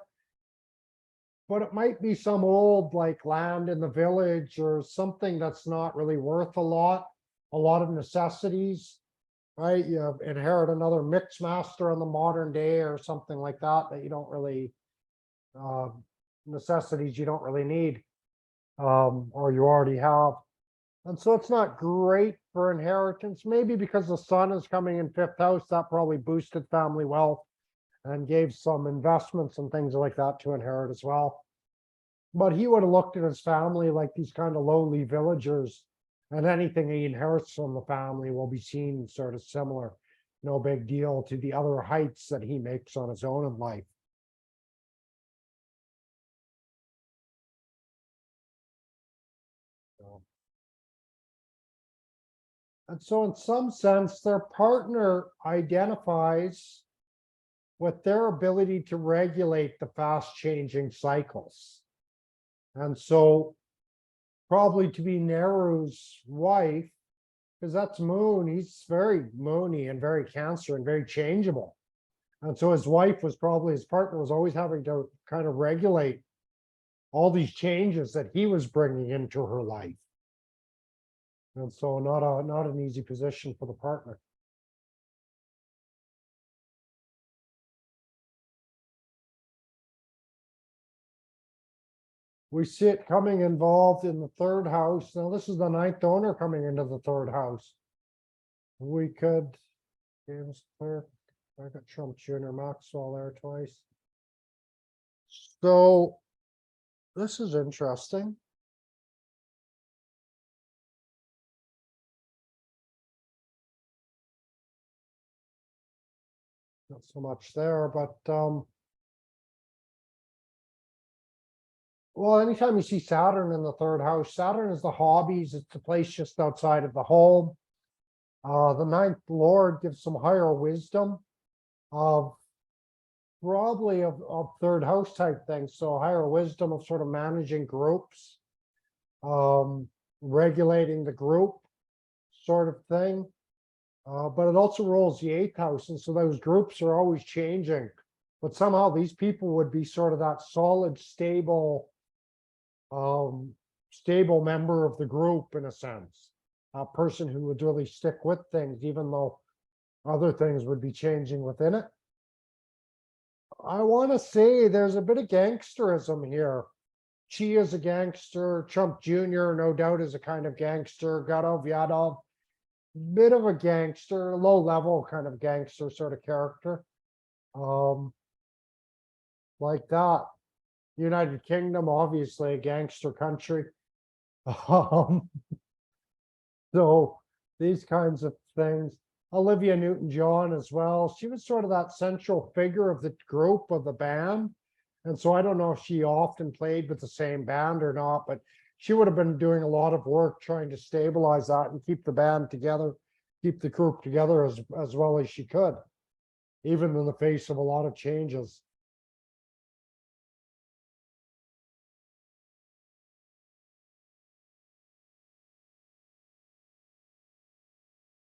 But it might be some old like land in the village or something that's not really worth a lot of necessities, right? You inherit another mix master in the modern day or something like that you don't really, necessities you don't really need, or you already have. And so it's not great for inheritance, maybe because the sun is coming in fifth house, that probably boosted family wealth and gave some investments and things like that to inherit as well. But he would have looked at his family like these kind of lowly villagers, and anything he inherits from the family will be seen sort of similar. No big deal to the other heights that he makes on his own in life. And so in some sense, their partner identifies with their ability to regulate the fast changing cycles. And so probably to be Nehru's wife, because that's Moon, he's very moony and very Cancer and very changeable. And so his wife was probably, his partner was always having to kind of regulate all these changes that he was bringing into her life. And so not an easy position for the partner. We see it coming involved in the third house. Now, this is the ninth owner coming into the third house. We could, James Clerk, I got Trump Jr. Maxwell there twice. So this is interesting. Not so much there, but well, anytime you see Saturn in the third house, Saturn is the hobbies. It's the place just outside of the home. The ninth lord gives some higher wisdom of probably of third house type things. So higher wisdom of sort of managing groups, regulating the group sort of thing. But it also rules the eighth house. And so those groups are always changing. But somehow these people would be sort of that solid, stable member of the group in a sense, a person who would really stick with things, even though other things would be changing within it. I want to say there's a bit of gangsterism here. Chi is a gangster, Trump Jr. no doubt is a kind of gangster, Yadov, bit of a gangster, low level kind of gangster sort of character. Like that. United Kingdom, obviously a gangster country. So these kinds of things. Olivia Newton-John as well. She was sort of that central figure of the group, of the band. And so I don't know if she often played with the same band or not, but she would have been doing a lot of work trying to stabilize that and keep the band together, keep the group together as well as she could, even in the face of a lot of changes.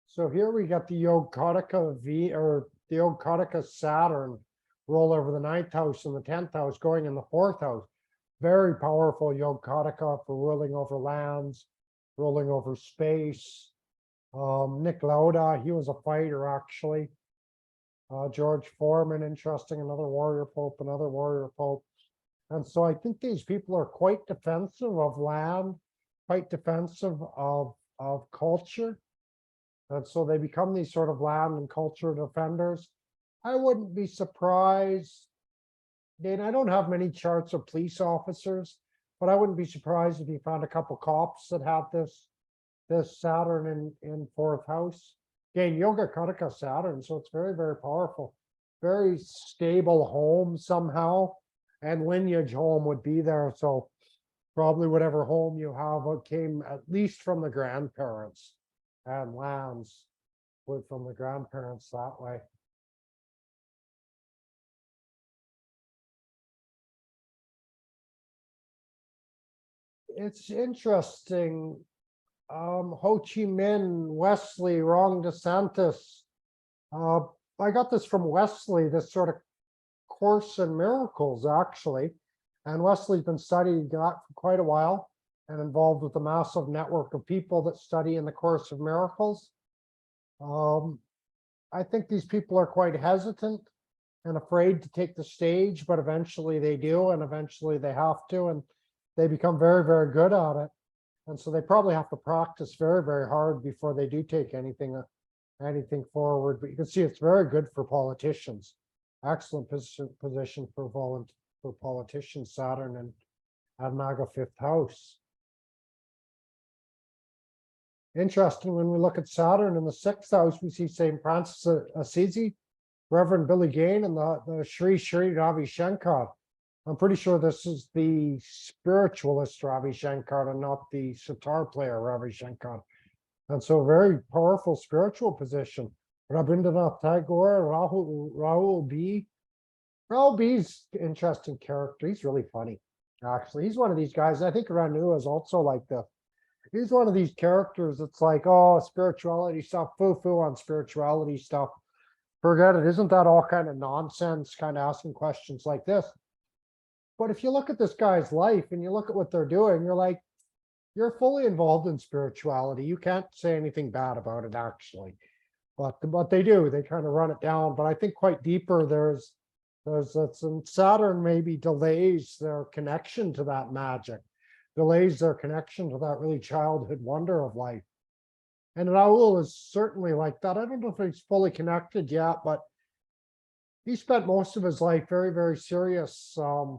So here we got the Yoga V, or the Yoga Saturn roll over the ninth house and the 10th house, going in the fourth house. Very powerful Yoga for ruling over lands, ruling over space. Nick Lauda, he was a fighter actually. George Foreman, interesting, another warrior pope, another warrior pope. And so I think these people are quite defensive of land, quite defensive of culture. And so they become these sort of land and culture defenders. I wouldn't be surprised, Dane, I don't have many charts of police officers, but I wouldn't be surprised if you found a couple cops that have this Saturn in fourth house. Again, Yoga Karaka Saturn, so it's very, very powerful. Very stable home somehow, and lineage home would be there. So probably whatever home you have came at least from the grandparents, and lands would from the grandparents that way. It's interesting. Ho Chi Minh, Wesley, Ron DeSantis. I got this from Wesley, this sort of Course in Miracles, actually. And Wesley's been studying that for quite a while and involved with a massive network of people that study in the Course of Miracles. I think these people are quite hesitant and afraid to take the stage, but eventually they do, and eventually they have to, and they become very, very good at it. And so they probably have to practice very, very hard before they do take anything forward. But you can see it's very good for politicians. Excellent position for politicians, Saturn and Magha fifth house. Interesting, when we look at Saturn in the sixth house, we see St. Francis of Assisi, Reverend Billy Gane, and the Sri Sri Ravi Shankar. I'm pretty sure this is the spiritualist Ravi Shankar and not the sitar player Ravi Shankar. And so very powerful spiritual position. Rabindranath Tagore, Rahul B. Rahul B's interesting character. He's really funny. Actually, he's one of these guys. I think Ranu is also like this. He's one of these characters that's like, oh, spirituality stuff, foo-foo on spirituality stuff. Forget it. Isn't that all kind of nonsense? Kind of asking questions like this. But if you look at this guy's life and you look at what they're doing, you're like, you're fully involved in spirituality. You can't say anything bad about it, actually. But they do. They kind of run it down. But I think quite deeper, there's some Saturn maybe delays their connection to that magic, delays their connection to that really childhood wonder of life. And Raul is certainly like that. I don't know if he's fully connected yet, but he spent most of his life very, very serious kind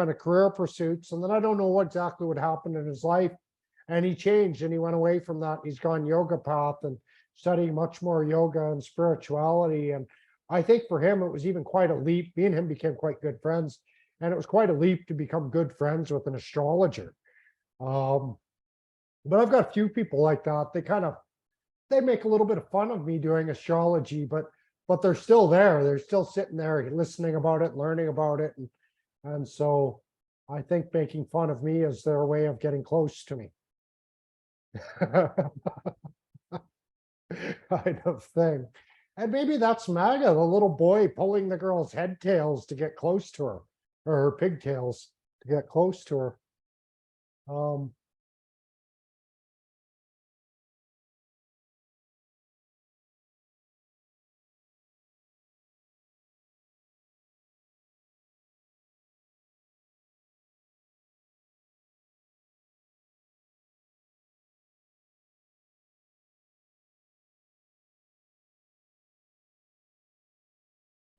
of career pursuits. And then I don't know what exactly what happened in his life. And he changed and he went away from that. He's gone yoga path and studying much more yoga and spirituality. And I think for him, it was even quite a leap. Me and him became quite good friends. And it was quite a leap to become good friends with an astrologer. But I've got a few people like that. They make a little bit of fun of me doing astrology, but they're still there. They're still sitting there listening about it, learning about it. And so I think making fun of me is their way of getting close to me. Kind of thing. And maybe that's Magha, the little boy pulling the girl's head tails to get close to her, or her pigtails to get close to her.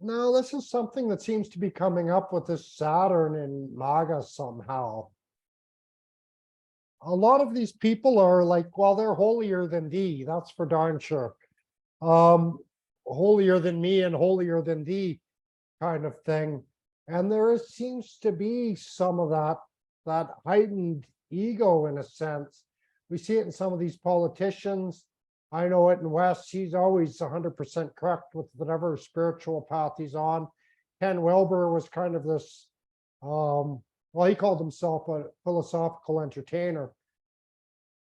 No, this is something that seems to be coming up with this Saturn and Magha somehow. A lot of these people are like, well, they're holier than thee, that's for darn sure. Holier than me and holier than thee kind of thing. And seems to be some of that heightened ego in a sense. We see it in some of these politicians. I know it in West, he's always 100% correct with whatever spiritual path he's on. Ken Wilber was kind of this, well, he called himself a philosophical entertainer,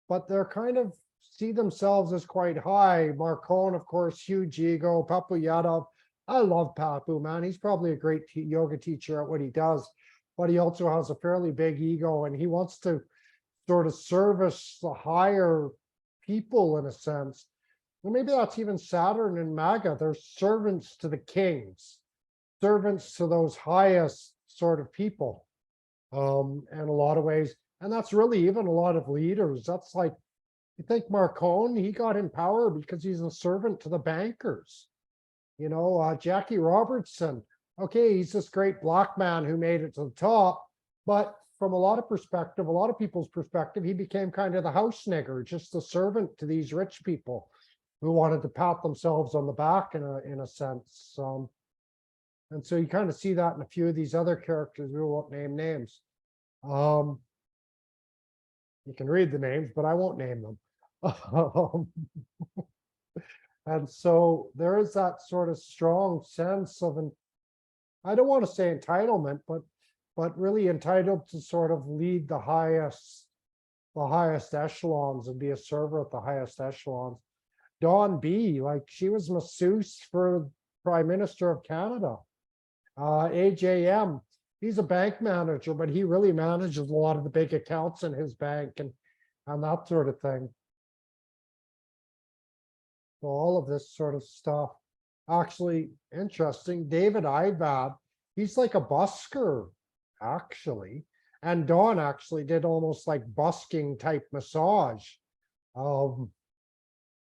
but they're kind of see themselves as quite high. Marcone, of course, huge ego. Papu Yadav, I love Papu, man. He's probably a great yoga teacher at what he does, but he also has a fairly big ego and he wants to sort of service the higher people in a sense. Well, maybe that's even Saturn and Magha. They're servants to the kings, servants to those highest sort of people, in a lot of ways. And that's really even a lot of leaders. That's like, you think Marcone, he got in power because he's a servant to the bankers. You know, Jackie Robertson, okay, he's this great black man who made it to the top, but from a lot of people's perspective, he became kind of the house nigger, just a servant to these rich people who wanted to pat themselves on the back in a sense. And so you kind of see that in a few of these other characters. We won't name names. You can read the names, but I won't name them. And so there is that sort of strong sense of I don't want to say entitlement, but really entitled to sort of lead the highest echelons and be a server at the highest echelons. Dawn B, like she was masseuse for Prime Minister of Canada. AJM, he's a bank manager, but he really manages a lot of the big accounts in his bank and that sort of thing. So all of this sort of stuff. Actually, interesting. David Ivad, he's like a busker, actually. And Dawn actually did almost like busking type massage.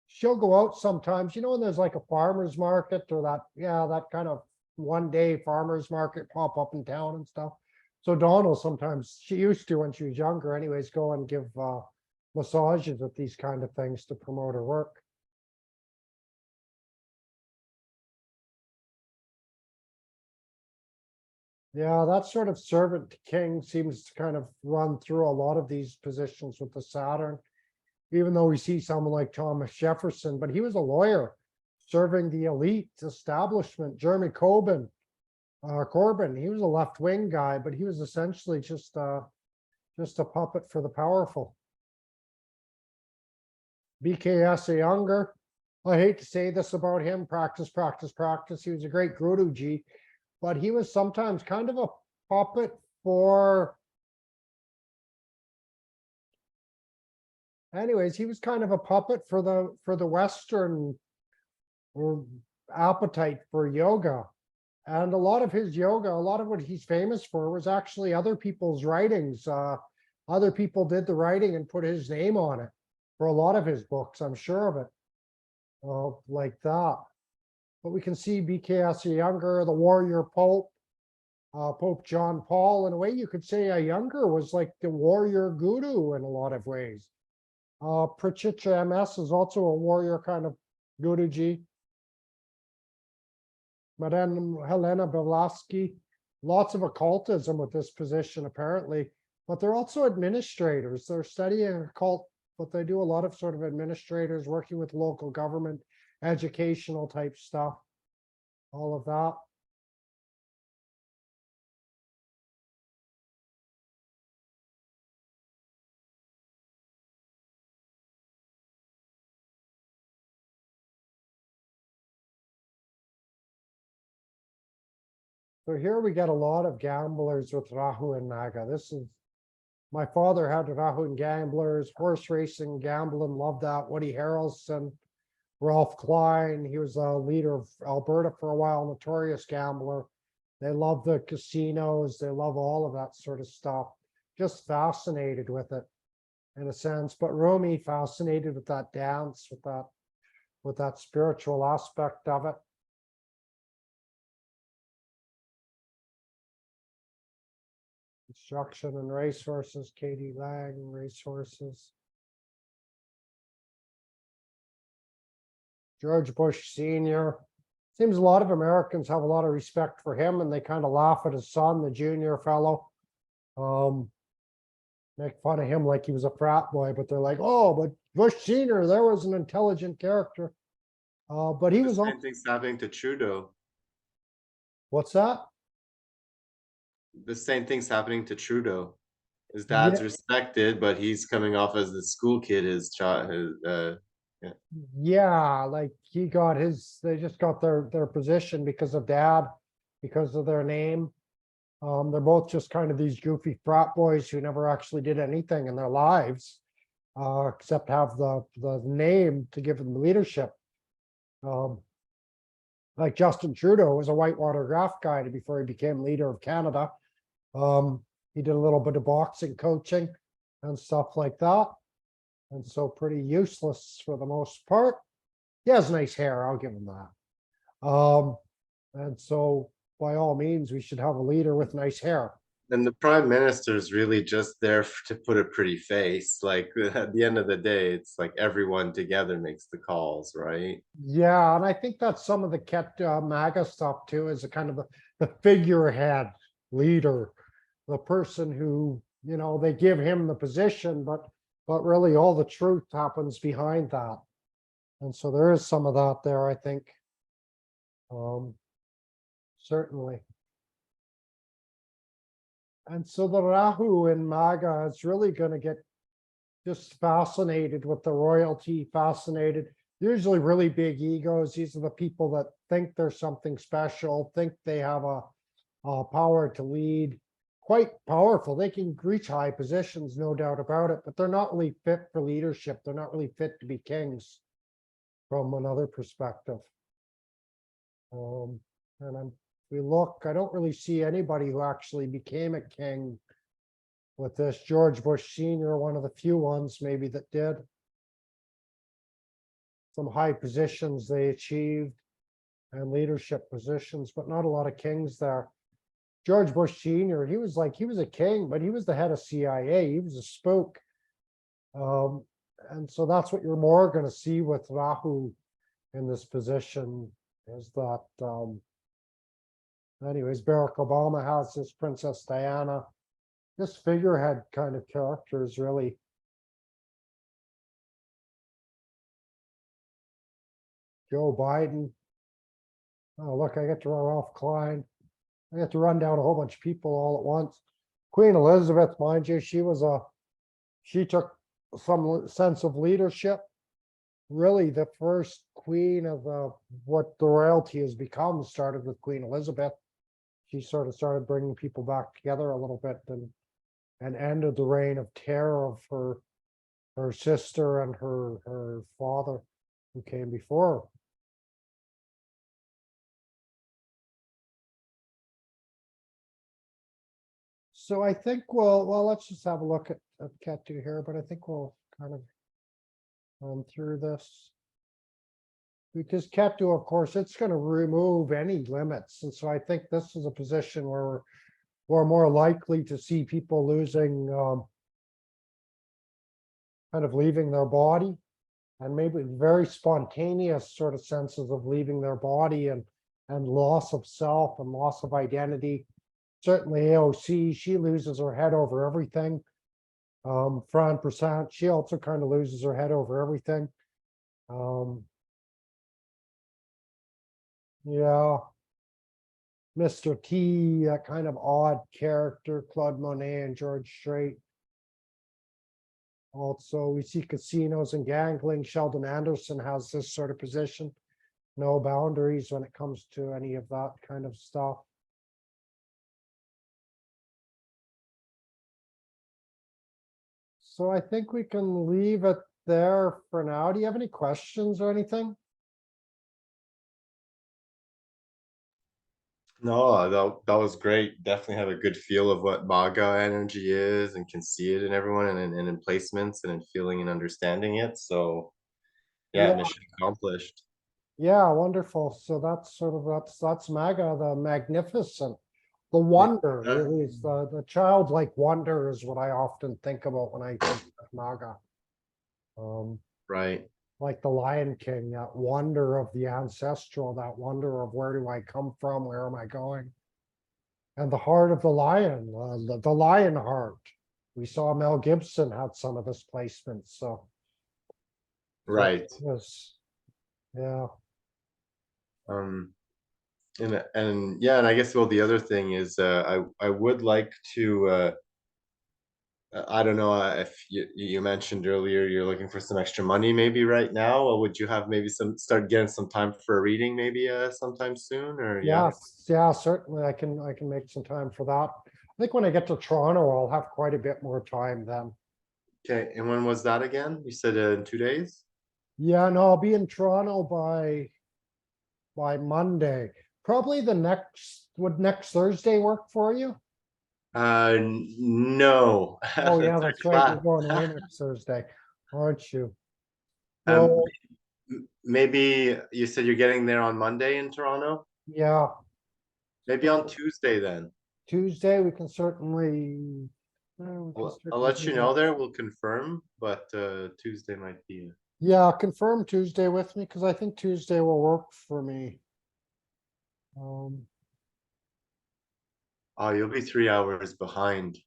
She'll go out sometimes, you know, when there's like a farmer's market or that kind of one day farmer's market pop up in town and stuff. So Dawn will sometimes, she used to when she was younger anyways, go and give massages at these kind of things to promote her work. Yeah, that sort of servant to king seems to kind of run through a lot of these positions with the Saturn. even though we see someone like Thomas Jefferson, but he was a lawyer serving the elite establishment. Jeremy Corbyn, he was a left-wing guy, but he was essentially just a puppet for the powerful. BKS a younger, I hate to say this about him, practice, practice, practice. He was a great Guruji, but he was sometimes kind of a puppet for, anyways, he was kind of a puppet for the Western appetite for yoga. And a lot of his yoga, a lot of what he's famous for was actually other people's writings. Other people did the writing and put his name on it for a lot of his books, I'm sure of it. Like that. But we can see BKS the younger, the warrior Pope, Pope John Paul. In a way, you could say a younger was like the warrior guru in a lot of ways. Prachitra MS is also a warrior kind of Guruji. Madame Helena Blavatsky, lots of occultism with this position apparently, but they're also administrators. They're studying occult, but they do a lot of sort of administrators working with local government, educational type stuff, all of that. So here we get a lot of gamblers with Rahu and Magha. This is, my father had Rahu and gamblers, horse racing, gambling, loved that. Woody Harrelson, Ralph Klein, he was a leader of Alberta for a while, notorious gambler. They love the casinos, they love all of that sort of stuff. Just fascinated with it in a sense. But Rumi fascinated with that dance, with that spiritual aspect of it. Construction and racehorses, Katie Lang, racehorses. George Bush Sr. Seems a lot of Americans have a lot of respect for him and they kind of laugh at his son, the junior fellow. Make fun of him like he was a frat boy, but they're like, oh, but Bush Sr., there was an intelligent character. But he was The on. same thing's happening to Trudeau. What's that? The same thing's happening to Trudeau. His dad's Yeah, respected, but he's coming off as the school kid. His child, yeah, like he got his, they just got their position because of dad, because of their name. They're both just kind of these goofy frat boys who never actually did anything in their lives, except have the name to give them leadership. Like Justin Trudeau was a whitewater draft guy before he became leader of Canada. He did a little bit of boxing coaching and stuff like that. And so pretty useless for the most part. He has nice hair, I'll give him that. And so by all means, we should have a leader with nice hair. and the prime minister is really just there to put a pretty face. Like at the end of the day, it's like everyone together makes the calls, right? Yeah, and I think that's some of the MAGA stuff too, is a kind of the figurehead leader, the person who, you know, they give him the position, but really all the truth happens behind that. And so there is some of that there, I think. Certainly. And so the Rahu in MAGA is really going to get just fascinated with the royalty, fascinated. Usually really big egos. These are the people that think they're something special, think they have a power to lead. Quite powerful. They can reach high positions, no doubt about it, but they're not really fit for leadership. They're not really fit to be kings from another perspective. And we look, I don't really see anybody who actually became a king with this. George Bush Sr., one of the few ones maybe that did. Some high positions they achieved and leadership positions, but not a lot of kings there. George Bush Sr., he was a king, but he was the head of CIA. He was a spook. And so that's what you're more going to see with Rahu in this position, is that, anyways, Barack Obama has this Princess Diana. This figurehead kind of character is really Joe Biden. Oh, look, I get to run Ralph Klein. I get to run down a whole bunch of people all at once. Queen Elizabeth, mind you, she took some sense of leadership. Really, the first queen of what the royalty has become started with Queen Elizabeth. She sort of started bringing people back together a little bit and ended the reign of terror of her sister and her father who came before her. So I think let's just have a look at Ketu here, but I think we'll kind of through this. Because Ketu, of course, it's going to remove any limits. And so I think this is a position where we're more likely to see people losing, kind of leaving their body, and maybe very spontaneous sort of senses of leaving their body and loss of self and loss of identity. Certainly AOC, she loses her head over everything. Fran Percent, she also kind of loses her head over everything. Yeah. Mr. T, that kind of odd character, Claude Monet and George Strait. Also, we see casinos and gambling. Sheldon Anderson has this sort of position. No boundaries when it comes to any of that kind of stuff. So I think we can leave it there for now. Do you have any questions or anything? No, that was great. Definitely have a good feel of what Magha energy is and can see it in everyone and in placements and in feeling and understanding it. So yeah, Yeah, mission accomplished. yeah, wonderful. So that's sort of that's Magha the Magnificent. The wonder Yeah. really is the childlike wonder is what I often think about when I think of Magha. Right. Like the Lion King, that wonder of the ancestral, that wonder of where do I come from, where am I going? And the heart of the lion, the lion heart. We saw Mel Gibson had some of this placement, so Right. yes, yeah, Um and yeah, and I guess well the other thing is I would like to I don't know if you mentioned earlier you're looking for some extra money maybe right now, or would you have maybe some start getting some time for a reading maybe sometime soon or yeah? yes, yeah, certainly I can make some time for that. I think when I get to Toronto, I'll have quite a bit more time then. Okay, and when was that again? You said in 2 days? Yeah, no, I'll be in Toronto by Monday. Probably would next Thursday work for you? No. Oh, yeah, That's that's our right. You're class. going away next Thursday, aren't you? Um, So, maybe you said you're getting there on Monday in Toronto? yeah, Maybe on so Tuesday then. Tuesday, we can certainly, we can I'll certainly let do you that. know there. We'll confirm, but Tuesday might be. Yeah, confirm Tuesday with me, because I think Tuesday will work for me. Um, Oh, you'll be 3 hours behind.